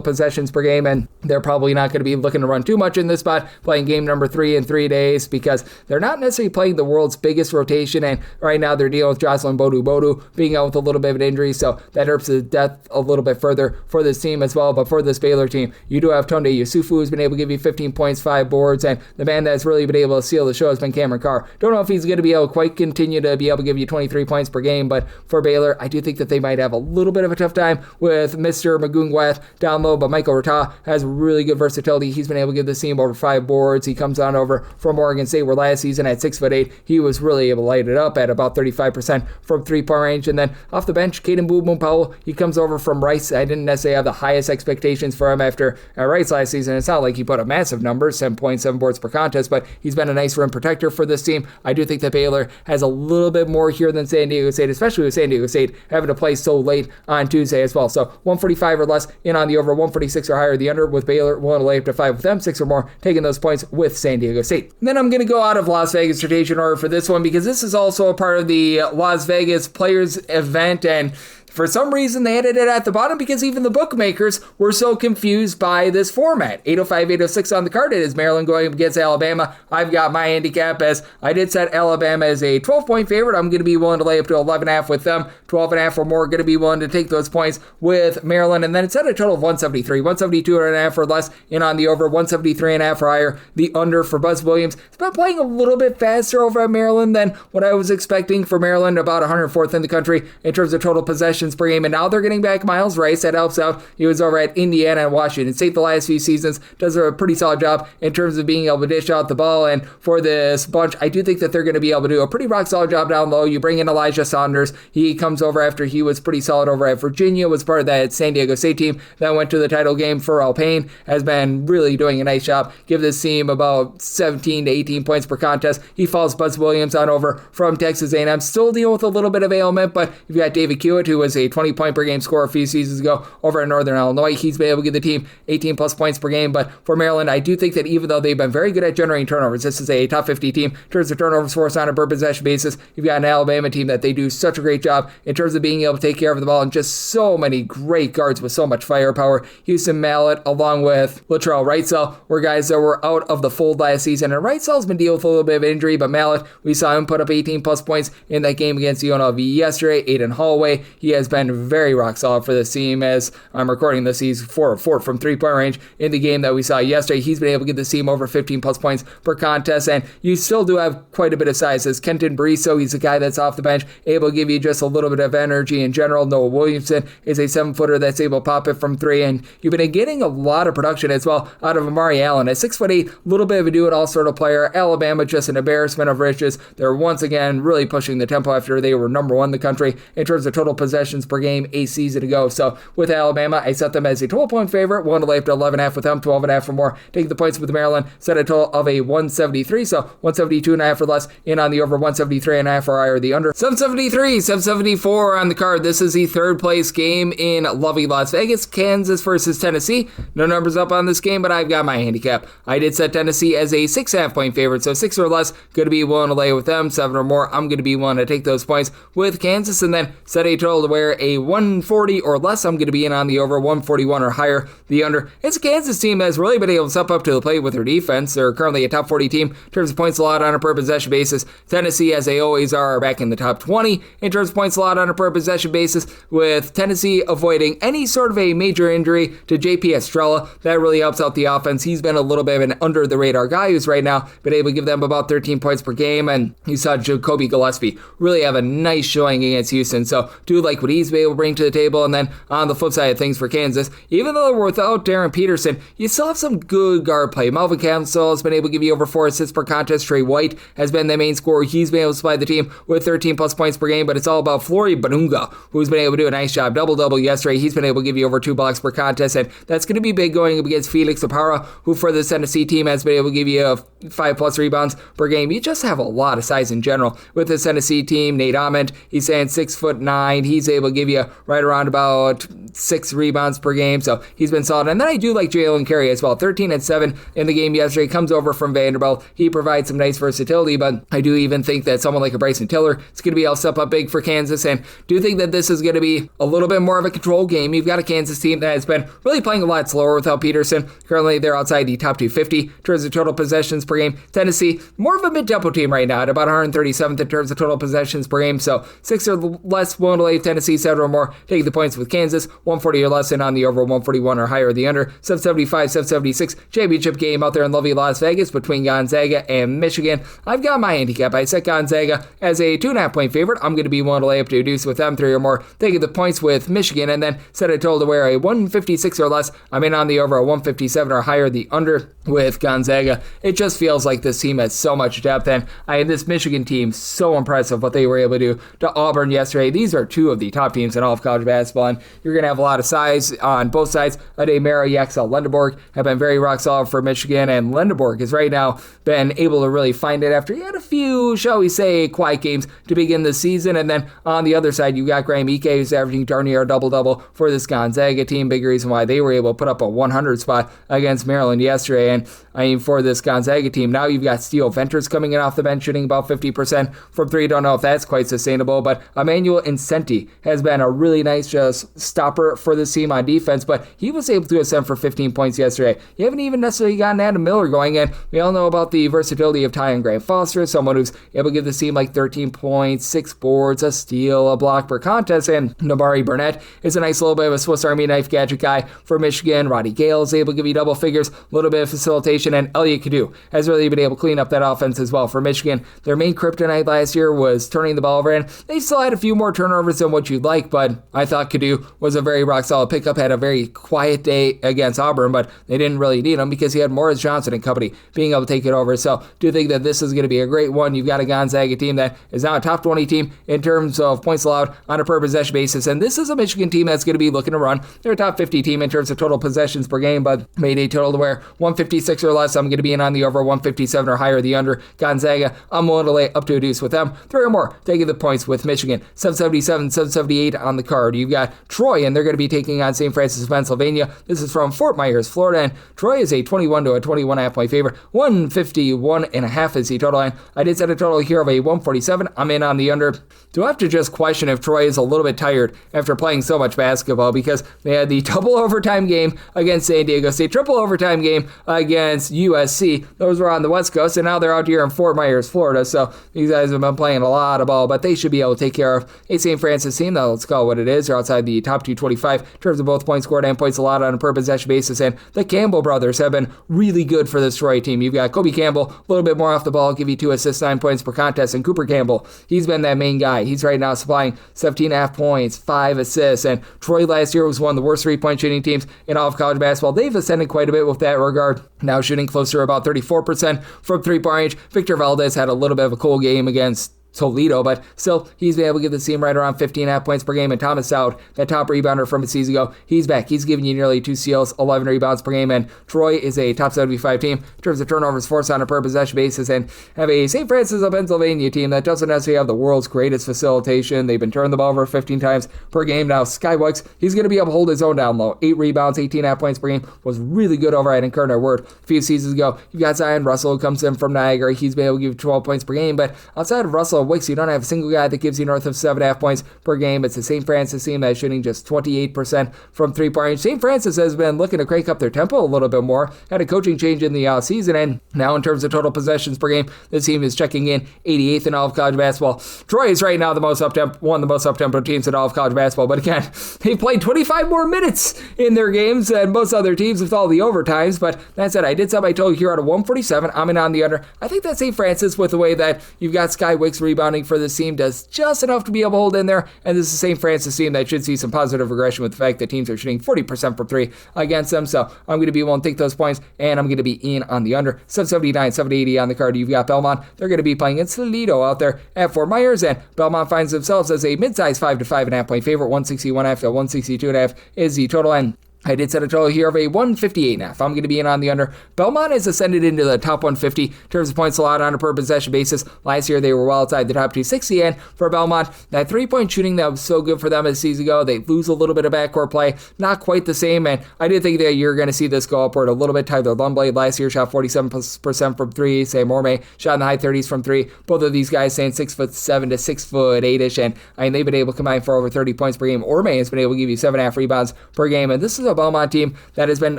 possessions per game, and they're probably not going to be looking to run too much in this spot, playing game number 3 in 3 days, because they're not necessarily playing the world's biggest rotation, and right now they're dealing with Jocelyn Bodu being out with a little bit of an injury, so that hurts the depth a little bit further for this team as well. But for this Baylor team, you do have Tunde Yusufu, who's been able to give you 15 points, 5 boards, and the man that's really been able to seal the show has been Cameron Carr. Don't know if he's going to be able to quite continue to be able to give you 23 points per game, but for Baylor, I do think that they might have a little bit of a tough time with Mr. Magoon Gwath down low, but Michael Rata has really good versatility. He's been able to give this team over 5 boards. He comes on over from Oregon State, where last season at 6'8", he was really able to light it up at about 35% from 3-point range. And then off the bench, Caden Boom Powell, he comes over from Rice. I didn't necessarily have the highest expectations for him after Rice last season. It's not like he put up massive numbers, 7.7 boards per contest, but he's been a nice rim protector for this team. I do think that Baylor has a little bit more here than San Diego State, especially with San Diego State having to play so late on Tuesday as well. So 145 or less, in on the over, 146 or higher, the under, with Baylor willing to lay up to 5 with them, 6 or more, taking those points with San Diego State. And then I'm going to go out of Las Vegas rotation order for this one, because this is also a part of the Las Vegas Players event, and for some reason, they added it at the bottom because even the bookmakers were so confused by this format. 805, 806 on the card. It is Maryland going up against Alabama. I've got my handicap as I did set Alabama as a 12-point favorite. I'm going to be willing to lay up to 11.5 with them. 12.5 or more, going to be willing to take those points with Maryland. And then it's at a total of 173. 172.5 or less in on the over. 173.5 or higher. The under for Buzz Williams. It's been playing a little bit faster over at Maryland than what I was expecting for Maryland. About 104th in the country in terms of total possessions per game, and now they're getting back Miles Rice. That helps out. He was over at Indiana and Washington State the last few seasons, does a pretty solid job in terms of being able to dish out the ball, and for this bunch, I do think that they're going to be able to do a pretty rock solid job down low. You bring in Elijah Saunders. He comes over after he was pretty solid over at Virginia, was part of that San Diego State team that went to the title game. Pharrell Payne has been really doing a nice job. Give this team about 17 to 18 points per contest. He follows Buzz Williams on over from Texas A&M. Still dealing with a little bit of ailment, but you've got David Hewitt, who was a 20-point per game scorer a few seasons ago over in Northern Illinois. He's been able to give the team 18 plus points per game, but for Maryland, I do think that even though they've been very good at generating turnovers, this is a top 50 team in terms of turnovers forced on a per possession basis. You've got an Alabama team that they do such a great job in terms of being able to take care of the ball, and just so many great guards with so much firepower. Houston Mallett along with Latrell Wrightsell were guys that were out of the fold last season, and Wrightsell's been dealing with a little bit of injury, but Mallett, we saw him put up 18 plus points in that game against UNLV yesterday. Aiden Holloway, he has been very rock solid for this team. As I'm recording this, he's 4 of 4 from 3-point range in the game that we saw yesterday. He's been able to get the team over 15 plus points per contest, and you still do have quite a bit of size. As Kenton Briso, he's a guy that's off the bench, able to give you just a little bit of energy in general. Noah Williamson is a 7-footer that's able to pop it from 3, and you've been getting a lot of production as well out of Amari Allen. At 6'8", a little bit of a do-it-all sort of player. Alabama, just an embarrassment of riches. They're once again really pushing the tempo after they were number 1 in the country in terms of total possessions per game a season ago. So with Alabama, I set them as a 12-point favorite. One to lay up to 11.5 with them, 12.5 or more. Take the points with Maryland, set a total of a 173, so 172.5 or less in on the over, 173.5 or higher the under. 773, 774 on the card. This is the third place game in lovely Las Vegas. Kansas versus Tennessee. No numbers up on this game, but I've got my handicap. I did set Tennessee as a 6.5-point favorite, so 6 or less, going to be willing to lay with them. 7 or more, I'm going to be willing to take those points with Kansas, and then set a total to where a 140 or less, I'm going to be in on the over, 141 or higher the under. It's a Kansas team that's really been able to step up to the plate with their defense. They're currently a top 40 team in terms of points allowed on a per possession basis. Tennessee, as they always are back in the top 20 in terms of points allowed on a per possession basis, with Tennessee avoiding any sort of a major injury to J.P. Estrella. That really helps out the offense. He's been a little bit of an under-the-radar guy who's right now been able to give them about 13 points per game, and you saw Jacoby Gillespie really have a nice showing against Houston, so do like what he's been able to bring to the table. And then on the flip side of things for Kansas, even though we're without Darren Peterson, you still have some good guard play. Melvin Cancel has been able to give you over 4 assists per contest. Trey White has been the main scorer. He's been able to supply the team with 13 plus points per game, but it's all about Flory Banunga, who's been able to do a nice job. Double-double yesterday. He's been able to give you over 2 blocks per contest, and that's going to be big going up against Felix Apara, who for the Tennessee team has been able to give you 5 plus rebounds per game. You just have a lot of size in general with the Tennessee team. Nate Ament, he's saying 6'9". He's able to give you right around about 6 rebounds per game, so he's been solid. And then I do like Jalen Carey as well. 13 and 7 in the game yesterday. Comes over from Vanderbilt. He provides some nice versatility, but I do even think that someone like a Bryson Tiller is going to be able to step up big for Kansas, and do think that this is going to be a little bit more of a control game. You've got a Kansas team that has been really playing a lot slower without Peterson. Currently, they're outside the top 250 in terms of total possessions per game. Tennessee, more of a mid-tempo team right now at about 137th in terms of total possessions per game, so 6 or less willing to lay Tennessee, 7 or more. Take the points with Kansas, 140 or less, and on the over, 141 or higher the under. 775, 776 championship game out there in lovely Las Vegas between Gonzaga and Michigan. I've got my handicap. I set Gonzaga as a 2.5-point favorite. I'm going to be willing to lay up to a deuce with them, 3 or more. Taking the points with Michigan, and then set a total to where a 156 or less. I'm in on the over, a 157 or higher the under with Gonzaga. It just feels like this team has so much depth, and this Michigan team, so impressive what they were able to do to Auburn yesterday. These are 2 of the top teams in all of college basketball, and you're going to have a lot of size on both sides. Ade Mara, Yaxel Lendeborg have been very rock solid for Michigan, and Lendeborg has right now been able to really find it after he had a few, shall we say, quiet games to begin the season. And then on the other side, you got Graham Ike, who's averaging darn near a double-double for this Gonzaga team. Big reason why they were able to put up a 100 spot against Maryland yesterday. And for this Gonzaga team, now you've got Steele Venters coming in off the bench, shooting about 50% from 3. Don't know if that's quite sustainable, but Emmanuel Incenti has been a really nice just stopper for this team on defense, but he was able to ascend for 15 points yesterday. You haven't even necessarily gotten Adam Miller going in. We all know about the versatility of Ty Grant Foster, someone who's able to give the team like 13 points, 6 boards, a steal, a block per contest, and Nabari Burnett is a nice little bit of a Swiss Army knife gadget guy for Michigan. Roddy Gale is able to give you double figures, a little bit of facilitation, and Elliott Kadu has really been able to clean up that offense as well for Michigan. Their main kryptonite last year was turning the ball over, and they still had a few more turnovers than what you'd like, but I thought Kadu was a very rock-solid pickup, had a very quiet day against Auburn, but they didn't really need him because he had Morris Johnson and company being able to take it over. So do think that this is going to be a great one. You've got a Gonzaga team that is now a top 20 team in terms of points allowed on a per possession basis, and this is a Michigan team that's going to be looking to run. They're a top 50 team in terms of total possessions per game, but made a total to where 156 or less. I'm going to be in on the over, 157 or higher the under. Gonzaga, I'm willing to lay up to a deuce with them. 3 or more taking the points with Michigan. 777, 778 on the card. You've got Troy, and they're going to be taking on St. Francis, Pennsylvania. This is from Fort Myers, Florida, and Troy is a 21 to a 21.5 point favorite. 151.5 is the total line. I did set a total here of a 147. I'm in on the under. Do I have to just question if Troy is a little bit tired after playing so much basketball, because they had the double overtime game against San Diego State, triple overtime game against USC. Those were on the West Coast, and now they're out here in Fort Myers, Florida. So these guys have been playing a lot of ball, but they should be able to take care of a St. Francis team that, let's call it what it is, they're outside the top 225 in terms of both points scored and points allowed on a per possession basis. And the Campbell brothers have been really good for this Troy team. You've got Kobe Campbell, a little bit more off the ball, give you 2 assists, 9 points per contest, and Cooper Campbell, he's been that main guy. He's right now supplying 17.5 points, 5 assists, and Troy last year was one of the worst 3-point shooting teams in all of college basketball. They've ascended quite a bit with that regard, now shooting closer to about 34% from 3-point range. Victor Valdez had a little bit of a cool game against Toledo, but still, he's been able to give the team right around 15.5 points per game. And Thomas Sowd, that top rebounder from a season ago, he's back. He's giving you nearly 2 steals, 11 rebounds per game, and Troy is a top 75 team in terms of turnovers forced on a per possession basis, and have a St. Francis of Pennsylvania team that doesn't necessarily have the world's greatest facilitation. They've been turning the ball over 15 times per game. Now, Skywikes, he's going to be able to hold his own down low. 8 rebounds, 18.5 points per game, was really good over at Incarnate Word a few seasons ago. You've got Zion Russell, who comes in from Niagara. He's been able to give 12 points per game, but outside of Russell and Wicks, you don't have a single guy that gives you north of 7.5 points per game. It's the St. Francis team that's shooting just 28% from 3-point range. St. Francis has been looking to crank up their tempo a little bit more. Had a coaching change in the season, and now in terms of total possessions per game, this team is checking in 88th in all of college basketball. Troy is right now the most one of the most up-tempo teams in all of college basketball, but again, they played 25 more minutes in their games than most other teams with all the overtimes. But that said, I did set my total here at a 147. I'm in on the under. I think that St. Francis, with the way that you've got Sky Wicks rebounding for this team, does just enough to be able to hold in there, and this is the St. Francis team that should see some positive regression with the fact that teams are shooting 40% from 3 against them. So I'm going to be willing to take those points, and I'm going to be in on the under. 779, 780 on the card. You've got Belmont. They're going to be playing in Toledo out there at Fort Myers, and Belmont finds themselves as a mid-size 5 to 5.5 point favorite. 161.5 to 162.5 is the total, and I did set a total here of a 158.5. I'm going to be in on the under. Belmont has ascended into the top 150 in terms of points allowed on a per possession basis. Last year, they were well outside the top 260, and for Belmont, that 3-point shooting that was so good for them a season ago, they lose a little bit of backcourt play. Not quite the same, and I did think that you're going to see this go upward a little bit. Tyler Lundblade last year shot 47% from 3. Sam Orme shot in the high 30s from 3. Both of these guys staying 6'7" to 6'8" and they've been able to combine for over 30 points per game. Orme has been able to give you 7.5 rebounds per game, and this is a Belmont team that has been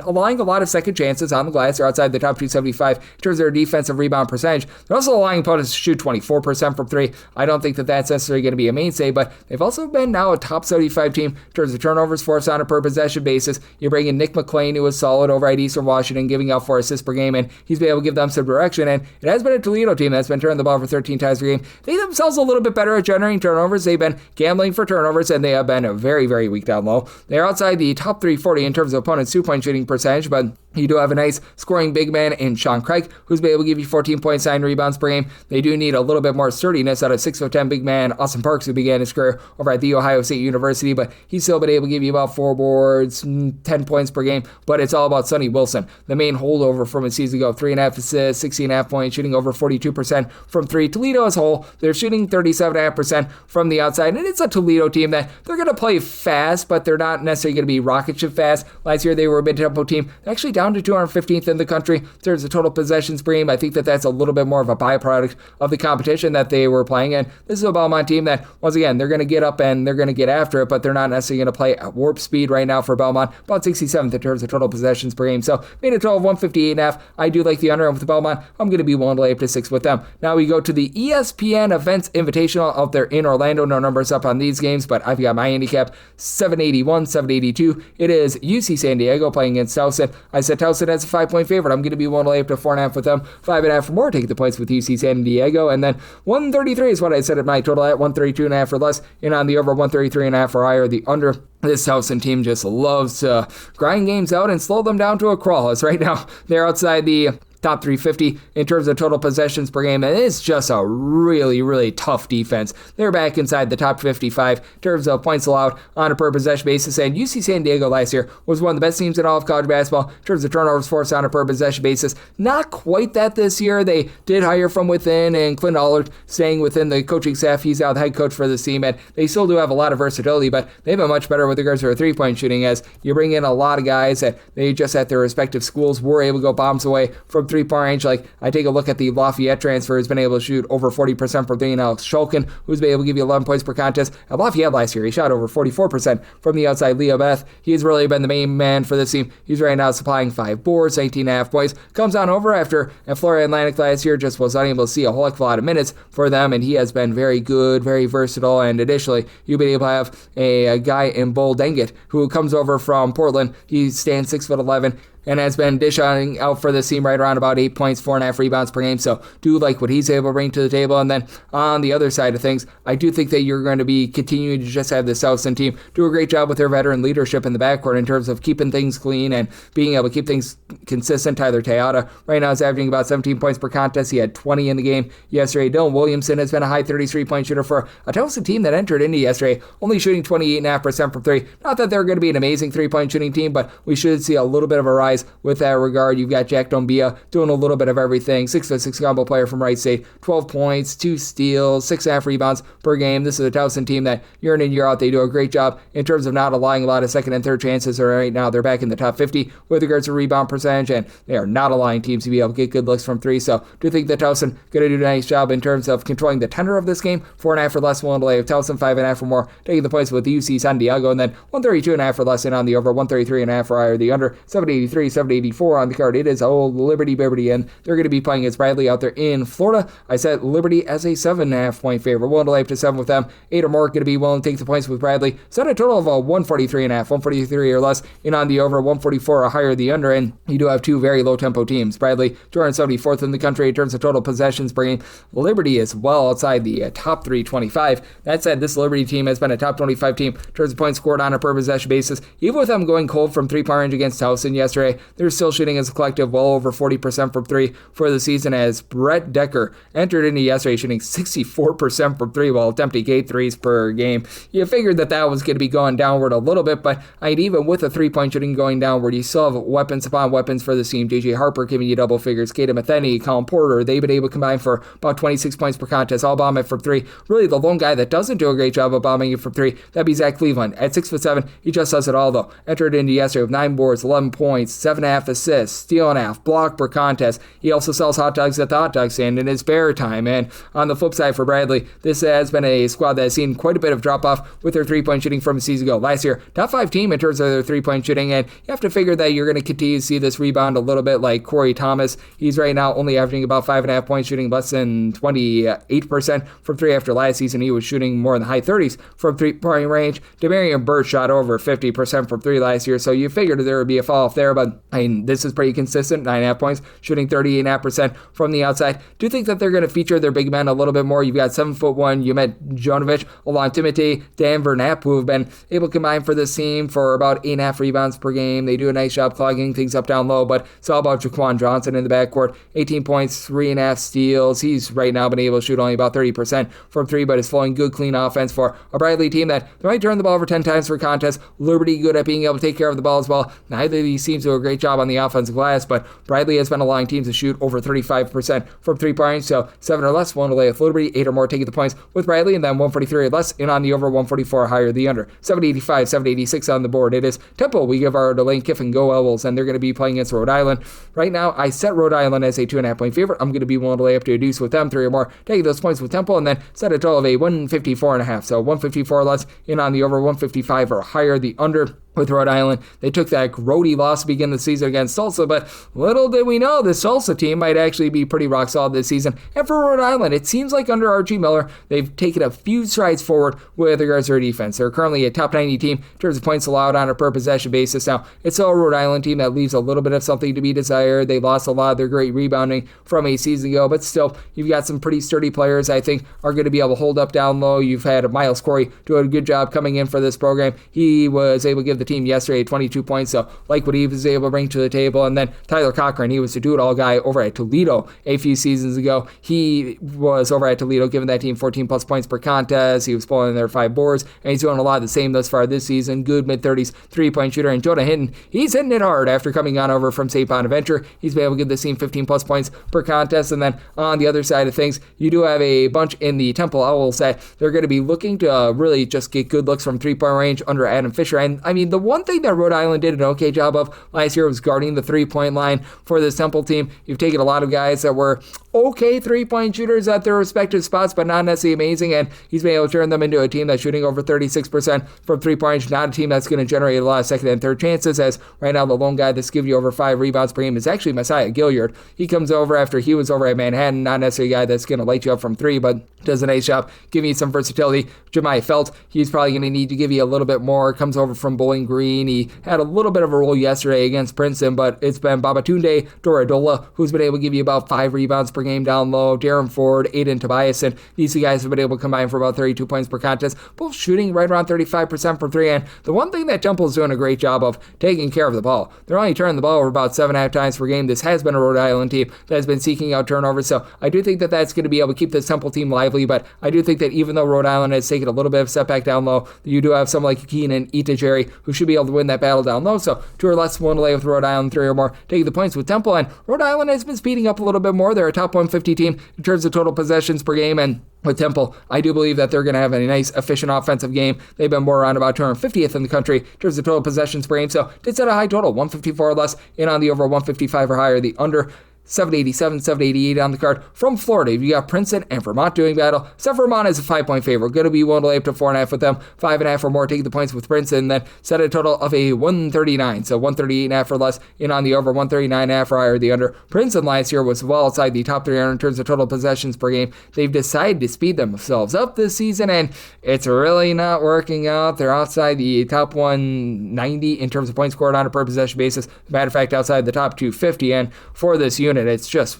allowing a lot of second chances on the glass. They're outside the top 275 in terms of their defensive rebound percentage. They're also allowing opponents to shoot 24% from 3. I don't think that that's necessarily going to be a mainstay, but they've also been now a top 75 team in terms of turnovers forced on a per possession basis. You bring in Nick McClain, who was solid over at Eastern Washington, giving out 4 assists per game, and he's been able to give them some direction. And it has been a Toledo team that's been turning the ball over 13 times per game. They themselves a little bit better at generating turnovers. They've been gambling for turnovers, and they have been very, very weak down low. They're outside the top 340 in terms of opponents' 2-point shooting percentage, but you do have a nice scoring big man in Sean Craig, who's been able to give you 14 points, 9 rebounds per game. They do need a little bit more sturdiness out of 6'10" big man Austin Parks, who began his career over at The Ohio State University, but he's still been able to give you about 4 boards, 10 points per game. But it's all about Sonny Wilson, the main holdover from a season ago. 3.5 assists, 16.5 points, shooting over 42% from 3. Toledo as a whole, they're shooting 37.5% from the outside, and it's a Toledo team that they're going to play fast, but they're not necessarily going to be rocket ship fast. Last year, they were a mid-tempo team. They're actually down down to 215th in the country in terms of total possessions per game. I think that that's a little bit more of a byproduct of the competition that they were playing in. This is a Belmont team that, once again, they're going to get up and they're going to get after it, but they're not necessarily going to play at warp speed right now for Belmont. About 67th in terms of total possessions per game. So made a total of 158.5. I do like the under with Belmont. I'm going to be willing to lay up to 6 with them. Now we go to the ESPN Events Invitational out there in Orlando. No numbers up on these games, but I've got my handicap 781, 782. It is UC San Diego playing against Towson. I said Towson as a 5-point favorite. I'm going to be willing to lay up to 4.5 with them. 5.5 for more. Take the points with UC San Diego. And then 133 is what I said at my total at 132.5 or less. And on the over 133.5 or higher, the under. This Towson team just loves to grind games out and slow them down to a crawl. As right now, they're outside the top 350 in terms of total possessions per game, and it's just a really, really tough defense. They're back inside the top 55 in terms of points allowed on a per possession basis, and UC San Diego last year was one of the best teams in all of college basketball in terms of turnovers forced on a per possession basis. Not quite that this year. They did hire from within, and Clint Allard staying within the coaching staff. He's now the head coach for this team, and they still do have a lot of versatility, but they've been much better with regards to their three-point shooting, as you bring in a lot of guys that they just at their respective schools were able to go bombs away from three-point range. Like, I take a look at the Lafayette transfer, who's been able to shoot over 40% from three, and Alex Shulkin, who's been able to give you 11 points per contest. At Lafayette last year, he shot over 44% from the outside. Leo Beth, he's really been the main man for this team. He's right now supplying 5 boards, 19.5 points. Comes on over after at Florida Atlantic last year, just was unable to see a whole heck of a lot of minutes for them, and he has been very good, very versatile, and additionally, you've been able to have a guy in Bull Dengit, who comes over from Portland. He stands 6'11", and has been dishing out for this team right around about 8 points, 4.5 rebounds per game. So do like what he's able to bring to the table. And then on the other side of things, I do think that you're going to be continuing to just have the Towson team do a great job with their veteran leadership in the backcourt in terms of keeping things clean and being able to keep things consistent. Tyler Teata right now is averaging about 17 points per contest. He had 20 in the game yesterday. Dylan Williamson has been a high 33-point shooter for a Towson team that entered into yesterday, only shooting 28.5% from three. Not that they're going to be an amazing three-point shooting team, but we should see a little bit of a rise with that regard. You've got Jack Dombia doing a little bit of everything. 6'6" combo player from Wright State. 12 points, 2 steals, 6.5 rebounds per game. This is a Towson team that year in and year out, they do a great job in terms of not allowing a lot of second and third chances. Right now, they're back in the top 50 with regards to rebound percentage, and they are not allowing teams to be able to get good looks from three. So do think that Towson going to do a nice job in terms of controlling the tenor of this game. 4.5 or less willing to lay with Towson. 5.5 or more taking the points with UC San Diego, and then 132.5 or less in on the over. 133.5 or higher the under. 783, 784 on the card. It is old Liberty, and they're going to be playing against Bradley out there in Florida. I set Liberty as a 7.5 point favorite. Willing to lay up to 7 with them. 8 or more going to be willing to take the points with Bradley. Set a total of 143.5, 143 or less in on the over, 144 or higher the under, and you do have two very low tempo teams. Bradley 274th in the country in terms of total possessions per game. Liberty is well outside the top 325. That said, this Liberty team has been a top 25 team in terms of points scored on a per possession basis. Even with them going cold from three-point range against Towson yesterday, they're still shooting as a collective well over 40% from three for the season, as Brett Decker entered into yesterday shooting 64% from three while attempting 8 threes per game. You figured that was going to be going downward a little bit, but even with a three-point shooting going downward, you still have weapons upon weapons for the team. J.J. Harper giving you double figures. Kata Matheny, Colin Porter, they've been able to combine for about 26 points per contest, all bombing from three. Really, the lone guy that doesn't do a great job of bombing it from three, that'd be Zach Cleveland. At 6'7", he just does it all, though. Entered into yesterday with 9 boards, 11 points, 7.5 assists, steal and a half, block per contest. He also sells hot dogs at the hot dog stand in his spare time. And on the flip side for Bradley, this has been a squad that has seen quite a bit of drop-off with their three-point shooting from a season ago. Last year, top 5 team in terms of their three-point shooting, and you have to figure that you're going to continue to see this rebound a little bit, like Corey Thomas. He's right now only averaging about 5.5 points, shooting less than 28% from three. After last season, he was shooting more in the high 30s from three-point range. Demarion Burt shot over 50% from three last year, so you figured there would be a fall-off there, but this is pretty consistent. 9.5 points, shooting 38.5% from the outside. Do think that they're going to feature their big men a little bit more. You've got 7'1" Umet Jonovic along Timothy Danver Knapp, who have been able to combine for this team for about 8.5 rebounds per game. They do a nice job clogging things up down low, but it's all about Jaquan Johnson in the backcourt. 18 points, 3.5 steals. He's right now been able to shoot only about 30% from three, but is flowing good, clean offense for a Bradley team that they might turn the ball over 10 times per contest. Liberty good at being able to take care of the ball as well. Neither of these teams do a great job on the offensive glass, but Bradley has been allowing teams to shoot over 35% from three-point, so 7 or less, willing to lay with Liberty, 8 or more taking the points with Bradley, and then 143 or less in on the over, 144 higher the under. 785, 786 on the board. It is Temple. We give our Lane Kiffin go Owls, and they're going to be playing against Rhode Island. Right now, I set Rhode Island as a 2.5 point favorite. I'm going to be willing to lay up to a deuce with them, 3 or more, taking those points with Temple, and then set a total of a 154.5. So 154 or less in on the over, 155 or higher the under. With Rhode Island, they took that grody loss to begin the season against Tulsa, but little did we know this Tulsa team might actually be pretty rock solid this season. And for Rhode Island, it seems like under Archie Miller, they've taken a few strides forward with regards to their defense. They're currently a top 90 team in terms of points allowed on a per possession basis. Now, it's still a Rhode Island team that leaves a little bit of something to be desired. They lost a lot of their great rebounding from a season ago, but still, you've got some pretty sturdy players I think are going to be able to hold up down low. You've had Miles Corey do a good job coming in for this program. He was able to give the team yesterday 22 points, so like what he was able to bring to the table. And then Tyler Cochran, he was a do-it-all guy over at Toledo a few seasons ago. He was over at Toledo giving that team 14 plus points per contest. He was pulling their 5 boards, and he's doing a lot of the same thus far this season. Good mid-30s three-point shooter. And Jonah Hinton, he's hitting it hard after coming on over from St. Bonaventure. He's been able to give this team 15 plus points per contest. And then on the other side of things, you do have a bunch in the Temple Owls that they're going to be looking to really just get good looks from three-point range under Adam Fisher. And I mean, the one thing that Rhode Island did an okay job of last year was guarding the three-point line for this Temple team. You've taken a lot of guys that were okay three-point shooters at their respective spots, but not necessarily amazing, and he's been able to turn them into a team that's shooting over 36% from three-point, not a team that's going to generate a lot of second and third chances, as right now the lone guy that's giving you over 5 rebounds per game is actually Messiah Gilliard. He comes over after he was over at Manhattan, not necessarily a guy that's going to light you up from 3, but does a nice job giving you some versatility. Jemiah Felt, he's probably going to need to give you a little bit more, comes over from Bowling Green. He had a little bit of a role yesterday against Princeton, but it's been Babatunde Dorodola who's been able to give you about 5 rebounds per game down low. Darren Ford, Aiden Tobias, and these two guys have been able to combine for about 32 points per contest, both shooting right around 35% from 3. And the one thing that Temple's doing a great job of taking care of the ball. They're only turning the ball over about 7.5 times per game. This has been a Rhode Island team that has been seeking out turnovers, so I do think that that's going to be able to keep this Temple team lively, but I do think that even though Rhode Island has taken a little bit of setback down low, you do have someone like Keenan Itajeri who should be able to win that battle down low, so 2 or less one to lay with Rhode Island, 3 or more taking the points with Temple. And Rhode Island has been speeding up a little bit more. They're a top 150 team in terms of total possessions per game, and with Temple, I do believe that they're going to have a nice, efficient offensive game. They've been more around about 250th in the country in terms of total possessions per game, so did set a high total, 154 or less, in on the over, 155 or higher, the under. 787, 788 on the card. From Florida, you got Princeton and Vermont doing battle. Except Vermont is a 5-point favorite. Going to be willing to lay up to 4.5 with them. 5.5 or more taking the points with Princeton. Then set a total of a 139. So 138.5 or less in on the over. 139.5 or higher the under. Princeton last year was well outside the top 300 in terms of total possessions per game. They've decided to speed themselves up this season, and it's really not working out. They're outside the top 190 in terms of points scored on a per possession basis. As a matter of fact, outside the top 250. And for this unit, it's just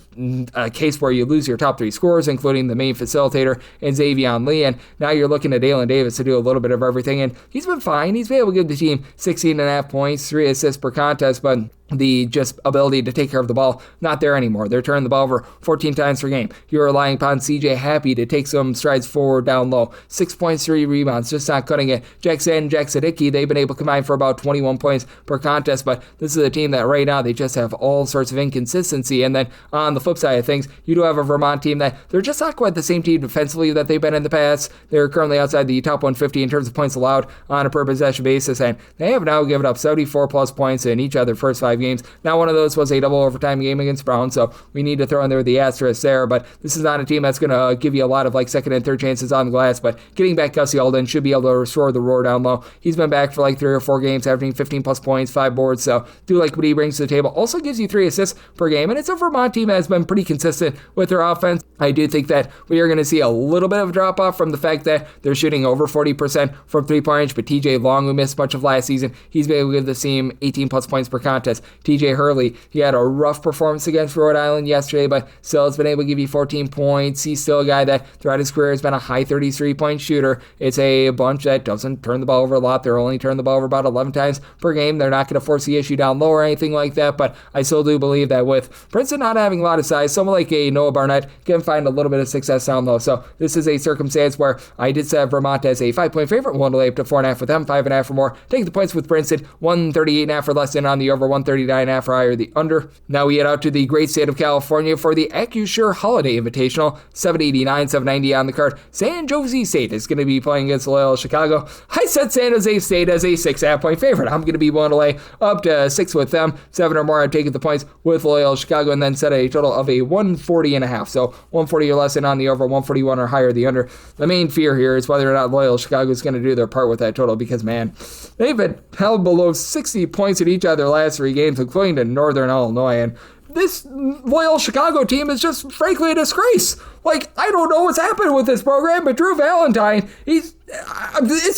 a case where you lose your top 3 scorers, including the main facilitator and Xavion Lee, and now you're looking at Dalen Davis to do a little bit of everything, and he's been fine. He's been able to give the team 16.5 points, 3 assists per contest, but the just ability to take care of the ball, not there anymore. They're turning the ball over 14 times per game. You're relying upon CJ Happy to take some strides forward down low. 6 points, 3 rebounds, just not cutting it. Jackson and Jack Sadicki, they've been able to combine for about 21 points per contest, but this is a team that right now they just have all sorts of inconsistency. And then on the flip side of things, you do have a Vermont team that they're just not quite the same team defensively that they've been in the past. They're currently outside the top 150 in terms of points allowed on a per possession basis, and they have now given up 74 plus points in each of their first 5 games. Now, one of those was a double overtime game against Brown, so we need to throw in there the asterisk there, but this is not a team that's going to give you a lot of like second and third chances on the glass, but getting back Gussie Alden should be able to restore the roar down low. He's been back for like 3 or 4 games, averaging 15 plus points, 5 boards, so do like what he brings to the table. Also gives you 3 assists per game, and it's a Vermont team that has been pretty consistent with their offense. I do think that we are going to see a little bit of a drop off from the fact that they're shooting over 40% from 3-point range, but TJ Long, who missed much of last season, he's been able to give the team 18 plus points per contest. TJ Hurley, he had a rough performance against Rhode Island yesterday, but still has been able to give you 14 points. He's still a guy that throughout his career has been a high 33-point shooter. It's a bunch that doesn't turn the ball over a lot. They're only turning the ball over about 11 times per game. They're not going to force the issue down low or anything like that, but I still do believe that with Princeton not having a lot of size, someone like a Noah Barnett, give him find a little bit of success down low. So this is a circumstance where I did set Vermont as a 5-point favorite, willing to lay up to 4.5 with them, 5.5 or more. Take the points with Princeton, 138.5 or less in on the over, 139.5 or higher the under. Now we head out to the great state of California for the AccuSure Holiday Invitational, 789, 790 on the card. San Jose State is going to be playing against Loyola Chicago. I set San Jose State as a 6.5-point favorite. I'm going to be willing to lay up to 6 with them, 7 or more. I'm taking the points with Loyola Chicago, and then set a total of a 140.5. So 140 or less in on the over, 141 or higher the under. The main fear here is whether or not Loyola Chicago is going to do their part with that total, because, man, they've been held below 60 points in each of their last 3 games, including to Northern Illinois, and this Loyola Chicago team is just, frankly, a disgrace. Like, I don't know what's happened with this program, but Drew Valentine, it's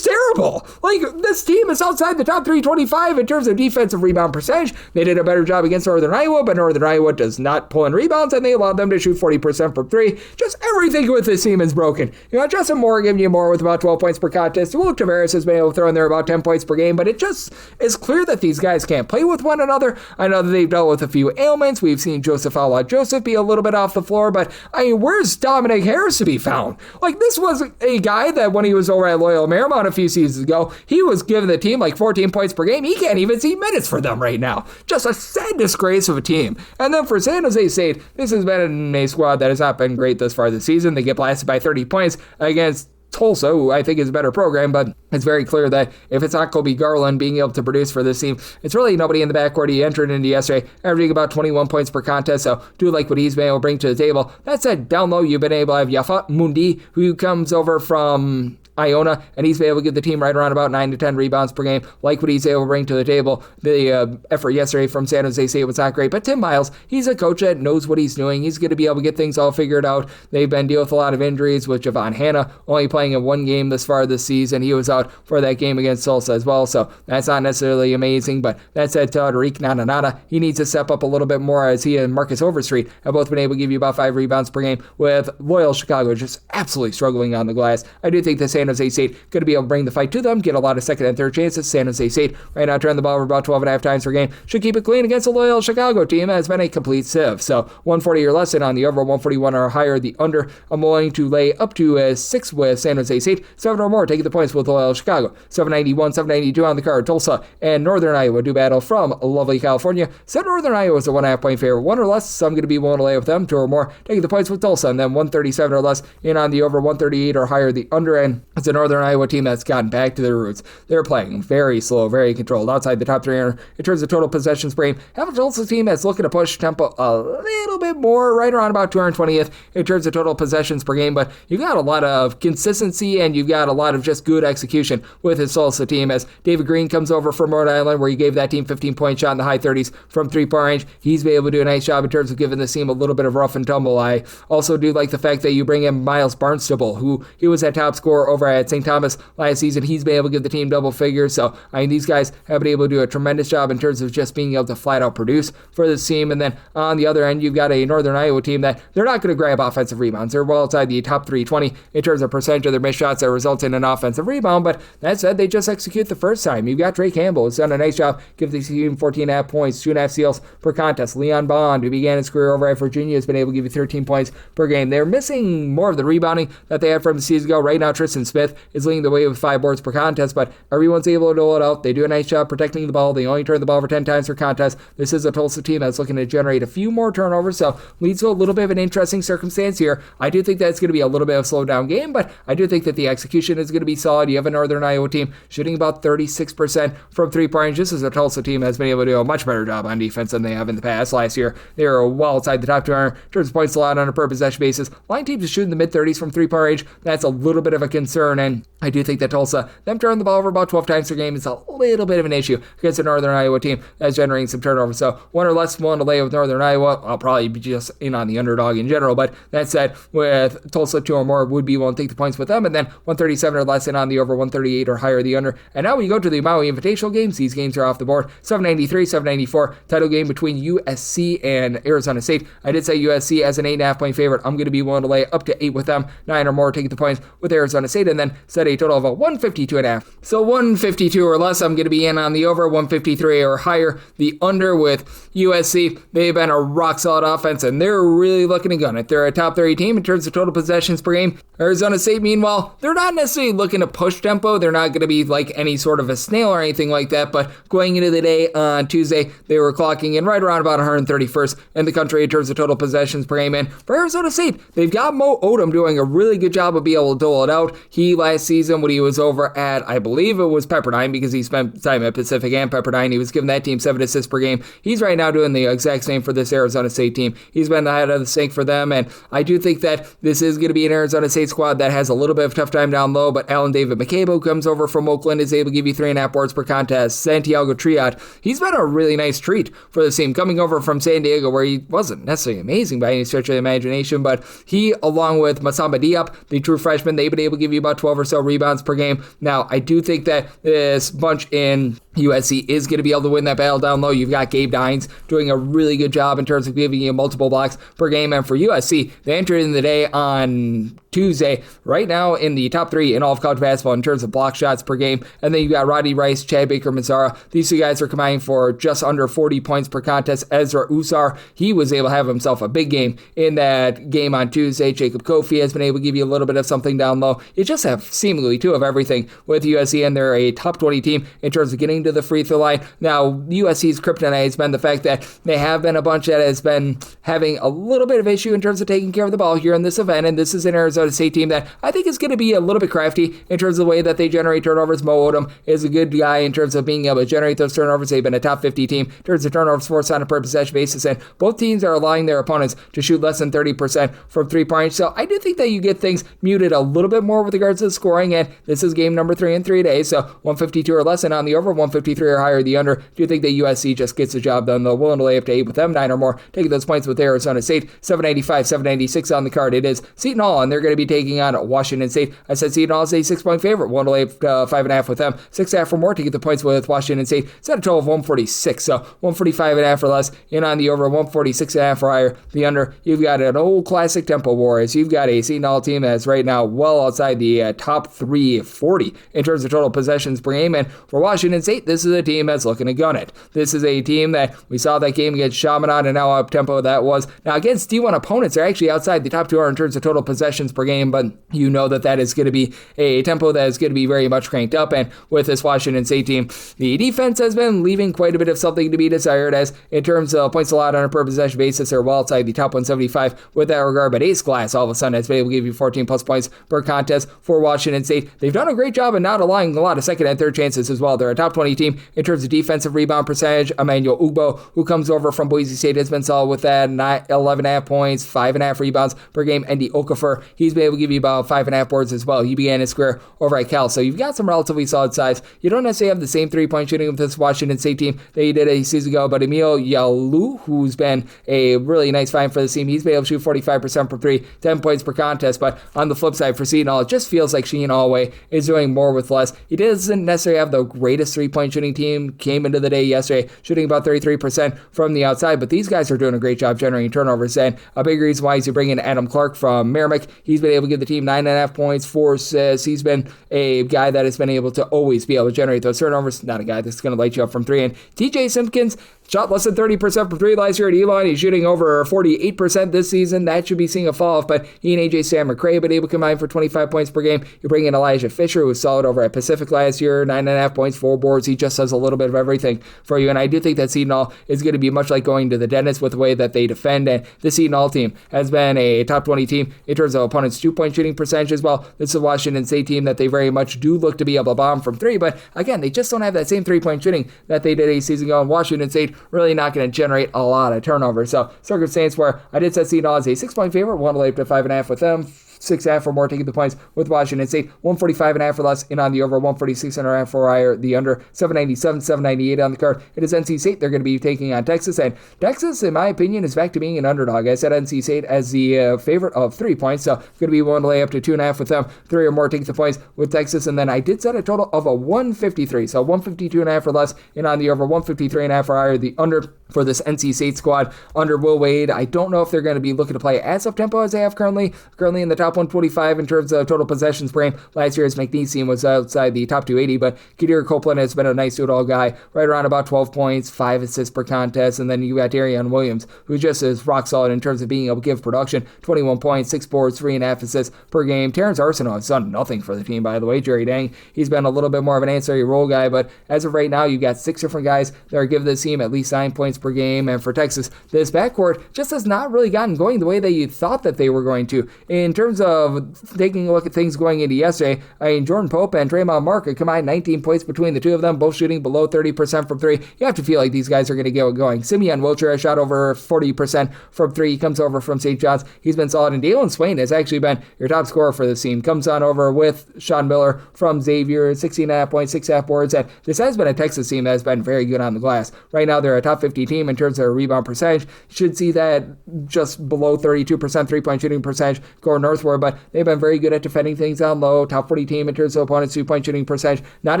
terrible. Like, this team is outside the top 325 in terms of defensive rebound percentage. They did a better job against Northern Iowa, but Northern Iowa does not pull in rebounds, and they allowed them to shoot 40% from 3. Just everything with this team is broken. You know, Justin Moore giving you more with about 12 points per contest. Luke Tavares has been able to throw in there about 10 points per game, but it just is clear that these guys can't play with one another. I know that they've dealt with a few ailments. We've seen Joseph Ala Joseph be a little bit off the floor, but I mean, where's Dominic Harris to be found? Like, this was a guy that when he was over at Loyola Marymount a few seasons ago, he was giving the team like 14 points per game. He can't even see minutes for them right now. Just a sad disgrace of a team. And then for San Jose State, this has been a squad that has not been great thus far this season. They get blasted by 30 points against Tulsa, who I think is a better program, but it's very clear that if it's not Kobe Garland being able to produce for this team, it's really nobody in the backcourt. He entered into yesterday, averaging about 21 points per contest, so do like what he's been able to bring to the table. That said, down low, you've been able to have Yafa Mundi, who comes over from Iona, and he's been able to give the team right around about 9 to 10 rebounds per game, like what he's able to bring to the table. The effort yesterday from San Jose State was not great, but Tim Miles, he's a coach that knows what he's doing. He's going to be able to get things all figured out. They've been dealing with a lot of injuries, with Javon Hanna only playing in 1 game this far this season. He was out for that game against Tulsa as well, so that's not necessarily amazing, but that said, Tariq Nananata, he needs to step up a little bit more, as he and Marcus Overstreet have both been able to give you about 5 rebounds per game, with Loyola Chicago just absolutely struggling on the glass. I do think that San Jose State going to be able to bring the fight to them, get a lot of second and third chances. San Jose State right now turn the ball over about 12.5 times per game. Should keep it clean against the Loyola Chicago team that has been a complete sieve. So 140 or less in on the over, 141 or higher the under. I'm willing to lay up to 6 with San Jose State, 7 or more taking the points with Loyola Chicago. 791, 792 on the card. Tulsa and Northern Iowa do battle from lovely California. Said Northern Iowa is a 1.5 point favorite, 1 or less, so I'm going to be willing to lay with them, 2 or more taking the points with Tulsa, and then 137 or less in on the over, 138 or higher the under. And it's a Northern Iowa team that's gotten back to their roots. They're playing very slow, very controlled, outside the top 300 in terms of total possessions per game. Have a Tulsa team that's looking to push tempo a little bit more, right around about 220th in terms of total possessions per game, but you've got a lot of consistency and you've got a lot of just good execution with his Tulsa team, as David Green comes over from Rhode Island, where he gave that team 15-point shot in the high 30s from 3-point range. He's been able to do a nice job in terms of giving this team a little bit of rough and tumble. I also do like the fact that you bring in Miles Barnstable, who he was that top scorer over at St. Thomas last season. He's been able to give the team double figures, so I mean, these guys have been able to do a tremendous job in terms of just being able to flat out produce for this team. And then on the other end, you've got a Northern Iowa team that they're not going to grab offensive rebounds. They're well outside the top 320 in terms of percentage of their missed shots that result in an offensive rebound, but that said, they just execute the first time. You've got Trey Campbell, who's done a nice job, give the team 14.5 points, 2.5 steals per contest. Leon Bond, who began his career over at Virginia, has been able to give you 13 points per game. They're missing more of the rebounding that they had from the season ago. Right now, Tristan Smith is leading the way with 5 boards per contest, but everyone's able to dole it out. They do a nice job protecting the ball. They only turn the ball over 10 times per contest. This is a Tulsa team that's looking to generate a few more turnovers, so leads to a little bit of an interesting circumstance here. I do think that it's going to be a little bit of a slow down game, but I do think that the execution is going to be solid. You have a Northern Iowa team shooting about 36% from 3-point range. This is a Tulsa team that's been able to do a much better job on defense than they have in the past. Last year, they were well outside the top 200 in terms of points allowed on a per possession basis. Line teams are shooting the mid-30s from 3-point range. That's a little bit of a concern, and I do think that Tulsa, them turning the ball over about 12 times per game, is a little bit of an issue against a Northern Iowa team that's generating some turnovers. So 1 or less, 1 to lay with Northern Iowa. I'll probably be just in on the underdog in general, but that said, with Tulsa 2 or more, would be willing to take the points with them, and then 137 or less in on the over, 138 or higher the under. And now we go to the Maui Invitational games. These games are off the board. 793, 794, title game between USC and Arizona State. I did say USC as an 8.5 point favorite. I'm going to be willing to lay up to 8 with them, 9 or more taking the points with Arizona State, and then set a a total of a 152.5. So 152 or less, I'm going to be in on the over. 153 or higher, the under with USC. They've been a rock-solid offense, and they're really looking to gun it. They're a top 30 team in terms of total possessions per game. Arizona State, meanwhile, they're not necessarily looking to push tempo. They're not going to be like any sort of a snail or anything like that, but going into the day on Tuesday, they were clocking in right around about 131st in the country in terms of total possessions per game. And for Arizona State, they've got Mo Odom doing a really good job of being able to dole it out. He, last season, when he was over at, I believe it was Pepperdine, because he spent time at Pacific and Pepperdine, he was giving that team 7 assists per game. He's right now doing the exact same for this Arizona State team. He's been the head of the snake for them, and I do think that this is going to be an Arizona State squad that has a little bit of tough time down low, but Alan David McCabe, who comes over from Oakland, is able to give you 3.5 boards per contest. Santiago Triot, he's been a really nice treat for this team, coming over from San Diego, where he wasn't necessarily amazing by any stretch of the imagination, but he, along with Masamba Diop, the true freshman, they've been able to give you about 12 or so rebounds per game. Now, I do think that this bunch in USC is going to be able to win that battle down low. You've got Gabe Dines doing a really good job in terms of giving you multiple blocks per game. And for USC, they entered in the day on Tuesday, right now in the top 3 in all of college basketball in terms of block shots per game. And then you've got Roddy Rice, Chad Baker-Mazara. These two guys are combining for just under 40 points per contest. Ezra Usar, he was able to have himself a big game in that game on Tuesday. Jacob Kofi has been able to give you a little bit of something down low. You just have seemingly two of everything with USC, and they're a top 20 team in terms of getting to the free throw line. Now, USC's kryptonite has been the fact that they have been a bunch that has been having a little bit of issue in terms of taking care of the ball here in this event, and this is an Arizona State team that I think is going to be a little bit crafty in terms of the way that they generate turnovers. Mo Odom is a good guy in terms of being able to generate those turnovers. They've been a top 50 team in terms of turnovers forced on a per possession basis, and both teams are allowing their opponents to shoot less than 30% from three-point. So I do think that you get things muted a little bit more with regards to the scoring, and this is game number 3 in 3 days, so 152 or less, and on the over, 153 or higher, the under. Do you think that USC just gets the job done, though? Willing to lay up to 8 with them, 9 or more. Taking those points with Arizona State, 795, 796 on the card. It is Seton Hall, and they're going to be taking on Washington State. I said Seton Hall is a 6-point favorite. Willing to lay up 5.5 with them, 6.5 or more to get the points with Washington State. It's at a total of 146, so 145.5 or less, in on the over, 146.5 or higher, the under. You've got an old classic tempo Warriors. You've got a Seton Hall team that's right now well outside the top 340 in terms of total possessions per game, and for Washington State, this is a team that's looking to gun it. This is a team that we saw that game against Chaminade and how up tempo that was. Now, against D1 opponents, they're actually outside the top 200 in terms of total possessions per game, but you know that is going to be a tempo that is going to be very much cranked up, and with this Washington State team, the defense has been leaving quite a bit of something to be desired, as in terms of points allowed on a per possession basis, they're well outside the top 175 with that regard, but Ace Glass all of a sudden has been able to give you 14 plus points per contest for Washington State. They've done a great job of not allowing a lot of second and third chances as well. They're a top 20 team in terms of defensive rebound percentage. Emmanuel Ugbo, who comes over from Boise State, has been solid with that, 11.5 points, 5.5 rebounds per game. Andy Okafor, he's been able to give you about 5.5 boards as well. He began his career over at Cal, so you've got some relatively solid size. You don't necessarily have the same three-point shooting with this Washington State team that you did a season ago, but Emil Yalu, who's been a really nice find for the team, he's been able to shoot 45% from 3, 10 points per contest, but on the flip side for Seton Hall, it just feels like Sheen Allway is doing more with less. He doesn't necessarily have the greatest three-point shooting team. Came into the day yesterday shooting about 33% from the outside, but these guys are doing a great job generating turnovers, and a big reason why is you bring in Adam Clark from Merrimack. He's been able to give the team 9.5 points, 4 assists. He's been a guy that has been able to always be able to generate those turnovers, not a guy that's going to light you up from 3. And TJ Simpkins shot less than 30% from 3 last year at Elon. He's shooting over 48% this season. That should be seeing a fall off, but he and AJ Sam McCray have been able to combine for 25 points per game. You bring in Elijah Fisher, who was solid over at Pacific last year, 9.5 points, 4 boards. He just does a little bit of everything for you, and I do think that Seton Hall is going to be much like going to the dentist with the way that they defend, and the Seton Hall team has been a top 20 team in terms of opponents' 2-point shooting percentage as well. This is a Washington State team that they very much do look to be able to bomb from 3, but again, they just don't have that same 3-point shooting that they did a season ago, and Washington State really not going to generate a lot of turnovers. So circumstance where I did set Seton Hall as a 6-point favorite, one to lay up to 5.5 with them. 6.5 or more taking the points with Washington State. 145.5 or less in on the over. 146.5 or higher the under. 797, 798 on the card. It is NC State. They're going to be taking on Texas, and Texas, in my opinion, is back to being an underdog. I said NC State as the favorite of 3 points, so going to be willing to lay up to 2.5 with them. 3 or more take the points with Texas, and then I did set a total of a 153, so 152.5 or less in on the over. 153.5 or higher the under for this NC State squad under Will Wade. I don't know if they're going to be looking to play as up tempo as they have currently in the top top 125 in terms of total possessions per game. Last year's McNeese was outside the top 280, but Kadir Copeland has been a nice do-it-all guy, right around about 12 points, 5 assists per contest, and then you got Darion Williams, who just is rock solid in terms of being able to give production, 21 points, 6 boards, 3.5 assists per game. Terrence Arsenault has done nothing for the team, by the way. Jerry Dang, he's been a little bit more of an ancillary role guy, but as of right now, you've got 6 different guys that are giving this team at least 9 points per game, and for Texas, this backcourt just has not really gotten going the way that you thought that they were going to. In terms of taking a look at things going into yesterday, Jordan Pope and Draymond Mark combined 19 points between the two of them, both shooting below 30% from 3. You have to feel like these guys are going to get going. Simeon Wilcher has shot over 40% from 3. He comes over from St. John's. He's been solid, and Dalen Swain has actually been your top scorer for this team. Comes on over with Sean Miller from Xavier, 16.5 points, 6.5 boards, and this has been a Texas team that has been very good on the glass. Right now, they're a top 50 team in terms of their rebound percentage. Should see that just below 32% three-point shooting percentage going northward, but they've been very good at defending things down low. Top 40 team in terms of opponents' two-point shooting percentage. Not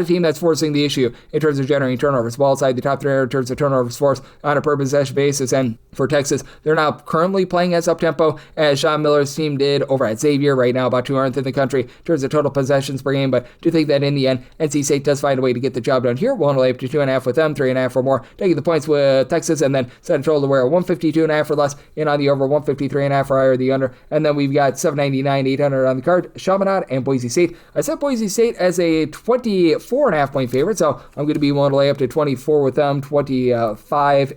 a team that's forcing the issue in terms of generating turnovers. Ball side, the top 3 in terms of turnovers forced on a per possession basis, and for Texas, they're not currently playing as up-tempo as Sean Miller's team did over at Xavier. Right now, about 200th in the country in terms of total possessions per game, but do think that in the end, NC State does find a way to get the job done here. We'll only up to 2.5 with them, 3.5 or more, taking the points with Texas, and then set a total to where 152.5 or less, in on the over, 153.5 or higher, the under, and then we've got 799, 800 on the card, Chaminade and Boise State. I set Boise State as a 24.5 point favorite, so I'm going to be willing to lay up to 24 with them, 25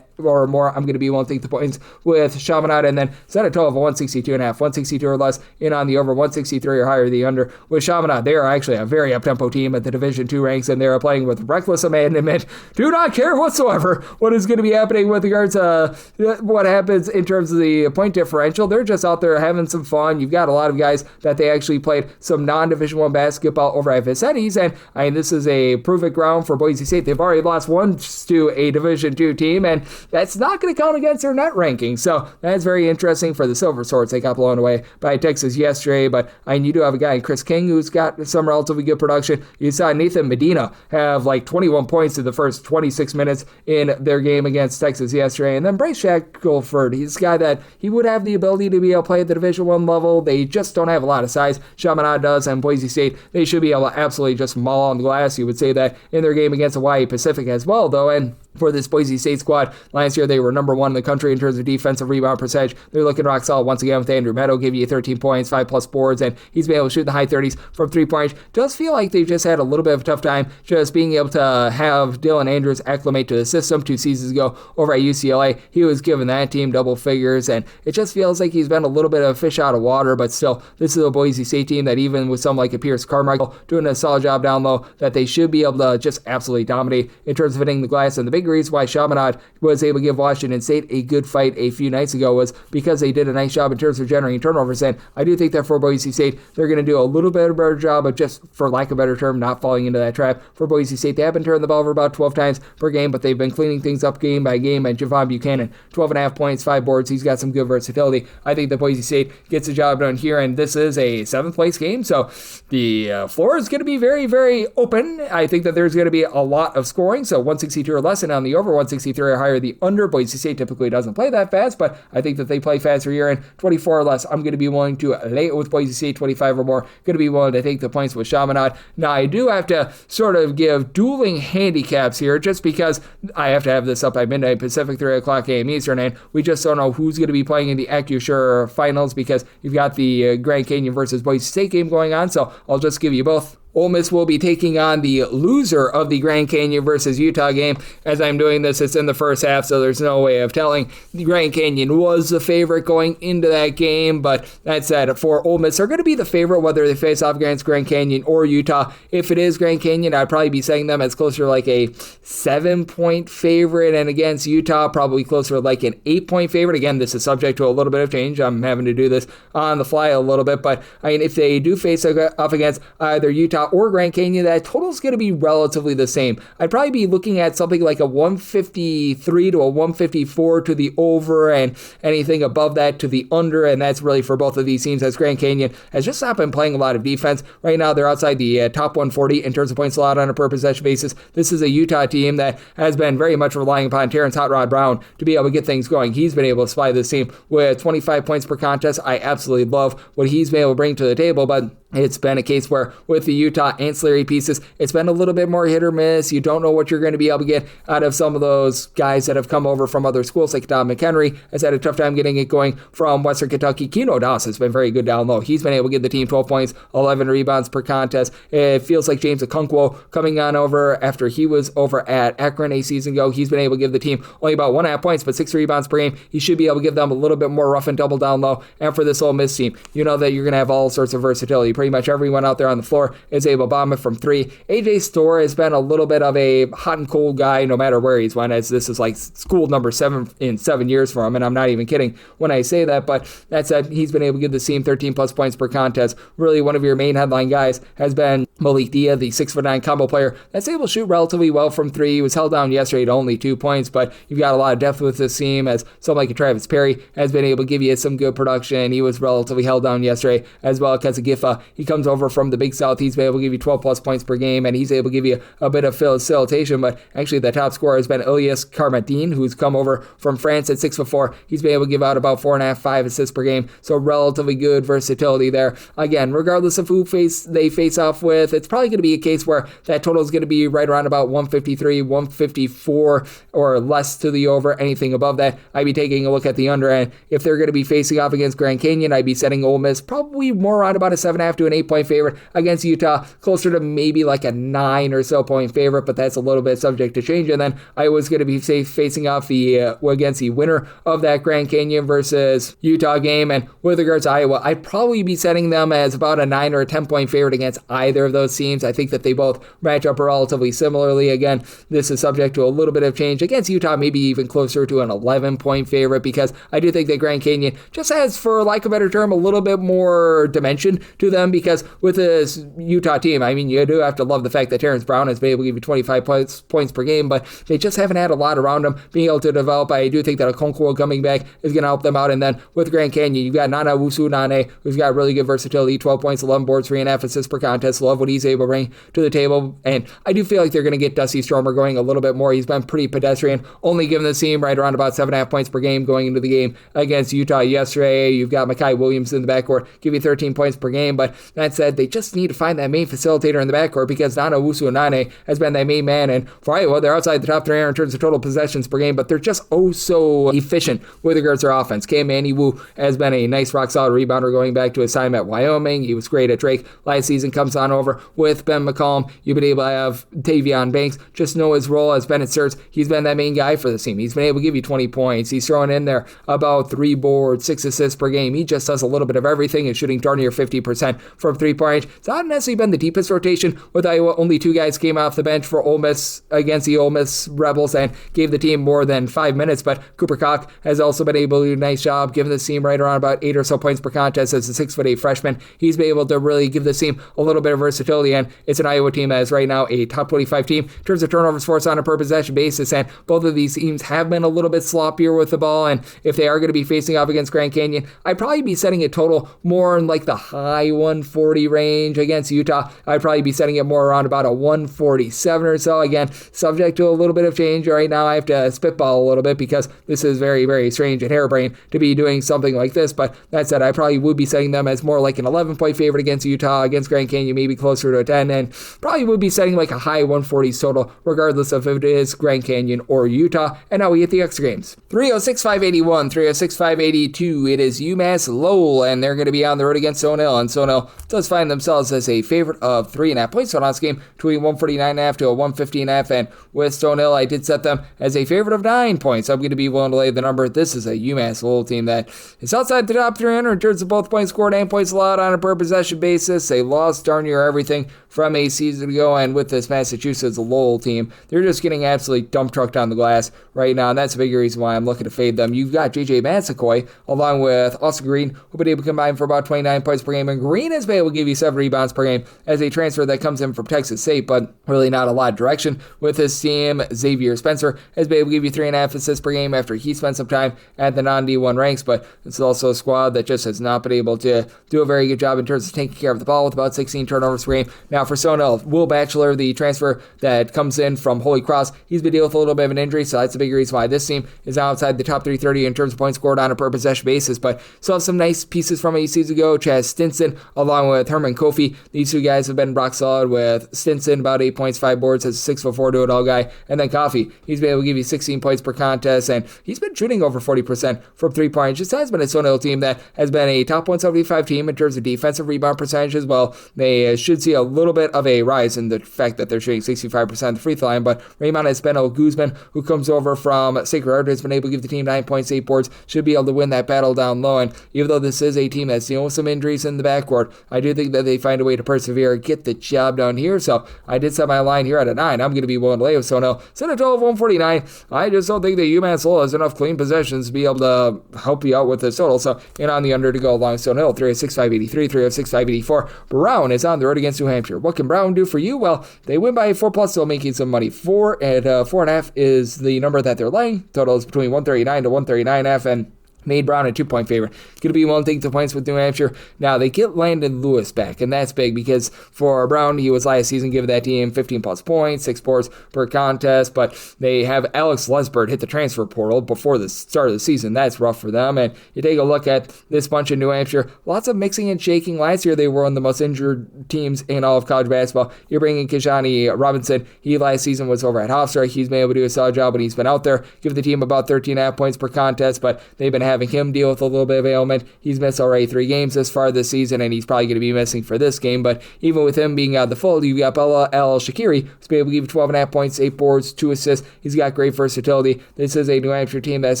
or more. I'm going to be willing to take the points with Chaminade, and then set a total of 162.5, 162 or less, in on the over, 163 or higher, the under. With Chaminade, they are actually a very up-tempo team at the Division II ranks, and they are playing with reckless abandonment. Do not care whatsoever what is going to be happening with regards to what happens in terms of the point differential. They're just out there having some fun. You've got a lot of guys that they actually played some non-Division I basketball over at Vicetti's, and this is a prove-it ground for Boise State. They've already lost once to a Division II team, and that's not going to count against their net ranking. So that's very interesting for the Silver Swords. They got blown away by Texas yesterday, but you do have a guy, Chris King, who's got some relatively good production. You saw Nathan Medina have like 21 points in the first 26 minutes in their game against Texas yesterday. And then Bryce Shackelford, he's a guy that he would have the ability to be able to play at the Division I level. They just don't have a lot of size. Chaminade does, and Boise State, they should be able to absolutely just maul on the glass. You would say that in their game against Hawaii Pacific as well, though. And for this Boise State squad, last year they were number 1 in the country in terms of defensive rebound percentage. They're looking rock solid once again with Andrew Meadow, give you 13 points, 5+ boards, and he's been able to shoot in the high 30s from 3-point range. Does feel like they've just had a little bit of a tough time just being able to have Dylan Andrews acclimate to the system. 2 seasons ago over at UCLA, he was giving that team double figures, and it just feels like he's been a little bit of a fish out of water, but still, this is a Boise State team that even with someone like a Pierce Carmichael doing a solid job down low, that they should be able to just absolutely dominate in terms of hitting the glass. And the big reason why Chaminade was able to give Washington State a good fight a few nights ago was because they did a nice job in terms of generating turnovers, and I do think that for Boise State, they're going to do a little bit of a better job of, just for lack of a better term, not falling into that trap. For Boise State, they have been turning the ball over about 12 times per game, but they've been cleaning things up game by game, and Javon Buchanan, 12.5 points, 5 boards, he's got some good versatility. I think that Boise State gets the job done here, and this is a 7th place game, so the floor is going to be very, very open. I think that there's going to be a lot of scoring, so 162 or less, and on the over, 163 or higher, the under. Boise State typically doesn't play that fast, but I think that they play faster here, and 24 or less, I'm going to be willing to lay it with Boise State. 25 or more, going to be willing to take the points with Chaminade. Now, I do have to sort of give dueling handicaps here, just because I have to have this up by midnight Pacific, 3 o'clock a.m. Eastern, and we just don't know who's going to be playing in the AccuSure finals, because you've got the Grand Canyon versus Boise State game going on, so I'll just give you both. Ole Miss will be taking on the loser of the Grand Canyon versus Utah game. As I'm doing this, it's in the first half, so there's no way of telling. The Grand Canyon was the favorite going into that game, but that said, for Ole Miss, they're going to be the favorite whether they face off against Grand Canyon or Utah. If it is Grand Canyon, I'd probably be setting them as closer to like a 7-point favorite, and against Utah, probably closer to like an 8-point favorite. Again, this is subject to a little bit of change. I'm having to do this on the fly a little bit, but I mean, if they do face off against either Utah Utah or Grand Canyon, that total's going to be relatively the same. I'd probably be looking at something like a 153 to a 154 to the over, and anything above that to the under, and that's really for both of these teams, as Grand Canyon has just not been playing a lot of defense. Right now, they're outside the top 140 in terms of points allowed on a per possession basis. This is a Utah team that has been very much relying upon Terrence Hot Rod Brown to be able to get things going. He's been able to supply this team with 25 points per contest. I absolutely love what he's been able to bring to the table, but it's been a case where with the Utah ancillary pieces, it's been a little bit more hit or miss. You don't know what you're going to be able to get out of some of those guys that have come over from other schools, like Don McHenry has had a tough time getting it going from Western Kentucky. Keno Doss has been very good down low. He's been able to give the team 12 points, 11 rebounds per contest. It feels like James Okonkwo coming on over after he was over at Akron a season ago. He's been able to give the team only about 1.5 points, but 6 rebounds per game. He should be able to give them a little bit more rough and double down low. And for this Ole Miss team, you know that you're going to have all sorts of versatility. Pretty much everyone out there on the floor is able to bomb it from three. AJ Storr has been a little bit of a hot and cold guy no matter where he's went, as this is like school number 7 in 7 years for him, and I'm not even kidding when I say that. But that said, he's been able to give the team 13 plus points per contest. Really, one of your main headline guys has been Malik Dia, the 6'9" combo player that's able to shoot relatively well from three. He was held down yesterday to only 2 points, but you've got a lot of depth with this team, as someone like Travis Perry has been able to give you some good production. He was relatively held down yesterday, as well as Gifa. He comes over from the Big South. He's been able to give you 12 plus points per game, and he's able to give you a bit of facilitation. But actually, the top scorer has been Elias Carmadine, who's come over from France at 6'4". He's been able to give out about 4.5, 5 assists per game, so relatively good versatility there. Again, regardless of who they face off with, it's probably going to be a case where that total is going to be right around about 153, 154, or less to the over. Anything above that, I'd be taking a look at the under. And if they're going to be facing off against Grand Canyon, I'd be setting Ole Miss probably more around about a 7.5 to an 8-point favorite. Against Utah, closer to maybe like a 9 or so point favorite, but that's a little bit subject to change. And then I was going to be facing off against the winner of that Grand Canyon versus Utah game. And with regards to Iowa, I'd probably be setting them as about a 9 or a 10-point favorite against either of those teams. I think that they both match up relatively similarly. Again, this is subject to a little bit of change. Against Utah, maybe even closer to an 11-point favorite, because I do think that Grand Canyon just has, for lack of a better term, a little bit more dimension to them, because with this Utah team, I mean, you do have to love the fact that Terrence Brown has been able to give you 25 points per game, but they just haven't had a lot around them being able to develop. I do think that Okonkwo coming back is going to help them out. And then with Grand Canyon, you've got Nana Wusu-Nane, who's got really good versatility, 12 points, 11 boards, 3.5 assists per contest. Love what he's able to bring to the table. And I do feel like they're going to get Dusty Stromer going a little bit more. He's been pretty pedestrian, only giving the team right around about 7.5 points per game going into the game against Utah yesterday. You've got Mekhi Williams in the backcourt, give you 13 points per game. But that said, they just need to find that main facilitator in the backcourt, because Nana Wusu-Nane has been that main man. And for Iowa, they're outside the top 3 in terms of total possessions per game, but they're just so efficient with regards to their offense. K. Manny Wu has been a nice rock solid rebounder going back to his time at Wyoming. He was great at Drake last season. Comes on over with Ben McCollum. You've been able to have Tavion Banks just know his role as Bennett Sturts. He's been that main guy for the team. He's been able to give you 20 points. He's throwing in there about 3 boards, 6 assists per game. He just does a little bit of everything and shooting darn near 50% from 3-point range. It's not necessarily been the deepest rotation with Iowa. Only 2 guys came off the bench for Ole Miss against the Ole Miss Rebels and gave the team more than 5 minutes, but Cooper Koch has also been able to do a nice job giving the team right around about 8 or so points per contest as a 6'8" freshman. He's been able to really give the team a little bit of versatility, and it's an Iowa team that is right now a top 25 team in terms of turnovers forced on a per possession basis, and both of these teams have been a little bit sloppier with the ball. And if they are going to be facing off against Grand Canyon, I'd probably be setting a total more in like the high 140 range. Against Utah, I'd probably be setting it more around about a 147 or so. Again, subject to a little bit of change. Right now I have to spitball a little bit because this is very, very strange and harebrained to be doing something like this, but that said, I probably would be setting them as more like an 11-point favorite against Utah. Against Grand Canyon, maybe closer to a 10, and probably would be setting like a high 140s total, regardless of if it is Grand Canyon or Utah. And now we get the extra games. 306-581, 306-582. It is UMass Lowell, and they're going to be on the road against Stone Hill, and Stone Hill does find themselves as a favorite of 3.5 points. So on this game, between 149.5 to a 115.5, and with Stone Hill, I did set them as a favorite of 9 points. I'm going to be willing to lay the number. This is a UMass Lowell team that is outside the top 300 in terms of both points scored and points allowed on a per possession basis. They lost darn near everything from a season ago, and with this Massachusetts Lowell team, they're just getting absolutely dump trucked on the glass right now, and that's a big reason why I'm looking to fade them. You've got J.J. Massaquoi along with Austin Green, who've been able to combine for about 29 points per game, and Green has been able to give you 7 rebounds per game as a transfer that comes in from Texas State, but really not a lot of direction with his team. Xavier Spencer has been able to give you 3.5 assists per game after he spent some time at the non-D1 ranks, but it's also a squad that just has not been able to do a very good job in terms of taking care of the ball with about 16 turnovers per game. Now for Stone Will Batchelor, the transfer that comes in from Holy Cross, he's been dealing with a little bit of an injury, so that's a big reason why this team is outside the top 330 in terms of points scored on a per possession basis, but still have some nice pieces from 8 seasons ago. Chaz Stinson along with Herman Kofi. These two guys have been rock solid, with Stinson about 8 points, 5 boards as a 6'4" do-it-all guy, and then Kofi, he's been able to give you 16 points per contest, and he's been shooting over 40% from 3-point. Just has been a Stone Hill team that has been a top 175 team in terms of defensive rebound percentage as well. They should see a little bit of a rise in the fact that they're shooting 65% of the free throw line, but Raymond Espino Guzman, who comes over from Sacred Heart, has been able to give the team 9 points, 8 boards, should be able to win that battle down low, and even though this is a team that's dealing with some injuries in the backcourt, I do think that they find a way to persevere and get the job done here, so I did set my line here at a 9. I'm going to be willing to lay with Stone Hill. Set a total of 149. I just don't think that UMass Lowell has enough clean possessions to be able to help you out with this total, so in on the under to go along Stone Hill. 306-583, 306-584. Brown is on the road against New Hampshire. What can Brown do for you? Well, they win by 4+, still making some money. 4 at 4.5 is the number that they're laying. Total is between 139 to 139.5, and made Brown a 2-point favorite. Going to be willing to take the points with New Hampshire. Now, they get Landon Lewis back, and that's big because for Brown, he was last season giving that team 15+ points, 6 boards per contest, but they have Alex Lesbert hit the transfer portal before the start of the season. That's rough for them, and you take a look at this bunch in New Hampshire, lots of mixing and shaking. Last year, they were one of the most injured teams in all of college basketball. You're bringing Kijani Robinson. He last season was over at Hofstra. He's been able to do a solid job when he's been out there. Give the team about 13.5 points per contest, but they've been having him deal with a little bit of ailment. He's missed already 3 games this far this season, and he's probably going to be missing for this game, but even with him being out of the fold, you've got Bella El Shakiri, who's been able to give 12.5 points, 8 boards, 2 assists. He's got great versatility. This is a New Hampshire team that's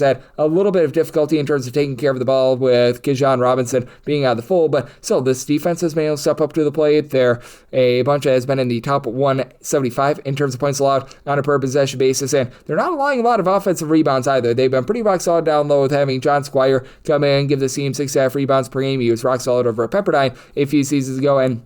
had a little bit of difficulty in terms of taking care of the ball with Kijan Robinson being out of the fold, but still, this defense has been able to step up to the plate. They're a bunch that has been in the top 175 in terms of points allowed on a per possession basis, and they're not allowing a lot of offensive rebounds either. They've been pretty rock solid down low with having John Squire come in, give the team 6.5 rebounds per game. He was rock solid over at Pepperdine a few seasons ago, and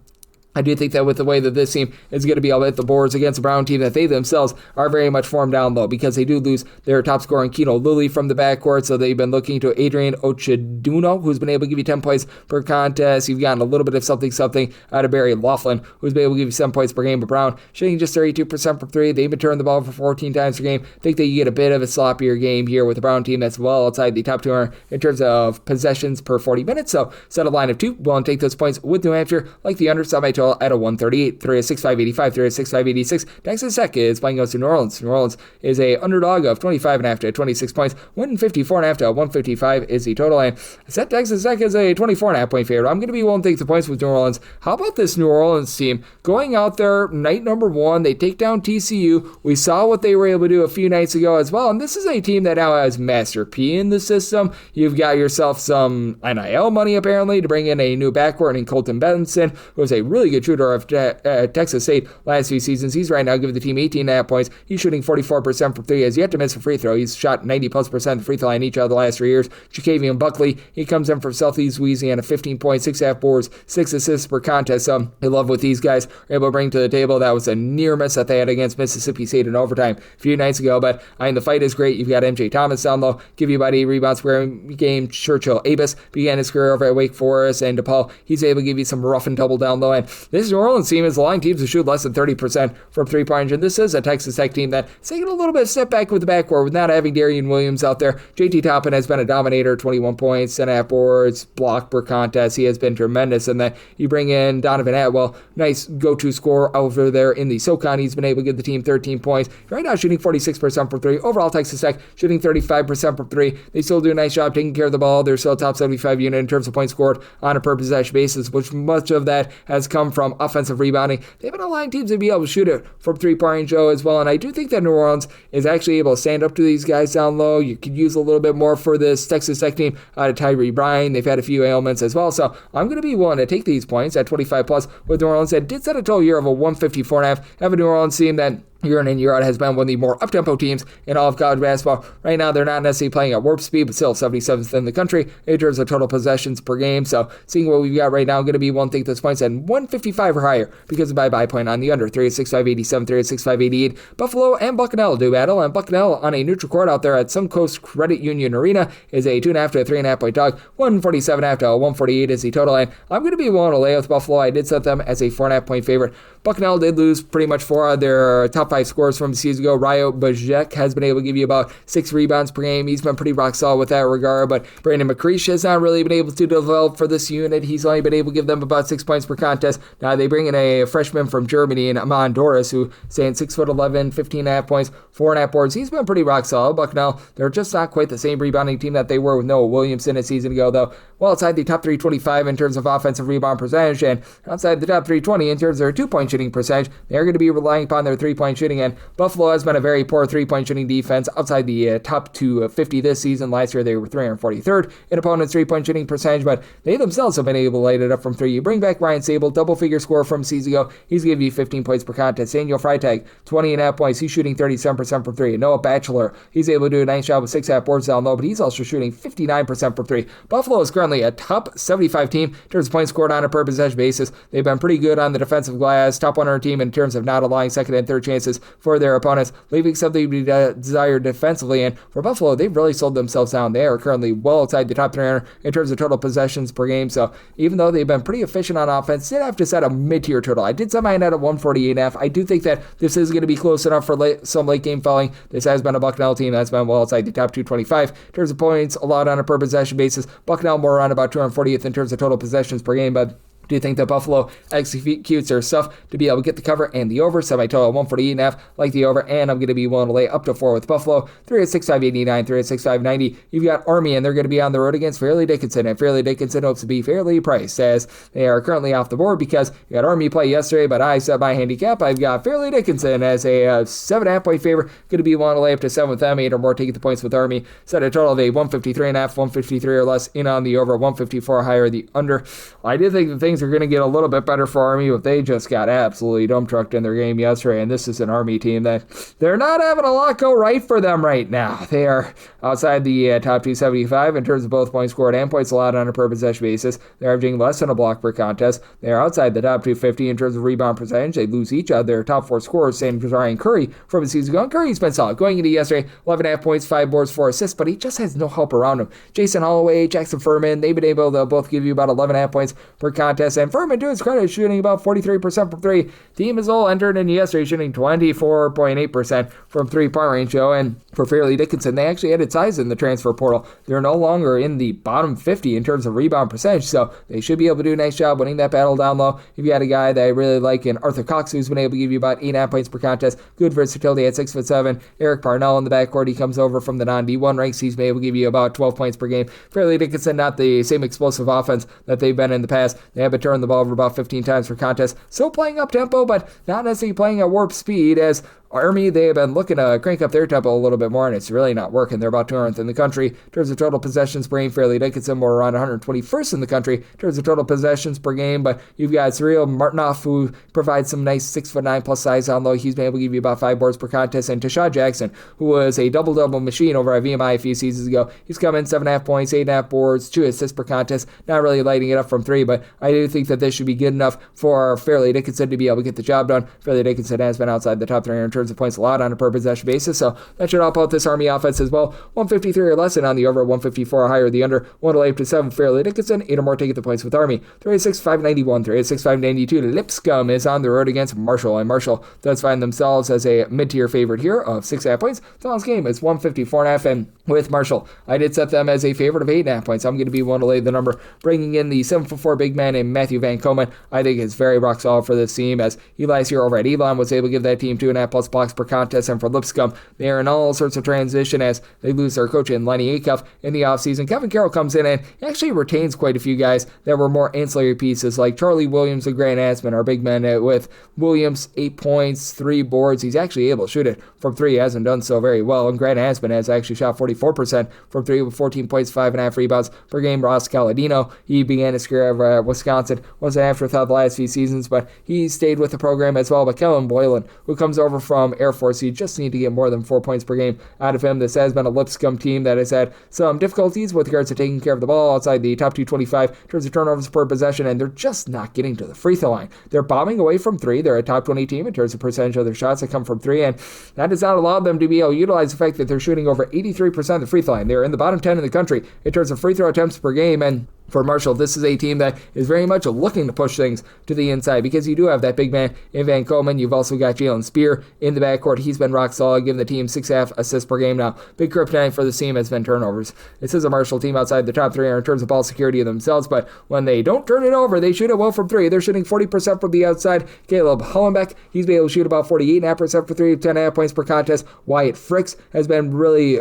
I do think that with the way that this team is going to be able to hit the boards against a Brown team that they themselves are very much formed down low, because they do lose their top scorer in Keno Lilly from the backcourt, so they've been looking to Adrian Ocheduno, who's been able to give you 10 points per contest. You've gotten a little bit of something out of Barry Laughlin, who's been able to give you 7 points per game, but Brown shooting just 32% from 3. They've been turning the ball for 14 times per game. I think that you get a bit of a sloppier game here with the Brown team that's well outside the top 200 in terms of possessions per 40 minutes, so set a line of 2. Willing to take those points with New Hampshire, like the under, set my total at a 138. 306-585, 306-586. Texas Tech is playing goes to New Orleans. New Orleans is a underdog of 25.5 to 26 points. 154.5 to 155 is the total. And I set Texas Tech as a 24.5 point favorite. I'm going to be willing to take the points with New Orleans. How about this New Orleans team going out there night number 1? They take down TCU. We saw what they were able to do a few nights ago as well. And this is a team that now has Master P in the system. You've got yourself some NIL money apparently to bring in a new backcourt in Colton Benson, who is a really good shooter of Texas State last few seasons. He's right now giving the team 18.5 points. He's shooting 44% from 3. He has yet to miss a free throw. He's shot 90+% of the free throw line each of the last 3 years. Jacavian Buckley, he comes in from Southeast Louisiana, 15 points, 6.5 boards, 6 assists per contest. I love what these guys are able to bring to the table. That was a near miss that they had against Mississippi State in overtime a few nights ago, but I mean, the fight is great. You've got MJ Thomas down low, give you about 8 rebounds per game. Churchill Abus began his career over at Wake Forest, and DePaul, he's able to give you some rough and tumble down low. And this New Orleans team is allowing teams to shoot less than 30% from 3-point, and this is a Texas Tech team that's taking a little bit of step back with the backcourt with not having Darian Williams out there. JT Toppin has been a dominator, 21 points, 10.5 boards, block per contest. He has been tremendous, and then you bring in Donovan Atwell, nice go-to scorer over there in the SoCon. He's been able to give the team 13 points. Right now shooting 46% from 3. Overall, Texas Tech shooting 35% from 3. They still do a nice job taking care of the ball. They're still a top 75 unit in terms of points scored on a per possession basis, which much of that has come from offensive rebounding. They've been allowing teams to be able to shoot it from 3-point range as well, and I do think that New Orleans is actually able to stand up to these guys down low. You could use a little bit more for this Texas Tech team out of Tyree Bryan. They've had a few ailments as well, so I'm going to be willing to take these points at 25+ with New Orleans. That did set a total here of a 154.5. Have a New Orleans team that year in and year out has been one of the more up-tempo teams in all of college basketball. Right now, they're not necessarily playing at warp speed, but still 77th in the country in terms of total possessions per game. So seeing what we've got right now, going to be one thing that's points at 155 or higher because of bye-bye point on the under. 3-6-5-87, 3-6-5-88. Buffalo and Bucknell do battle, and Bucknell on a neutral court out there at Suncoast Credit Union Arena is a 2.5 to a 3.5 point dog. 147.5 to 148 is the total, and I'm going to be willing to lay with Buffalo. I did set them as a 4.5 point favorite. Bucknell did lose pretty much 4 of their top 5 scores from the season ago. Ryo Bajek has been able to give you about 6 rebounds per game. He's been pretty rock solid with that regard, but Brandon McCreesh has not really been able to develop for this unit. He's only been able to give them about 6 points per contest. Now they bring in a freshman from Germany, in Amon Doris, who saying 6'11", 15.5 points, 4.5 boards. He's been pretty rock solid. Bucknell, they're just not quite the same rebounding team that they were with Noah Williamson a season ago, though. Well outside the top 325 in terms of offensive rebound percentage, and outside the top 320 in terms of their 2-point shooting percentage. They're going to be relying upon their 3-point shooting, and Buffalo has been a very poor 3-point shooting defense outside the top 250 this season. Last year they were 343rd in opponents' 3-point shooting percentage, but they themselves have been able to light it up from 3. You bring back Ryan Sable, double-figure score from season ago. He's going to give you 15 points per contest. Daniel Freitag, 20.5 points. He's shooting 37% from 3. Noah Batchelor, he's able to do a nice job with 6.5 boards down low, but he's also shooting 59% from 3. Buffalo is currently a top 75 team in terms of points scored on a per possession basis. They've been pretty good on the defensive glass, top 100 team in terms of not allowing second and third chances for their opponents, leaving something to be desired defensively. And for Buffalo, they've really sold themselves down. They are currently well outside the top 300 in terms of total possessions per game. So even though they've been pretty efficient on offense, did have to set a mid-tier total. I did set mine at a 148.5. I do think that this is going to be close enough for some late game falling. This has been a Bucknell team that's been well outside the top 225 in terms of points allowed on a per possession basis. Bucknell more around about 240th in terms of total possessions per game, but do you think that Buffalo executes their stuff to be able to get the cover and the over? Semi-total 148.5, like the over, and I'm going to be willing to lay up to 4 with Buffalo. 3-6-5-89, 3-6-5-90. You've got Army, and they're going to be on the road against Fairleigh Dickinson, and Fairleigh Dickinson hopes to be fairly priced, as they are currently off the board because you got Army play yesterday, but I set my handicap. I've got Fairleigh Dickinson as a 7.5 point favorite. Going to be willing to lay up to 7 with them, 8 or more to get the points with Army. Set a total of a 153.5, 153 or less in on the over, 154 or higher the under. I did think that things are going to get a little bit better for Army, but they just got absolutely dump trucked in their game yesterday, and this is an Army team that they're not having a lot go right for them right now. They are outside the top 275 in terms of both points scored and points allowed on a per possession basis. They're averaging less than a block per contest. They are outside the top 250 in terms of rebound percentage. They lose each of their top 4 scorers, same as Ryan Curry from the season ago. And Curry's been solid. Going into yesterday, 11.5 points, 5 boards, 4 assists, but he just has no help around him. Jason Holloway, Jackson Furman, they've been able to both give you about 11.5 points per contest, and Furman, to his credit, shooting about 43% from 3. Team as a whole entered in yesterday shooting 24.8% from 3-point range, though, and for Fairleigh Dickinson, they actually added size in the transfer portal. They're no longer in the bottom 50 in terms of rebound percentage, so they should be able to do a nice job winning that battle down low. You've got a guy that I really like in Arthur Cox, who's been able to give you about 8.5 points per contest. Good versatility at 6'7". Eric Parnell in the backcourt. He comes over from the non-D1 ranks. He's been able to give you about 12 points per game. Fairleigh Dickinson, not the same explosive offense that they've been in the past. They have been turning the ball over about 15 times per contest. Still playing up tempo, but not necessarily playing at warp speed, as Army, they have been looking to crank up their tempo a little bit more, and it's really not working. They're about 200th in the country in terms of total possessions per game. Fairleigh Dickinson more around 121st in the country in terms of total possessions per game, but you've got Cyril Martinoff, who provides some nice 6'9" plus size on low. He's been able to give you about 5 boards per contest, and Tashad Jackson, who was a double-double machine over at VMI a few seasons ago. He's come in 7.5 points, 8.5 boards, 2 assists per contest, not really lighting it up from 3, but I do think that this should be good enough for Fairleigh Dickinson to be able to get the job done. Fairleigh Dickinson has been outside the top 300 in terms of points allowed on a per possession basis, so that should help out this Army offense as well. 153 or less, and on the over, 154 or higher the under. 1 to lay up to 7 Fairleigh Dickinson, 8 or more to get the points with Army. 3-6-5-91, 3-6-5-92. Lipscomb is on the road against Marshall, and Marshall does find themselves as a mid-tier favorite here of 6.5 points. Tonight's game is 154.5, and with Marshall, I did set them as a favorite of 8.5 points. I'm going to be one to lay the number, bringing in the 7'4" big man in Matthew Van Komen. I think it's very rock solid for this team, as he last year over at Elon was able to give that team 2.5 plus blocks per contest, and for Lipscomb, they are in all sorts of transition as they lose their coach in Lenny Acuff in the offseason. Kevin Carroll comes in and he actually retains quite a few guys that were more ancillary pieces, like Charlie Williams and Grant Asman are big men, with Williams 8 points, 3 boards. He's actually able to shoot it from 3. He hasn't done so very well, and Grant Asman has actually shot 44% from 3 with 14 points, 5.5 rebounds per game. Ross Caladino, he began his career at Wisconsin, was an afterthought the last few seasons, but he stayed with the program as well. But Kellen Boylan, who comes over from from Air Force. You just need to get more than 4 points per game out of him. This has been a Lipscomb team that has had some difficulties with regards to taking care of the ball outside the top 225 in terms of turnovers per possession, and they're just not getting to the free throw line. They're bombing away from three. They're a top 20 team in terms of percentage of their shots that come from three, and that does not allow them to be able to utilize the fact that they're shooting over 83% of the free throw line. They're in the bottom 10 in the country in terms of free throw attempts per game, and for Marshall, this is a team that is very much looking to push things to the inside because you do have that big man in Van Coleman. You've also got Jalen Spear in the backcourt. He's been rock solid, giving the team 6.5 assists per game now. Big kryptonite for this team has been turnovers. This is a Marshall team outside the top three in terms of ball security themselves, but when they don't turn it over, they shoot it well from three. They're shooting 40% from the outside. Caleb Hollenbeck, he's been able to shoot about 48.5% for three, 10.5 points per contest. Wyatt Fricks has been really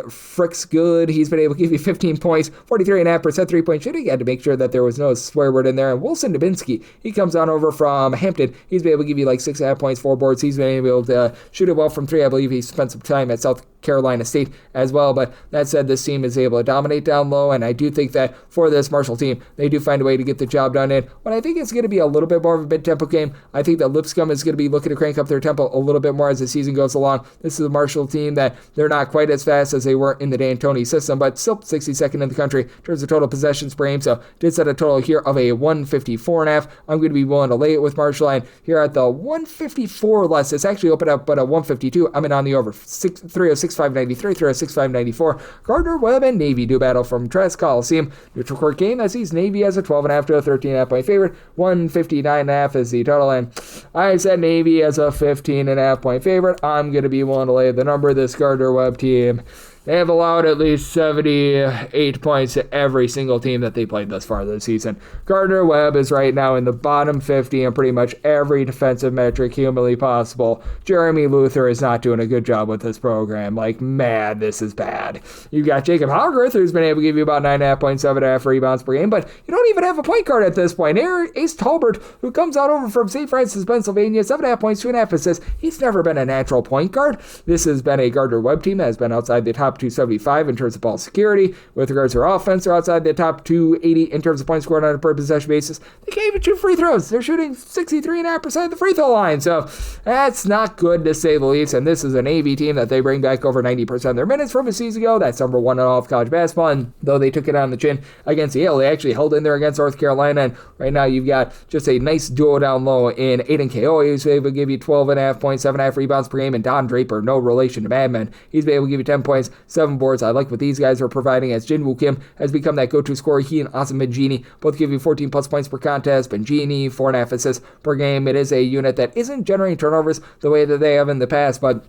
good. He's been able to give you 15 points, 43.5% three-point shooting. Had to make sure that there was no swear word in there. And Wilson Dubinsky, he comes on over from Hampton. He's been able to give you like 6.5 points, 4 boards. He's been able to shoot it well from three. I believe he spent some time at South Carolina State as well. But that said, this team is able to dominate down low, and I do think that for this Marshall team, they do find a way to get the job done in. But I think it's going to be a little bit more of a mid-tempo game. I think that Lipscomb is going to be looking to crank up their tempo a little bit more as the season goes along. This is a Marshall team that they're not quite as fast as they were in the D'Antoni system, but still 62nd in the country in terms of total possessions per game. So did set a total here of a 154.5. I'm going to be willing to lay it with Marshall, and here at the 154 less, it's actually opened up but a 152. I'm in on the over. 306.593, 306.594. Gardner Webb and Navy do battle from Trask Coliseum. Neutral court game that sees Navy as a 12.5 to a 13.5 point favorite. 159.5 is the total, and I said Navy as a 15.5 point favorite. I'm going to be willing to lay the number. This Gardner Webb team, they have allowed at least 78 points to every single team that they played thus far this season. Gardner Webb is right now in the bottom 50 in pretty much every defensive metric humanly possible. Jeremy Luther is not doing a good job with this program. Like, man, this is bad. You've got Jacob Haugerth, who's been able to give you about 9.5 points, 7.5 rebounds per game, but you don't even have a point guard at this point. Ace Talbert, who comes out over from St. Francis, Pennsylvania, 7.5 points, 2.5 assists. He's never been a natural point guard. This has been a Gardner Webb team that has been outside the top 275 in terms of ball security. With regards to their offense, they're outside the top 280 in terms of points scored on a per possession basis. They can't even shoot free throws. They're shooting 63.5% of the free throw line. So that's not good to say the least. And this is a Navy team that they bring back over 90% of their minutes from a season ago. That's number one in all of college basketball. And though they took it on the chin against Yale, they actually held in there against North Carolina. And right now you've got just a nice duo down low in Aiden Keoye, who's able to give you 12.5 points, 7.5 rebounds per game. And Don Draper, no relation to Madman, he's been able to give you 10 points, 7 boards. I like what these guys are providing as Jinwoo Kim has become that go-to scorer. He and Asim Benjini both give you 14 plus points per contest. Benjini, 4.5 assists per game. It is a unit that isn't generating turnovers the way that they have in the past, but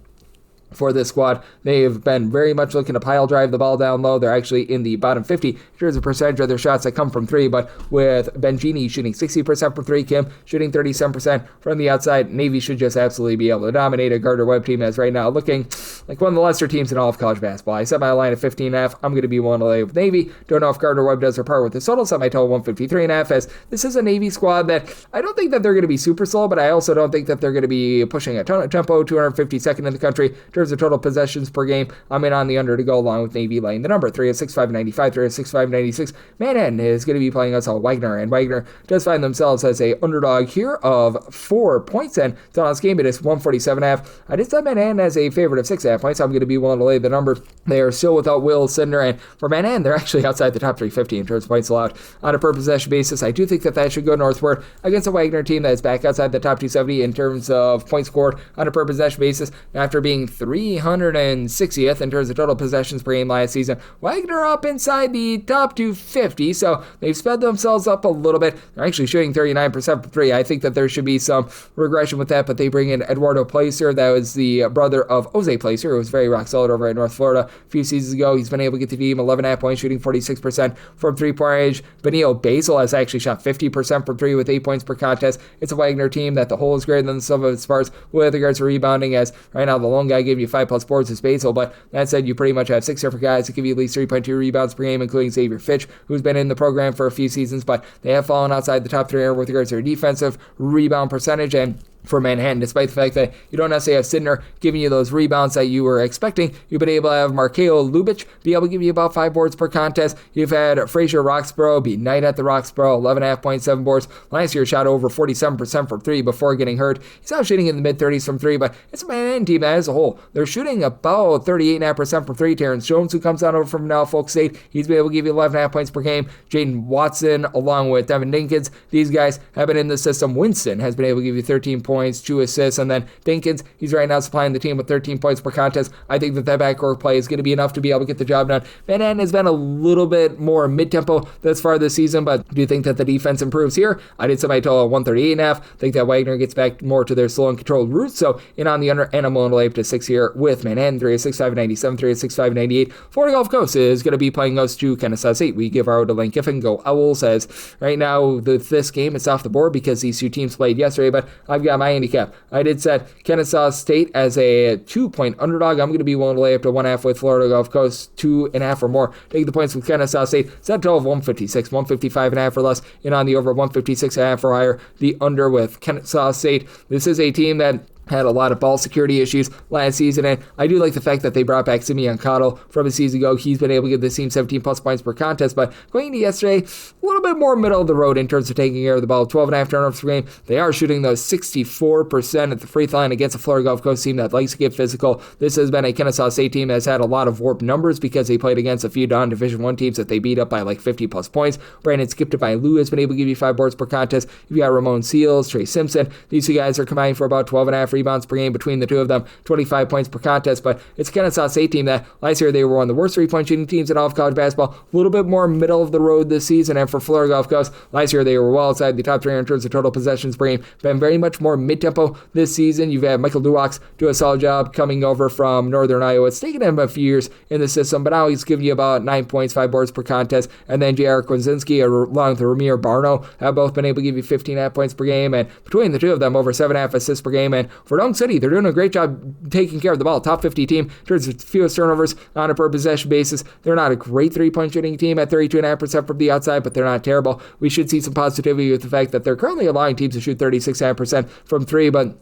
for this squad, they have been very much looking to pile drive the ball down low. They're actually in the bottom 50 in terms of percentage of their shots that come from three, but with Benjini shooting 60% from three, Kim shooting 37% from the outside, Navy should just absolutely be able to dominate a Gardner Webb team that's right now looking like one of the lesser teams in all of college basketball. I set my line at 15.5. I'm going to be willing to lay with Navy. Don't know if Gardner Webb does their part with the total. Set my total 153.5, as this is a Navy squad that I don't think that they're going to be super slow, but I also don't think that they're going to be pushing a ton of tempo. 252nd in the country in terms of total possessions per game. I'm in on the under to go along with Navy laying the number. 306.595, 306.596. Manhattan is going to be playing us all Wagner, and Wagner does find themselves as a underdog here of 4 points, and tonight's game it is 147.5. I did set Manhattan as a favorite of 6.5 points. I'm going to be willing to lay the number. They are still without Will Cinder, and for Manhattan, they're actually outside the top 350 in terms of points allowed on a per possession basis. I do think that that should go northward against a Wagner team that is back outside the top 270 in terms of points scored on a per possession basis after being 360th in terms of total possessions per game last season. Wagner up inside the top 250, so they've sped themselves up a little bit. They're actually shooting 39% from three. I think that there should be some regression with that, but they bring in Eduardo Placer. That was the brother of Jose Placer, who was very rock solid over at North Florida a few seasons ago. He's been able to get the team 11.5 points, shooting 46% from three-point range. Benio Basil has actually shot 50% from three with 8 points per contest. It's a Wagner team that the whole is greater than the sum of its parts with regards to rebounding, as right now the lone guy gave you 5 plus boards is Basil, but that said, you pretty much have 6 different guys that give you at least 3.2 rebounds per game, including Xavier Fitch, who's been in the program for a few seasons, but they have fallen outside the top 3 with regards to their defensive rebound percentage, and for Manhattan, despite the fact that you don't necessarily have Sidner giving you those rebounds that you were expecting. You've been able to have Markeo Lubitsch be able to give you about 5 boards per contest. You've had Frazier Roxborough be night at the Roxborough, 11.5 boards. Last year shot over 47% from 3 before getting hurt. He's now shooting in the mid-30s from 3, but it's a Manhattan team as a whole. They're shooting about 38.5% from 3. Terrence Jones, who comes on over from Norfolk State, he's been able to give you 11.5 points per game. Jaden Watson, along with Devin Dinkins, these guys have been in the system. Winston has been able to give you 13 points, 2 assists, and then Dinkins, he's right now supplying the team with 13 points per contest. I think that backcourt play is going to be enough to be able to get the job done. Manhattan has been a little bit more mid-tempo thus far this season, but do you think that the defense improves here? I did set my total at 138.5. Think that Wagner gets back more to their slow and controlled roots, so in on the under, and I'm willing to lay up to 6 here with Manhattan. 3-6-5-97, 3-6-5-98. Florida Gulf Coast is going to be playing us to Kennesaw State. We give our to Lane Kiffin. Go Owls, as right now this game it's off the board because these two teams played yesterday, but I've got my handicap. I did set Kennesaw State as a 2-point underdog. I'm going to be willing to lay up to 1.5 with Florida Gulf Coast, 2.5 or more. Take the points with Kennesaw State. Set total of 156, 155.5 or less, and on the over 156.5 or higher. The under with Kennesaw State. This is a team that had a lot of ball security issues last season, and I do like the fact that they brought back Simeon Cottle from a season ago. He's been able to give this team 17 plus points per contest, but going into yesterday, a little bit more middle of the road in terms of taking care of the ball. 12.5 turnovers per game. They are shooting those 64% at the free throw line against a Florida Gulf Coast team that likes to get physical. This has been a Kennesaw State team that's had a lot of warped numbers because they played against a few non-Division I teams that they beat up by like 50 plus points. Brandon Skipton has been able to give you 5 boards per contest. You've got Ramon Seals, Trey Simpson. These two guys are combining for about 12.5 rebounds per game between the two of them, 25 points per contest, but it's a Kennesaw State team that last year they were one of the worst 3-point shooting teams in all of college basketball, a little bit more middle of the road this season, and for Florida Gulf Coast, last year they were well outside the top 3 in terms of total possessions per game, been very much more mid-tempo this season. You've had Michael Duwaks do a solid job coming over from Northern Iowa. It's taken him a few years in the system, but now he's giving you about 9 points, 5 boards per contest, and then J.R. Kwinzinski along with Ramir Barno have both been able to give you 15.5 points per game, and between the two of them, over 7.5 assists per game, and for Dome City, they're doing a great job taking care of the ball. Top 50 team in terms of fewest turnovers on a per possession basis. They're not a great 3-point shooting team at 32.5% from the outside, but they're not terrible. We should see some positivity with the fact that they're currently allowing teams to shoot 36.5% from 3, but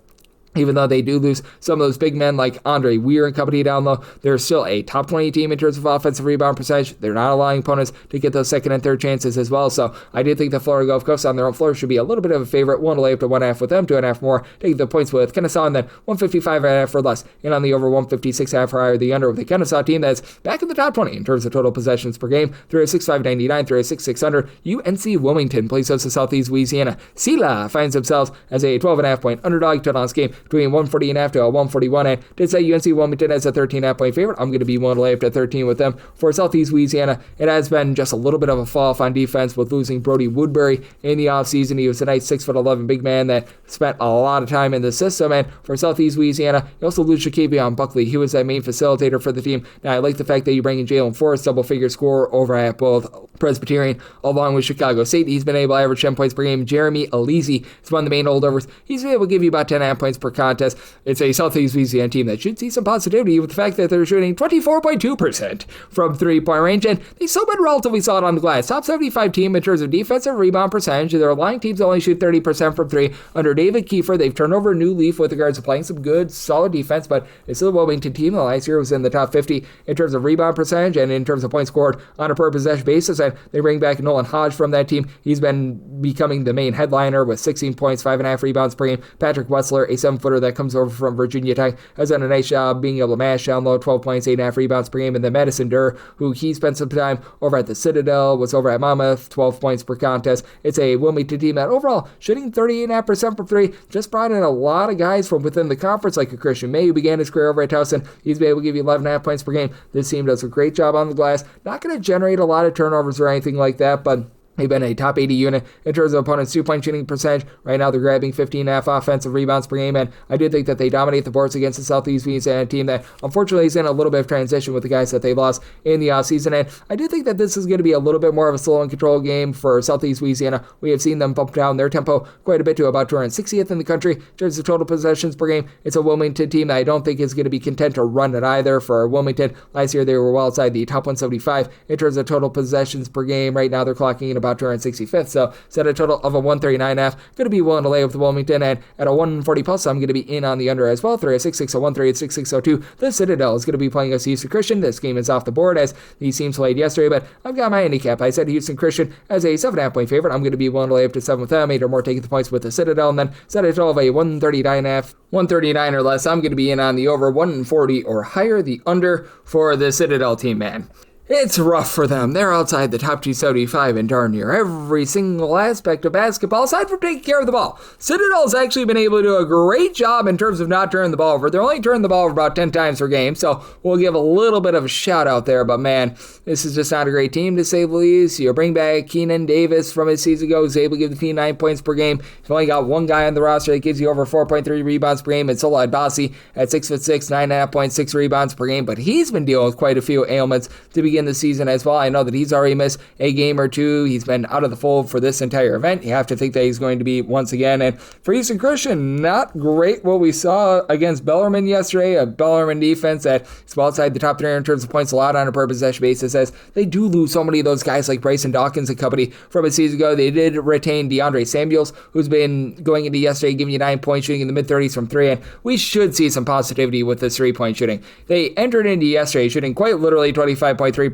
even though they do lose some of those big men like Andre Weir and company down low, they're still a top 20 team in terms of offensive rebound percentage. They're not allowing opponents to get those second and third chances as well. So I do think the Florida Gulf Coast on their own floor should be a little bit of a favorite. One to lay up to 1.5 with them, 2.5 more. Take the points with Kennesaw, and then 155.5 or less. And on the over 156.5 or higher, the under with the Kennesaw team that's back in the top 20 in terms of total possessions per game. 306.599, 306.600. UNC Wilmington plays host to Southeast Louisiana. Sela finds themselves as a 12.5 point underdog total on this game, between 140.5 to 141. And did say UNC Wilmington as a 13.5 point favorite. I'm going to be willing to lay up to 13 with them. For Southeast Louisiana, it has been just a little bit of a fall off on defense with losing Brody Woodbury in the offseason. He was a nice 6'11" big man that spent a lot of time in the system. And for Southeast Louisiana, you also lose Shaquavion Buckley. He was that main facilitator for the team. Now, I like the fact that you bring in Jalen Forrest, double-figure scorer over at both Presbyterian, along with Chicago State. He's been able to average 10 points per game. Jeremy Alizi is one of the main holdovers. He's been able to give you about 10.5 points per contest. It's a Southeast Louisiana team that should see some positivity with the fact that they're shooting 24.2% from 3-point range, and they've still been relatively solid on the glass. Top 75 team in terms of defensive rebound percentage. They're allowing teams to only shoot 30% from 3. Under David Kiefer, they've turned over a new leaf with regards to playing some good, solid defense, but it's still a Wilmington team that last year was in the top 50 in terms of rebound percentage and in terms of points scored on a per possession basis, and they bring back Nolan Hodge from that team. He's been becoming the main headliner with 16 points, 5.5 rebounds per game. Patrick Wetzler, a 7-footer that comes over from Virginia Tech, has done a nice job being able to mash down low, 12 points, 8.5 rebounds per game. And then Madison Durr, who he spent some time over at the Citadel, was over at Monmouth, 12 points per contest. It's a Wilmington team that overall shooting 38.5% from 3, just brought in a lot of guys from within the conference, like a Christian May, who began his career over at Towson. He's been able to give you 11.5 points per game. This team does a great job on the glass. Not going to generate a lot of turnovers or anything like that, but they've been a top 80 unit in terms of opponents' 2-point shooting percentage. Right now, they're grabbing 15.5 offensive rebounds per game, and I do think that they dominate the boards against the Southeast Louisiana team that unfortunately is in a little bit of transition with the guys that they lost in the offseason. And I do think that this is going to be a little bit more of a slow and control game for Southeast Louisiana. We have seen them bump down their tempo quite a bit to about 260th in the country in terms of total possessions per game. It's a Wilmington team that I don't think is going to be content to run it either. For Wilmington, last year they were well outside the top 175 in terms of total possessions per game. Right now, they're clocking in about about 265th. So set a total of a 139.5. Going to be willing to lay with Wilmington, and at a 140 plus, I'm going to be in on the under as well. 306, 601, 386, 602. The Citadel is going to be playing against Houston Christian. This game is off the board as these teams played yesterday, but I've got my handicap. I said Houston Christian as a 7.5 point favorite. I'm going to be willing to lay up to 7 with them, 8 or more taking the points with the Citadel, and then set a total of a 139.5. 139 or less, I'm going to be in on the over. 140 or higher, the under for the Citadel team, man. It's rough for them. They're outside the top 275 in darn near every single aspect of basketball, aside from taking care of the ball. Citadel's actually been able to do a great job in terms of not turning the ball over. They're only turning the ball over about 10 times per game, so we'll give a little bit of a shout out there. But man, this is just not a great team, to say the least. You bring back Keenan Davis from his season ago, who's able to give the team 9 points per game. You've only got one guy on the roster that gives you over 4.3 rebounds per game. It's Ole Miss at 6'6", 9.5 points, 6 rebounds per game. But he's been dealing with quite a few ailments to begin the season as well. I know that he's already missed a game or two. He's been out of the fold for this entire event. You have to think that he's going to be once again. And for Houston Christian, not great what we saw against Bellarmine yesterday. A Bellarmine defense that is well outside the top 3 in terms of points allowed on a per possession basis, as they do lose so many of those guys like Bryson Dawkins and company from a season ago. They did retain DeAndre Samuels, who's been going into yesterday giving you 9 points, shooting in the mid-30s from 3, and we should see some positivity with this 3-point shooting. They entered into yesterday shooting quite literally 25.3%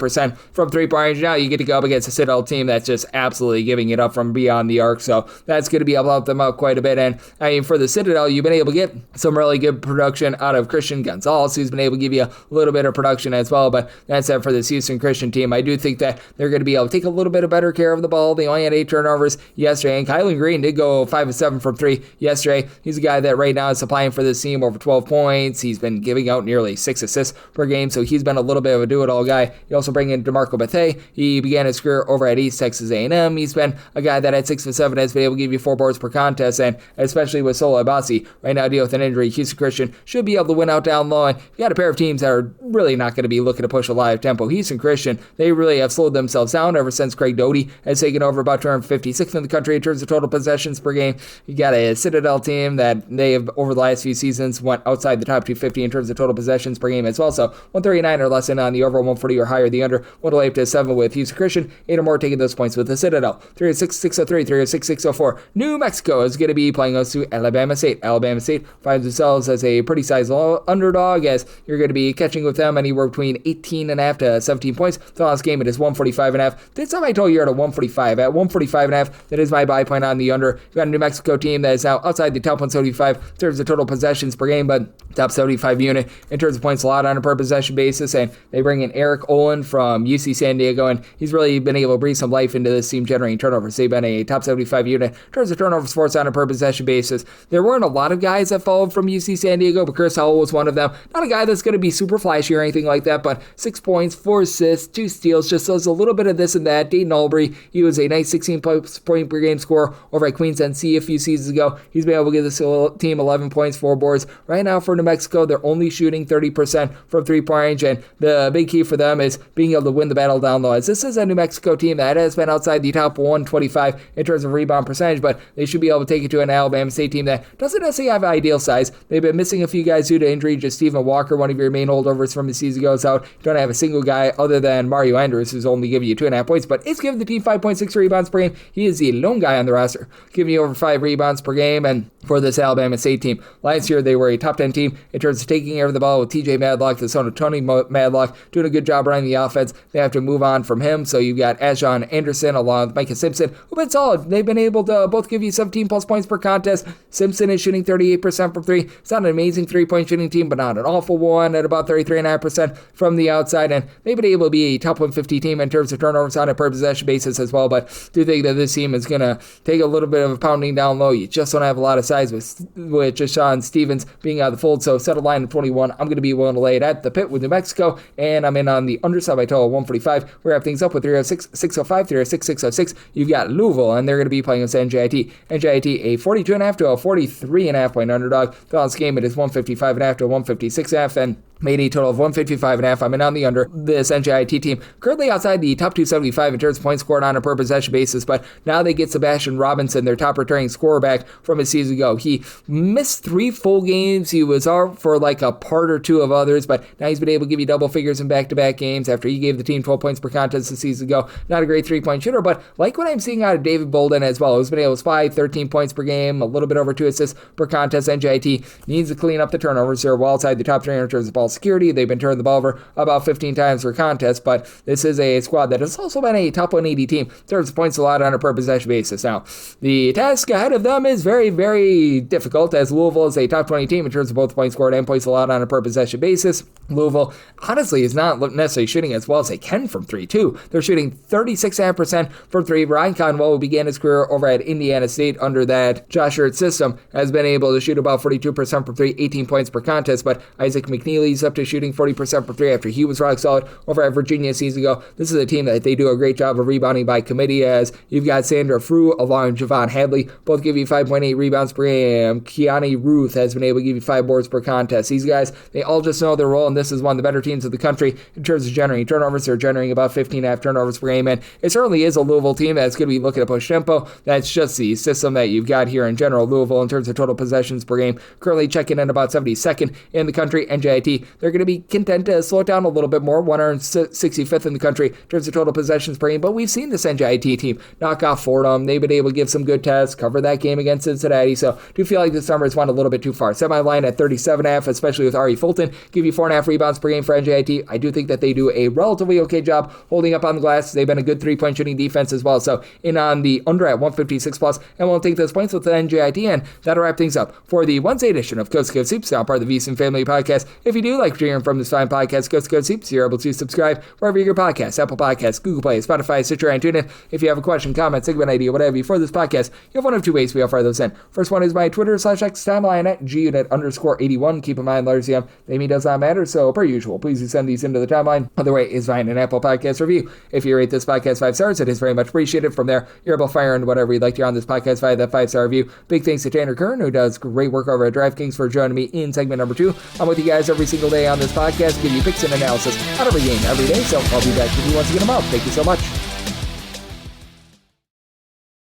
from 3-point range. Now you get to go up against a Citadel team that's just absolutely giving it up from beyond the arc, so that's going to be able to help them out quite a bit. And I mean, for the Citadel, you've been able to get some really good production out of Christian Gonzalez, who's been able to give you a little bit of production as well. But that's it for this Houston Christian team. I do think that they're going to be able to take a little bit of better care of the ball. They only had 8 turnovers yesterday, and Kylan Green did go 5 of 7 from 3 yesterday. He's a guy that right now is supplying for this team over 12 points. He's been giving out nearly 6 assists per game, so he's been a little bit of a do-it-all guy. You also bring in DeMarco Bethea. He began his career over at East Texas A&M. He's been a guy that at 6 of 7 has been able to give you 4 boards per contest, and especially with Ole Miss right now dealing with an injury, Houston Christian should be able to win out down low. And you got a pair of teams that are really not going to be looking to push a live tempo. Houston Christian, they really have slowed themselves down ever since Craig Doty has taken over, about 256th in the country in terms of total possessions per game. You got a Citadel team that they have over the last few seasons went outside the top 250 in terms of total possessions per game as well. So 139 or less in on the over, 140 or higher the under. 1 to 7 with Houston Christian, 8 or more taking those points with the Citadel. 306, 603, 306, 604. New Mexico is going to be playing us to Alabama State. Alabama State finds themselves as a pretty sizable underdog, as you're going to be catching with them anywhere between 18.5 to 17 points. The last game, it is 145.5. This time I told you you're at a 145. At 145.5, that is my buy point on the under. You got a New Mexico team that is now outside the top 175 in terms of total possessions per game, but top 75 unit in terms of points allowed on a per possession basis. And they bring in Eric Olin from UC San Diego, and he's really been able to breathe some life into this team, generating turnovers. They've been a top 75 unit in terms of turnovers forced on a per possession basis. There weren't a lot of guys that followed from UC San Diego, but Chris Howell was one of them. Not a guy that's going to be super flashy or anything like that, but 6 points, 4 assists, 2 steals, just does a little bit of this and that. Dayton Albury, he was a nice 16 point per game scorer over at Queens NC a few seasons ago. He's been able to give this team 11 points, 4 boards. Right now for New Mexico, they're only shooting 30% from 3-point range, and the big key for them is being able to win the battle down low, as this is a New Mexico team that has been outside the top 125 in terms of rebound percentage, but they should be able to take it to an Alabama State team that doesn't necessarily have ideal size. They've been missing a few guys due to injury. Just Stephen Walker, one of your main holdovers from the season ago, is out. You don't have a single guy other than Mario Andrews, who's only giving you 2.5 points, but it's giving the team 5.6 rebounds per game. He is the lone guy on the roster, giving you over 5 rebounds per game. And for this Alabama State team, last year they were a top 10 team in terms of taking care of the ball with TJ Madlock, the son of Tony Madlock, doing a good job running the offense. They have to move on from him, so you've got Ajon Anderson along with Micah Simpson, who've been solid. They've been able to both give you 17 plus points per contest. Simpson is shooting 38% from 3. It's not an amazing 3-point shooting team, but not an awful one at about 33.5% from the outside, and they've been able to be a top 150 team in terms of turnovers on a per possession basis as well. But I do think that this team is going to take a little bit of a pounding down low. You just don't have a lot of size with Jashawn Stevens being out of the fold, so set a line of 21. I'm going to be willing to lay it at the pit with New Mexico, and I'm in on the underside by total 145. We wrap things up with 306, 605, 306, 606. You've got Louisville, and they're going to be playing against NJIT. NJIT, a 42.5 to a 43.5 point underdog. The last game, it is 155.5 to 156.5, and made a total of 155.5. I'm in on the under. This NJIT team currently outside the top 275 in terms of points scored on a per possession basis, but now they get Sebastian Robinson, their top returning scorer, back from a season ago. He missed 3 full games. He was out for like a part or 2 of others, but now he's been able to give you double figures in back-to-back games after he gave the team 12 points per contest a season ago. Not a great 3-point shooter, but like what I'm seeing out of David Bolden as well, who's been able to spy 13 points per game, a little bit over 2 assists per contest. NJIT needs to clean up the turnovers. They're well outside the top 3 in terms of ball security. They've been turning the ball over about 15 times per contest, but this is a squad that has also been a top 180 team in terms of points allowed on a per possession basis. Now, the task ahead of them is very, very difficult, as Louisville is a top 20 team in terms of both points scored and points allowed on a per possession basis. Louisville, honestly, is not necessarily shooting as well as they can from 3, too. They're shooting 36.5% from 3. Ryan Conwell, who began his career over at Indiana State under that Josh Hurt system, has been able to shoot about 42% from 3, 18 points per contest, but Isaac McNeely's up to shooting 40% from 3 after he was rock solid over at Virginia a season ago. This is a team that they do a great job of rebounding by committee, as you've got Sandra Frew along with Javon Hadley, both give you 5.8 rebounds per game. Kiani Ruth has been able to give you 5 boards per contest. These guys, they all just know their role, and this is one of the better teams of the country in terms of generating turnovers. They're generating about 15.5 turnovers per game, and it certainly is a Louisville team that's going to be looking to push tempo. That's just the system that you've got here in general. Louisville, in terms of total possessions per game, currently checking in about 72nd in the country. NJIT, they're going to be content to slow it down a little bit more, 165th in the country in terms of total possessions per game, but we've seen this NJIT team knock off Fordham. They've been able to give some good tests, cover that game against Cincinnati, so do feel like this number has went a little bit too far. Set my line at 37.5, especially with Ari Fulton, give you 4.5 rebounds per game for NJIT. I do think that they do a relatively okay job holding up on the glass. They've been a good 3-point shooting defense as well, so in on the under at 156 plus, and we'll take those points with the NJIT, and that'll wrap things up for the Wednesday edition of Coast to Coast Hoops, now part of the VSiN Family Podcast. If you do like hearing from this fine podcast, Coast to Coast Hoops, you're able to subscribe wherever you get podcasts, Apple Podcasts, Google Play, Spotify, Stitcher, and TuneIn. If you have a question, comment, segment idea, whatever you for this podcast, you have one of 2 ways we offer those in. First one is my Twitter/X timeline at gunit_81. Keep in mind, largely name does not matter, so per usual, please do send these into the timeline. Other way is find an Apple Podcast review. If you rate this podcast 5 stars, it is very much appreciated. From there, you're able to fire in whatever you'd like to hear on this podcast via that 5-star review. Big thanks to Tanner Kern, who does great work over at DraftKings, for joining me in segment number 2. I'm with you guys every single day on this podcast, give you picks and analysis on every game every day, so I'll be back with you once again tomorrow. Thank you so much.